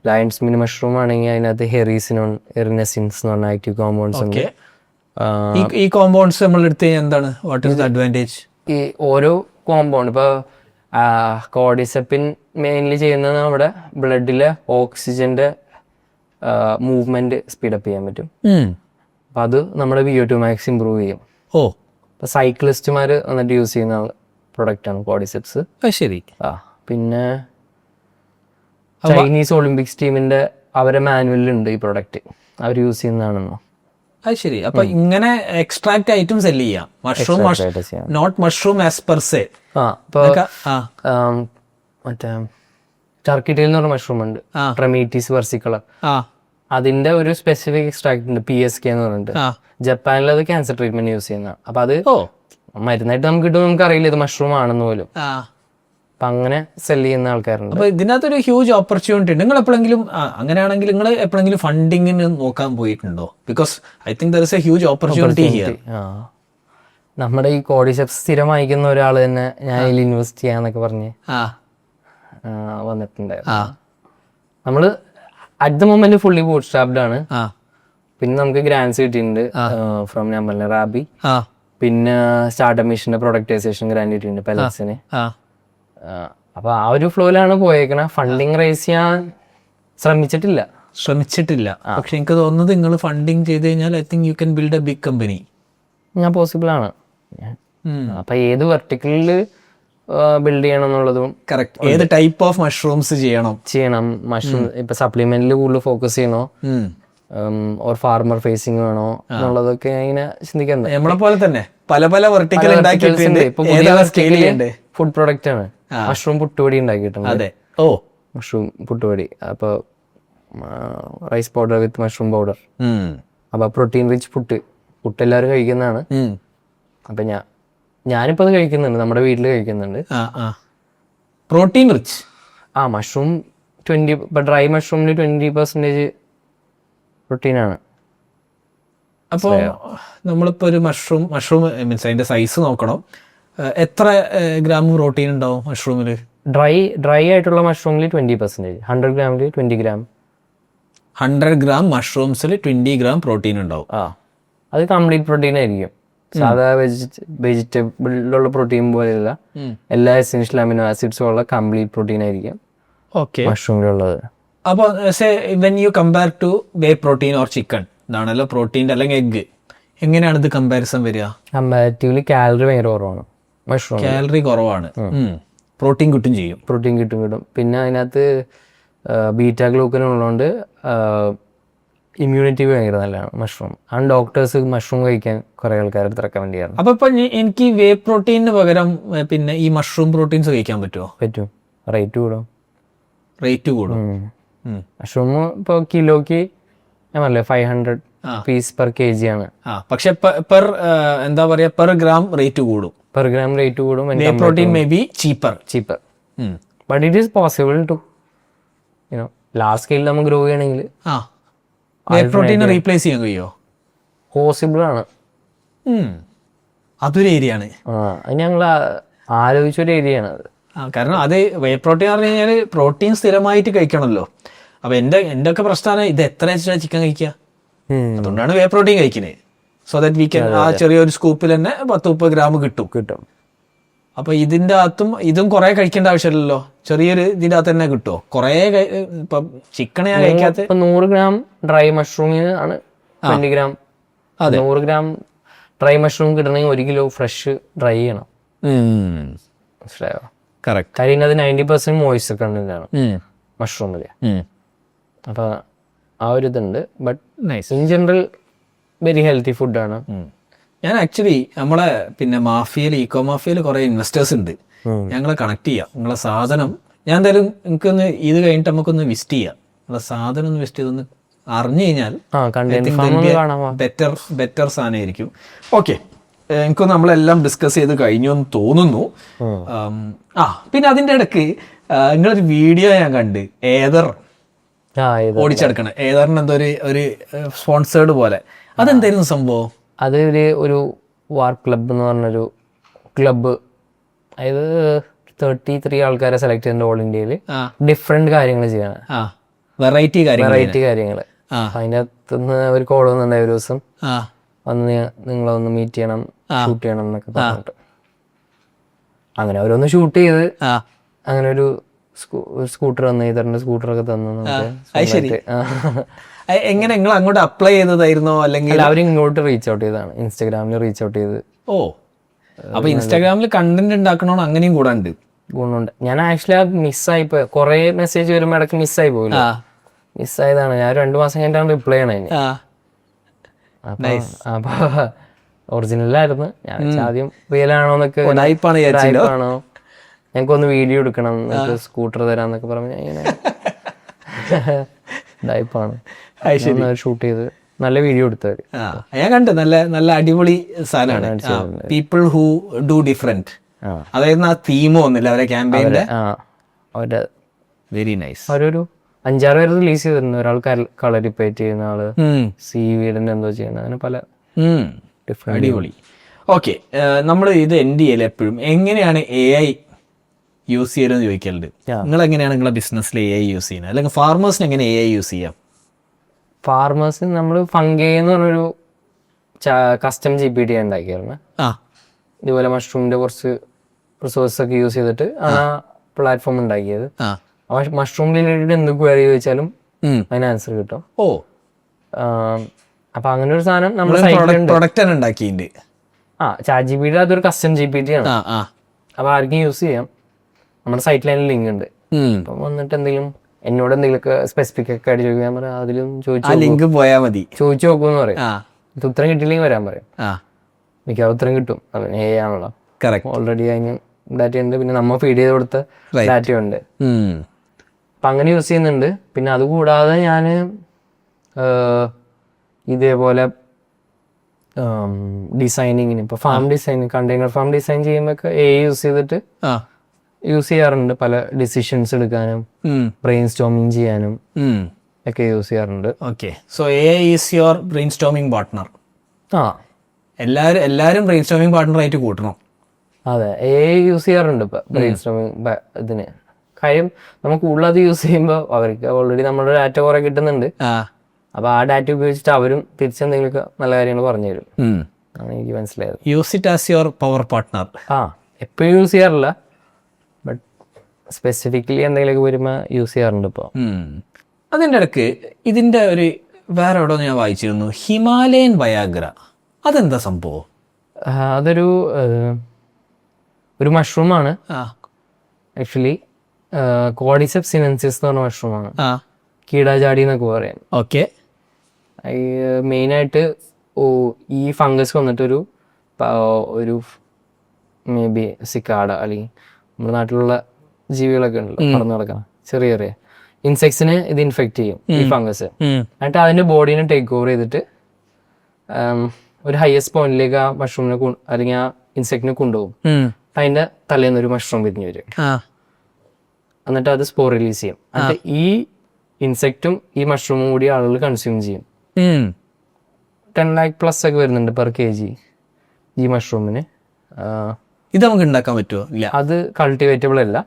ലയൺസ് മിനി മഷ്റൂം ആണെങ്കിൽ അതിനകത്ത് ഹെറീസിനോൺ, എറിനസിൻസ് എന്ന് പറഞ്ഞ ആക്റ്റീവ് കോമ്പൗണ്ട്സ് ഉണ്ട്. ഈ കോമ്പൗണ്ട്സ് നമ്മൾ എടുത്ത് എന്താണ്, വാട്ട് ഈസ് ദ അഡ്വാൻറ്റേജ്? ഈ ഓരോ കോമ്പൗണ്ട് ഇപ്പൊ കോഡിസെപ്പിൻ മെയിൻലി ചെയ്യുന്നത് നമ്മുടെ ബ്ലഡിലെ ഓക്സിജന്റെ മൂവ്മെന്റ് സ്പീഡപ്പ് ചെയ്യാൻ പറ്റും. അപ്പൊ അത് നമ്മുടെ VO2 max ഇമ്പ്രൂവ് ചെയ്യും. ഇപ്പൊ സൈക്ലിസ്റ്റുമാർ വന്നിട്ട് യൂസ് ചെയ്യുന്ന പ്രൊഡക്റ്റ് ആണ് കോഡിസെപ്സ്. ശരി. പിന്നെ ചൈനീസ് ഒളിമ്പിക്സ് ടീമിന്റെ അവരെ മാനുവലിലുണ്ട് ഈ പ്രൊഡക്റ്റ്, അവർ യൂസ് ചെയ്യുന്നതാണെന്നോ. അത് ശരി. അപ്പൊ ഇങ്ങനെ എക്സ്ട്രാക്ട് ഐറ്റം സെല് ചെയ്യാം. Mushroom not mushroom as per se. മറ്റേ ടർക്കി ടെയിൽ എന്ന് പറഞ്ഞ മഷ്റൂം ഉണ്ട്, ട്രമീറ്റീസ് വെർസിക്കലർ. അതിന്റെ ഒരു സ്പെസിഫിക് എക്സ്ട്രാക്ട് ഉണ്ട്, PSK എന്ന് പറഞ്ഞിട്ട്. ജപ്പാനിൽ അത് ക്യാൻസർ ട്രീറ്റ്മെന്റ് യൂസ് ചെയ്യുന്നതാണ്. അപ്പൊ അത് മരുന്നായിട്ട് നമുക്ക് കിട്ടും, നമുക്ക് അറിയില്ല ഇത് മഷ്റൂം ആണെന്ന് പോലും. അപ്പൊ അങ്ങനെ സെല് ചെയ്യുന്ന ആൾക്കാരുണ്ട്. അപ്പൊ ഇതിനകത്തൊരു ഹ്യൂജ് ഓപ്പർച്യൂണിറ്റി ഉണ്ട്. നിങ്ങൾ എപ്പോഴെങ്കിലും അങ്ങനെയാണെങ്കിൽ നിങ്ങൾ എപ്പോഴെങ്കിലും ഫണ്ടിങ്ങിന് നോക്കാൻ പോയിട്ടുണ്ടോ? Because I think there is A huge opportunity here. നമ്മുടെ ഈ കോഡിസെപ്സ് സ്ഥിരം വായിക്കുന്ന ഒരാൾ തന്നെ ഞാൻ ഇതിൽ ഇൻവെസ്റ്റ് ചെയ്യാന്നൊക്കെ പറഞ്ഞ് വന്നിട്ടുണ്ടായിരുന്നു. നമ്മള് at the moment fully boot strapped ആണ്. പിന്നെ നമുക്ക് ഗ്രാൻസ് കിട്ടിയിട്ടുണ്ട് ഫ്രോം ഞാൻ പറഞ്ഞ റാബി. പിന്നെ സ്റ്റാർട്ടപ്പ് മിഷന്റെ പ്രൊഡക്ടൈസേഷൻ ഗ്രാൻഡ് കിട്ടിയിട്ടുണ്ട് പെലറ്റ്സിന്. അപ്പൊ ആ ഒരു ഫ്ലോയിലാണ് പോയേക്കണ. ഫണ്ടിങ് റേസ് ചെയ്യാൻ ശ്രമിച്ചിട്ടില്ല. പക്ഷെ എനിക്ക് തോന്നുന്നത് നിങ്ങൾ ഫണ്ടിങ് ചെയ്ത് കഴിഞ്ഞാൽ I think you can build a big company. ഞാൻ പോസിബിൾ ആണ്. അപ്പൊ ഏത് വെർട്ടിക്കലില് ബിൽഡ് ചെയ്യണം എന്നുള്ളതും കറക്റ്റ്. ഏത് ടൈപ്പ് ഓഫ് മഷ്റൂംസ് ചെയ്യണം. മഷ്റൂം ഇപ്പൊ സപ്ലിമെന്റിൽ കൂടുതൽ ഫോക്കസ് ചെയ്യണോ, ഓർ ഫാർമർ ഫേസിങ് വേണോ എന്നുള്ളതൊക്കെ ഇങ്ങനെ ചിന്തിക്കാൻ. നമ്മളെ പോലെ തന്നെ പല പല വെർട്ടിക്കൽ ഫുഡ് പ്രൊഡക്റ്റ് ആണ്. മഷ്റൂം പുട്ടുപൊടി ഉണ്ടാക്കിയിട്ടുണ്ട്. മഷ്റൂം പുട്ടുപൊടി. അപ്പൊ റൈസ് പൗഡർ വിത്ത് മഷ്റൂം പൗഡർ. അപ്പൊ പ്രോട്ടീൻ റിച്ച് പുട്ട് എല്ലാവരും കഴിക്കുന്നതാണ്. അപ്പൊ ഞാൻ ഞാനിപ്പോൾ അത് കഴിക്കുന്നുണ്ട്, നമ്മുടെ വീട്ടിൽ കഴിക്കുന്നുണ്ട്. Protein rich. മഷ്റൂം 20, ഇപ്പം ഡ്രൈ മഷ്റൂമിൽ 20% പ്രോട്ടീനാണ്. അപ്പോൾ നമ്മളിപ്പോൾ ഒരു മഷ്റൂം മീൻസ് അതിൻ്റെ സൈസ് നോക്കണം. എത്ര ഗ്രാം പ്രോട്ടീൻ ഉണ്ടാവും മഷ്റൂമിൽ? ഡ്രൈ ആയിട്ടുള്ള മഷ്റൂമിൽ 20%, 100 ഗ്രാമിൽ 20 ഗ്രാം. 100 ഗ്രാം മഷ്റൂംസിൽ 20 ഗ്രാം പ്രോട്ടീൻ ഉണ്ടാവും. അത് കംപ്ലീറ്റ് പ്രോട്ടീൻ ആയിരിക്കും. സാധാ വെജിറ്റബിളിലുള്ള പ്രോട്ടീൻ പോലെയല്ല, എല്ലാ എസെൻഷ്യൽ അമിനോ ആസിഡ്സും ഉള്ള കംപ്ലീറ്റ് പ്രോട്ടീൻ ആയിരിക്കും മഷ്റൂമിലുള്ളത്. അപ്പോൾ when you compare to way protein or chicken, ഇതാണല്ലോ പ്രോട്ടീൻ്റെ അല്ലെങ്കിൽ എഗ്ഗ്, എങ്ങനെയാണ് ഇത് കമ്പാരിസൺ വരിക? കമ്പാരിറ്റീവ്ലി കാലറി ഭയങ്കര കുറവാണ് മഷ്റൂം. കാലറി കുറവാണ്, പ്രോട്ടീൻ കിട്ടും ചെയ്യും. പ്രോട്ടീൻ കിട്ടും. പിന്നെ അതിനകത്ത് ബീറ്റാ ഗ്ലൂക്കൻ ഉള്ളതുകൊണ്ട് ഇമ്മ്യൂണിറ്റി ഭയങ്കര നല്ലതാണ് മഷ്റൂം. ആണ് ഡോക്ടേഴ്സ് മഷ്റൂം കഴിക്കാൻ കുറേ ആൾക്കാർ റെക്കമെൻഡ് ചെയ്യാറുണ്ട്. അപ്പോൾ ഇപ്പം എനിക്ക് വേ പ്രോട്ടീനിന് പകരം പിന്നെ ഈ മഷ്റൂം പ്രോട്ടീൻസ് കഴിക്കാൻ പറ്റുമോ? പറ്റും. റേറ്റ് കൂടും. മഷ്റൂം ഇപ്പോൾ കിലോക്ക് ഞാൻ പറഞ്ഞില്ലേ 500 പീസ് പെർ kg ആണ്. പക്ഷെ എന്താ പറയുക, പെർ ഗ്രാം റേറ്റ് കൂടും. പെർ ഗ്രാം റേറ്റ് കൂടും. Whey protein may be cheaper. But it is possible to large scale നമ്മൾ ഗ്രോ ചെയ്യണമെങ്കിൽ വേ പ്രോട്ടീനെ റീപ്ലേസ് ചെയ്യാൻ കഴിയുമോ? പോസിബിൾ ആണ്. അതൊരു ഏരിയ ആണ്. അത് ഞങ്ങൾ ആലോചിച്ചൊരു ഏരിയ ആണ് അത്. കാരണം അത് വേ പ്രോട്ടീൻ പറഞ്ഞു കഴിഞ്ഞാൽ പ്രോട്ടീൻ സ്ഥിരമായിട്ട് കഴിക്കണമല്ലോ. അപ്പോൾ എൻ്റെ ഒക്കെ പ്രശ്നമാണ് ഇത് എത്ര വെച്ചാൽ ചിക്കൻ കഴിക്കുക. അതുകൊണ്ടാണ് വേ പ്രോട്ടീൻ കഴിക്കുന്നത്. സോ ദാറ്റ് വി ക്യാൻ ആ ചെറിയൊരു സ്കൂപ്പിൽ തന്നെ 10-30 ഗ്രാം കിട്ടും. അപ്പോൾ ഇതിൻ്റെ അകത്തും ഇതും കുറേ കഴിക്കേണ്ട ആവശ്യമില്ലല്ലോ, ചെറിയൊരു ഇതിൻ്റെ അകത്ത് തന്നെ കിട്ടുമോ? കുറേ ഇപ്പം ചിക്കൻ ഞാൻ കഴിക്കാത്ത 100 ഗ്രാം ഡ്രൈ മഷ്റൂമിന് ആണ് 20 ഗ്രാം. 100 ഗ്രാം ഡ്രൈ മഷ്റൂം കിട്ടണമെങ്കിൽ 1 കിലോ ഫ്രഷ് ഡ്രൈ ചെയ്യണം. മനസ്സിലായോ? കറക്റ്റ്. കാര്യം അത് 90% മോയ്സ്ചർ കണ്ടന്റാണ് മഷ്റൂമിൽ. അപ്പോൾ ആ ഒരു ഇതുണ്ട്. But in general very healthy ഫുഡാണ്. ഞാൻ ആക്ച്വലി നമ്മളെ പിന്നെ ഈക്കോ മാഫിയയിൽ കുറേ ഇൻവെസ്റ്റേഴ്സ് ഉണ്ട്. ഞങ്ങളെ കണക്ട് ചെയ്യാം. നിങ്ങളെ സാധനം ഞാൻ എന്തായാലും എനിക്കൊന്ന് ഇത് കഴിഞ്ഞിട്ട് നമുക്കൊന്ന് വിസിറ്റ് ചെയ്യാം. നിങ്ങളെ സാധനം ഒന്ന് വിസിറ്റ് ചെയ്തൊന്ന് അറിഞ്ഞു കഴിഞ്ഞാൽ ബെറ്റർ സാധനമായിരിക്കും. ഓക്കെ, എനിക്കൊന്ന് നമ്മളെല്ലാം ഡിസ്കസ് ചെയ്ത് കഴിഞ്ഞു എന്ന് തോന്നുന്നു. പിന്നെ അതിൻ്റെ ഇടയ്ക്ക് നിങ്ങളൊരു വീഡിയോ ഞാൻ കണ്ട് ഏതർ ഓടിച്ചെടുക്കണം. ഏതറിന് എന്തോ ഒരു സ്പോൺസേർഡ് പോലെ, അതെന്തായിരുന്നു സംഭവം? അത് ഒരു വാർ ക്ലബ് എന്ന് പറഞ്ഞൊരു ക്ലബ്ബ്, അതായത് 33 ആൾക്കാരെ സെലക്ട് ചെയ്യുന്നുണ്ട് ഓൾ ഇന്ത്യയിൽ. ഡിഫറെന്റ് കാര്യങ്ങൾ ചെയ്യണം, വെറൈറ്റി കാര്യങ്ങൾ. അതിൻ്റെ അകത്തുനിന്ന് ഒരു കോൾ വന്നിട്ടുണ്ടായി ഒരു ദിവസം, വന്ന് നിങ്ങളൊന്ന് മീറ്റ് ചെയ്യണം, ഷൂട്ട് ചെയ്യണം എന്നൊക്കെ പറഞ്ഞിട്ട്. അങ്ങനെ അവരൊന്ന് ഷൂട്ട് ചെയ്ത് അങ്ങനെ ഒരു സ്കൂട്ടർ വന്ന് ഇതറിന്റെ സ്കൂട്ടറൊക്കെ തന്നു. എങ്ങനെ നിങ്ങൾ അങ്ങോട്ട് അപ്ലൈ ചെയ്തതായിരുന്നോ അല്ലെങ്കിൽ അവർ ഇങ്ങോട്ട് റീച്ച് ഔട്ട് ചെയ്തതാണ്? ഇൻസ്റ്റാഗ്രാമിൽ റീച്ച് ഔട്ട് ചെയ്ത്. അപ്പൊ ഇൻസ്റ്റാഗ്രാമിൽ കണ്ടന്റ് ഉണ്ടാക്കണോ? അങ്ങനെയും കൂടെ ഉണ്ട്, ഗുണമുണ്ട്. ഞാൻ ആക്ച്വലി മിസ്സായിപ്പോ കുറെ മെസ്സേജ് വരുമ്പോൾ ഇടയ്ക്ക് മിസ്സായി പോയില്ല. മിസ്സായതാണ്. ഞാൻ 2 മാസം കഴിഞ്ഞിട്ടാണ് റിപ്ലൈ ചെയ്യണേ. അപ്പൊ ഒറിജിനലായിരുന്നു. ഞാൻ ആദ്യം റിയൽ ആണോന്നൊക്കെ, ആണോ ഞങ്ങൾക്കൊന്ന് വീഡിയോ എടുക്കണം, സ്കൂട്ടർ തരാന്നൊക്കെ പറഞ്ഞ് ഇങ്ങനെ ഡൈപ്പാണ് ഷൂട്ട് ചെയ്ത് നല്ല വീഡിയോ എടുത്തവര്. ഞാൻ കണ്ടു, നല്ല അടിപൊളി സാധനമാണ്. People who do different. അതായത് ആ തീമോ ഒന്നുമില്ല അവരെ ക്യാമ്പയിന്റെ. അവരുടെ വെരി നൈസ്. അവരൊരു 5-6 പേര് റിലീസ് ചെയ്തിട്ടുണ്ട്. ഒരാൾ കളരിപ്പേറ്റ് ചെയ്യുന്ന ആള്, സീവീഡിന്റെ എന്തോ ചെയ്യുന്ന, അങ്ങനെ പല ഡിഫറെന്റ്. അടിപൊളി. ഓക്കെ, നമ്മൾ ഇത് എൻഡ് ചെയ്യല് എപ്പോഴും എങ്ങനെയാണ് AI യൂസ് ചെയ്യലെന്ന് ചോദിക്കലുണ്ട്. നിങ്ങൾ എങ്ങനെയാണ് നിങ്ങളെ ബിസിനസ്സിൽ AI യൂസ് ചെയ്യുന്നത്? അല്ലെങ്കിൽ ഫാർമേഴ്സിന് എങ്ങനെ AI യൂസ് ചെയ്യാം? ഫാർമേഴ്സിന് നമ്മൾ ഫംഗൈ എന്ന് പറഞ്ഞൊരു കസ്റ്റം GPT ഉണ്ടാക്കിയായിരുന്നു. ഇതുപോലെ മഷ്റൂമിന്റെ കുറച്ച് റിസോഴ്സ് ഒക്കെ യൂസ് ചെയ്തിട്ട് ആ പ്ലാറ്റ്ഫോം ഉണ്ടാക്കിയത്. മഷ്റൂം റിലേറ്റഡ് എന്ത് ക്വയറി ചോദിച്ചാലും അതിന് ആൻസർ കിട്ടും. അപ്പൊ അങ്ങനെ ഒരു സാധനം നമ്മുടെ ഉണ്ടാക്കിയിട്ടുണ്ട്. ചാറ്റ് GPT അതൊരു കസ്റ്റം GPT ആണ്. അപ്പൊ ആർക്കും യൂസ് ചെയ്യാം. നമ്മുടെ സൈറ്റിൽ അതിന് ലിങ്ക് ഉണ്ട്. അപ്പം വന്നിട്ട് എന്തെങ്കിലും എന്നോട് എന്തെങ്കിലുമൊക്കെ സ്പെസിഫിക് ഒക്കെ ആയിട്ട് ചോദിക്കാൻ പറയാം. അതിലും ലിങ്ക് പോയാൽ മതി, ചോദിച്ചു നോക്കൂന്ന് പറയും. ഇത് ഉത്തരം കിട്ടിയില്ലെങ്കിൽ വരാൻ പറയും. മിക്കവാറും ഉത്തരം കിട്ടും. അതിന് ആണല്ലോ, ഓൾറെഡി അതിന് ഡാറ്റ ഉണ്ട്. പിന്നെ നമ്മൾ ഫീഡ് ചെയ്ത് കൊടുത്ത ഡാറ്റ ഉണ്ട്. അപ്പം അങ്ങനെ യൂസ് ചെയ്യുന്നുണ്ട്. പിന്നെ അതുകൂടാതെ ഞാൻ ഇതേപോലെ ഡിസൈനിങ്ങിന് ഇപ്പോൾ farm design container farm design ചെയ്യുമ്പോൾ യൂസ് ചെയ്തിട്ട് ആ യൂസ് ചെയ്യാറുണ്ട്. പല ഡിസിഷൻസ് എടുക്കാനും ബ്രെയിൻ സ്റ്റോമിങ് ചെയ്യാനും ഒക്കെ യൂസ് ചെയ്യാറുണ്ട്. Okay. So AI is your brain storming partner. ആ എല്ലാവരും ബ്രെയിൻ സ്റ്റോമിങ് പാർട്ട്ണർ ആയിട്ട് കൂട്ടണം. അതെ, യൂസ് ചെയ്യാറുണ്ട് ഇപ്പൊ ബ്രെയിൻ സ്റ്റോമിങ് ഇതിന്. കാര്യം നമുക്ക് കൂടുതലത് യൂസ് ചെയ്യുമ്പോൾ അവർക്ക് ഓൾറെഡി നമ്മുടെ ഡാറ്റ കുറെ കിട്ടുന്നുണ്ട്. അപ്പൊ ആ ഡാറ്റ ഉപയോഗിച്ചിട്ട് അവരും തിരിച്ചെന്തെങ്കിലുമൊക്കെ നല്ല കാര്യങ്ങൾ പറഞ്ഞു തരും. ആണ് എനിക്ക് മനസ്സിലായത്. Use it as your power partner. എപ്പോഴും യൂസ് ചെയ്യാറില്ല, ബട്ട് സ്പെസിഫിക്കലി എന്തെങ്കിലുമൊക്കെ വരുമ്പോൾ യൂസ് ചെയ്യാറുണ്ട് ഇപ്പോൾ. അതിൻ്റെ ഇടയ്ക്ക് ഇതിൻ്റെ ഒരു വേറെ എവിടെ ഞാൻ വായിച്ചിരുന്നു, ഹിമാലയൻ വയാഗ്ര. അതെന്താ സംഭവം? അതൊരു മഷ്റൂമാണ് ആക്ച്വലി. കോഡിസെപ്സ് സിനൻസിസ് എന്ന് പറഞ്ഞ മഷ്റൂമാണ്. കീടാചാടി എന്നൊക്കെ പറയാം. ഓക്കെ. മെയിനായിട്ട് ഈ ഫംഗസ് വന്നിട്ടൊരു മേ ബി സിക്കാഡ അല്ലെങ്കിൽ നമ്മുടെ നാട്ടിലുള്ള ജീവികളൊക്കെ ഉണ്ടല്ലോ പറന്ന് നടക്കണം, ചെറിയ ചെറിയ ഇൻസെക്ട്സിനെ ഇത് ഇൻഫെക്ട് ചെയ്യും ഈ ഫംഗസ്. എന്നിട്ട് അതിന്റെ ബോഡീനെ ടേക്ക് ഓവർ ചെയ്തിട്ട് ഒരു ഹയസ്റ്റ് പോയിന്റിലേക്ക് ആ മഷ്റൂമിനെ അല്ലെങ്കിൽ ആ ഇൻസെക്റ്റിനെ കൊണ്ടുപോകും. അതിന്റെ തലേന്ന് ഒരു മഷ്റൂം വിരിഞ്ഞു വരും. എന്നിട്ട് അത് സ്പോർ റിലീസ് ചെയ്യും. എന്നിട്ട് ഈ ഇൻസെക്റ്റും ഈ മഷ്റൂമും കൂടി ആളുകൾ കൺസ്യൂം ചെയ്യും. 10 lakh+ ഒക്കെ വരുന്നുണ്ട് പെർ kg ഈ മഷ്റൂമിന്. ഇത് നമുക്ക് ഉണ്ടാക്കാൻ പറ്റുമോ? ഇല്ല, അത് കൾട്ടിവേറ്റബിൾ അല്ല.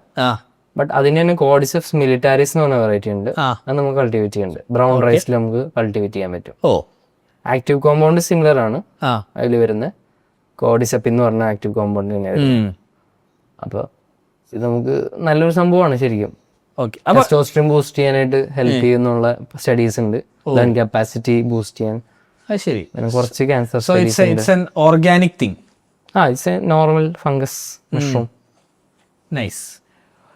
ബട്ട് അതിന് തന്നെ കോഡിസെപ്സ് മിലിറ്റാരിസ് എന്ന് പറഞ്ഞ വെറൈറ്റി ഉണ്ട്. അത് നമുക്ക് കൾട്ടിവേറ്റ് ചെയ്യുന്നുണ്ട്. ബ്രൗൺ റൈസിൽ നമുക്ക് കൾട്ടിവേറ്റ് ചെയ്യാൻ പറ്റും. ആക്റ്റീവ് കോമ്പൗണ്ട് സിമിലർ ആണ് അതിൽ വരുന്നത്. കോഡിസെപ്പ് എന്ന് പറഞ്ഞ ആക്റ്റീവ് കോമ്പൗണ്ട് തന്നെയാണ്. അപ്പോൾ ഇത് നമുക്ക് നല്ലൊരു സംഭവമാണ് ശരിക്കും. ടെസ്റ്റോസ്റ്ററോൺ ബൂസ്റ്റ് ചെയ്യാനായിട്ട് ഹെൽപ്പ് ചെയ്യുന്നുള്ള സ്റ്റഡീസ് ഉണ്ട്. ലങ് കപ്പാസിറ്റി ബൂസ്റ്റ് ചെയ്യാൻ. ശരി. കുറച്ച് cancer organic thing. It's A normal fungus mushroom. Nice.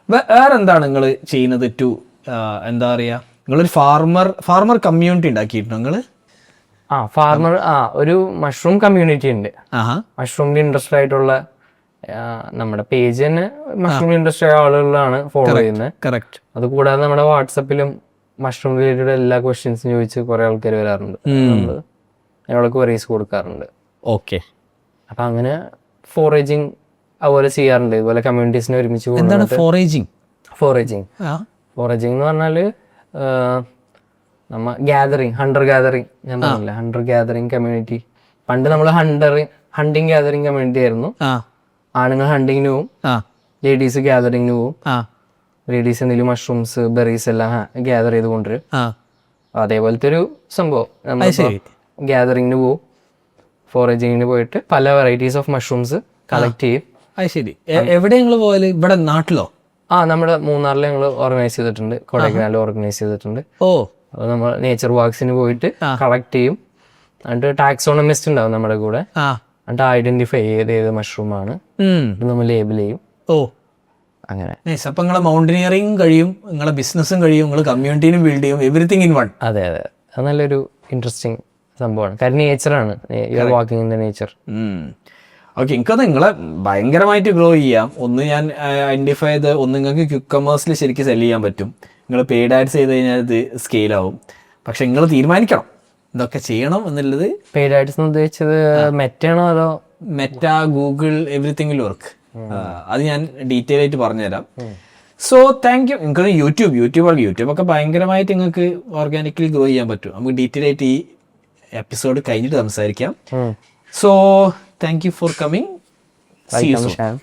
വേറെ എന്താണ് നിങ്ങൾ ചെയ്യുന്നത് ടു എന്താ പറയുക, നിങ്ങളൊരു ഫാർമർ കമ്മ്യൂണിറ്റി ഉണ്ടാക്കിയിട്ടുണ്ടോ നിങ്ങൾ? ഒരു മഷ്റൂം കമ്മ്യൂണിറ്റി ഉണ്ട്. മഷ്റൂമിൽ ഇൻട്രസ്റ്റഡ് ആയിട്ടുള്ള നമ്മുടെ പേജ് തന്നെ മഷ്റൂം ഇൻട്രസ്റ്റ് ആയ ആളുകളാണ് ഫോളോ ചെയ്യുന്നത്. കറക്റ്റ്. അത് കൂടാതെ നമ്മുടെ വാട്സപ്പിലും മഷ്റൂം റിലേറ്റഡ് എല്ലാ ക്വസ്റ്റ്യൻസും ചോദിച്ച് കുറെ ആൾക്കാർ വരാറുണ്ട്. നമ്മള് അതിനുള്ള ക്വറീസ് കൊടുക്കാറുണ്ട്. ഓക്കെ. അപ്പൊ അങ്ങനെ ഫോറേജിങ് അതുപോലെ ചെയ്യാറുണ്ട്. ഇതുപോലെ കമ്മ്യൂണിറ്റീസിനെ ഒരുമിച്ച് ഫോറേജിങ് എന്ന് പറഞ്ഞാല് നമ്മ ഹണ്ടർ ഗാദറിങ് ഞാൻ പറഞ്ഞില്ല, ഹണ്ടർ ഗാദറിങ് കമ്മ്യൂണിറ്റി. പണ്ട് നമ്മൾ ഹണ്ടിങ് ഗാദറിങ് കമ്മ്യൂണിറ്റി ആയിരുന്നു. ആണുങ്ങൾ ഹണ്ടിങ്ങിന് പോവും, ലേഡീസ് ഗാദറിങ്ങിന് പോവും. ലേഡീസ് എന്തെങ്കിലും മഷ്റൂംസ് ബെറീസ് എല്ലാം ഗ്യാദർ ചെയ്ത് കൊണ്ടുവരും. അതേപോലത്തെ ഒരു സംഭവം. നമ്മൾ ഗ്യാദറിങ്ങിന് പോവും, ഫോറേജിങ്ങിന് പോയിട്ട് പല വെറൈറ്റീസ് ഓഫ് മഷ്റൂംസ് കളക്ട് ചെയ്യും. ശരി. എവിടെ നിങ്ങൾ പോയാല്? ഇവിടെ നാട്ടിലോ? നമ്മുടെ മൂന്നാറിൽ ഞങ്ങൾ ഓർഗനൈസ് ചെയ്തിട്ടുണ്ട്, കൊടൈക്കനാലിൽ ഓർഗനൈസ് ചെയ്തിട്ടുണ്ട്. അപ്പോൾ നമ്മൾ നേച്ചർ വാക്സിന് പോയിട്ട് കളക്ട് ചെയ്യും. എന്നിട്ട് ടാക്സോണമിസ്റ്റ് ഉണ്ടാവും നമ്മുടെ കൂടെ. എന്നിട്ട് ഐഡന്റിഫൈ ഏത് മഷ്റൂമാണ് നമ്മൾ ലേബിൾ ചെയ്യും. അങ്ങനെ. അപ്പൊ നിങ്ങളെ മൗണ്ടനിയറിംഗ് കഴിയും, നിങ്ങളെ ബിസിനസ്സും കഴിയും, നിങ്ങൾ കമ്മ്യൂണിറ്റീനും ബിൽഡ് ചെയ്യും, എവറിത്തിങ് ഇൻ വൺ. അതെ, അത് നല്ലൊരു ഇൻട്രസ്റ്റിംഗ് സംഭവമാണ്. കാര്യം നേച്ചറാണ്, you are walking in the nature. Okay. എനിക്കത് നിങ്ങളെ ഭയങ്കരമായിട്ട് ഗ്രോ ചെയ്യാം. ഒന്ന് ഞാൻ ഐഡന്റിഫൈ ചെയ്ത് നിങ്ങൾക്ക് ക്യുക്കമേഴ്സിൽ ശരിക്കും സെല് ചെയ്യാൻ പറ്റും. നിങ്ങൾ പെയ്ഡ് ആഡ്സ് ചെയ്ത് കഴിഞ്ഞാൽ ഇത് സ്കെയിൽ ആവും. പക്ഷെ നിങ്ങൾ തീരുമാനിക്കണം ഇതൊക്കെ ചെയ്യണം എന്നുള്ളത്. പെയ്ഡ് ആഡ്സ് ഉദ്ദേശിച്ചത് മെറ്റയാണോ അതോ? Meta, Google, everything work. അത് ഞാൻ ഡീറ്റെയിൽ ആയിട്ട് പറഞ്ഞുതരാം. So thank you. നിങ്ങൾക്ക് യൂട്യൂബൊക്കെ ഭയങ്കരമായിട്ട് നിങ്ങൾക്ക് ഓർഗാനിക്കലി ഗ്രോ ചെയ്യാൻ പറ്റും. നമുക്ക് ഡീറ്റെയിൽ ആയിട്ട് ഈ എപ്പിസോഡ് കഴിഞ്ഞിട്ട് സംസാരിക്കാം. So thank you for coming. See you soon.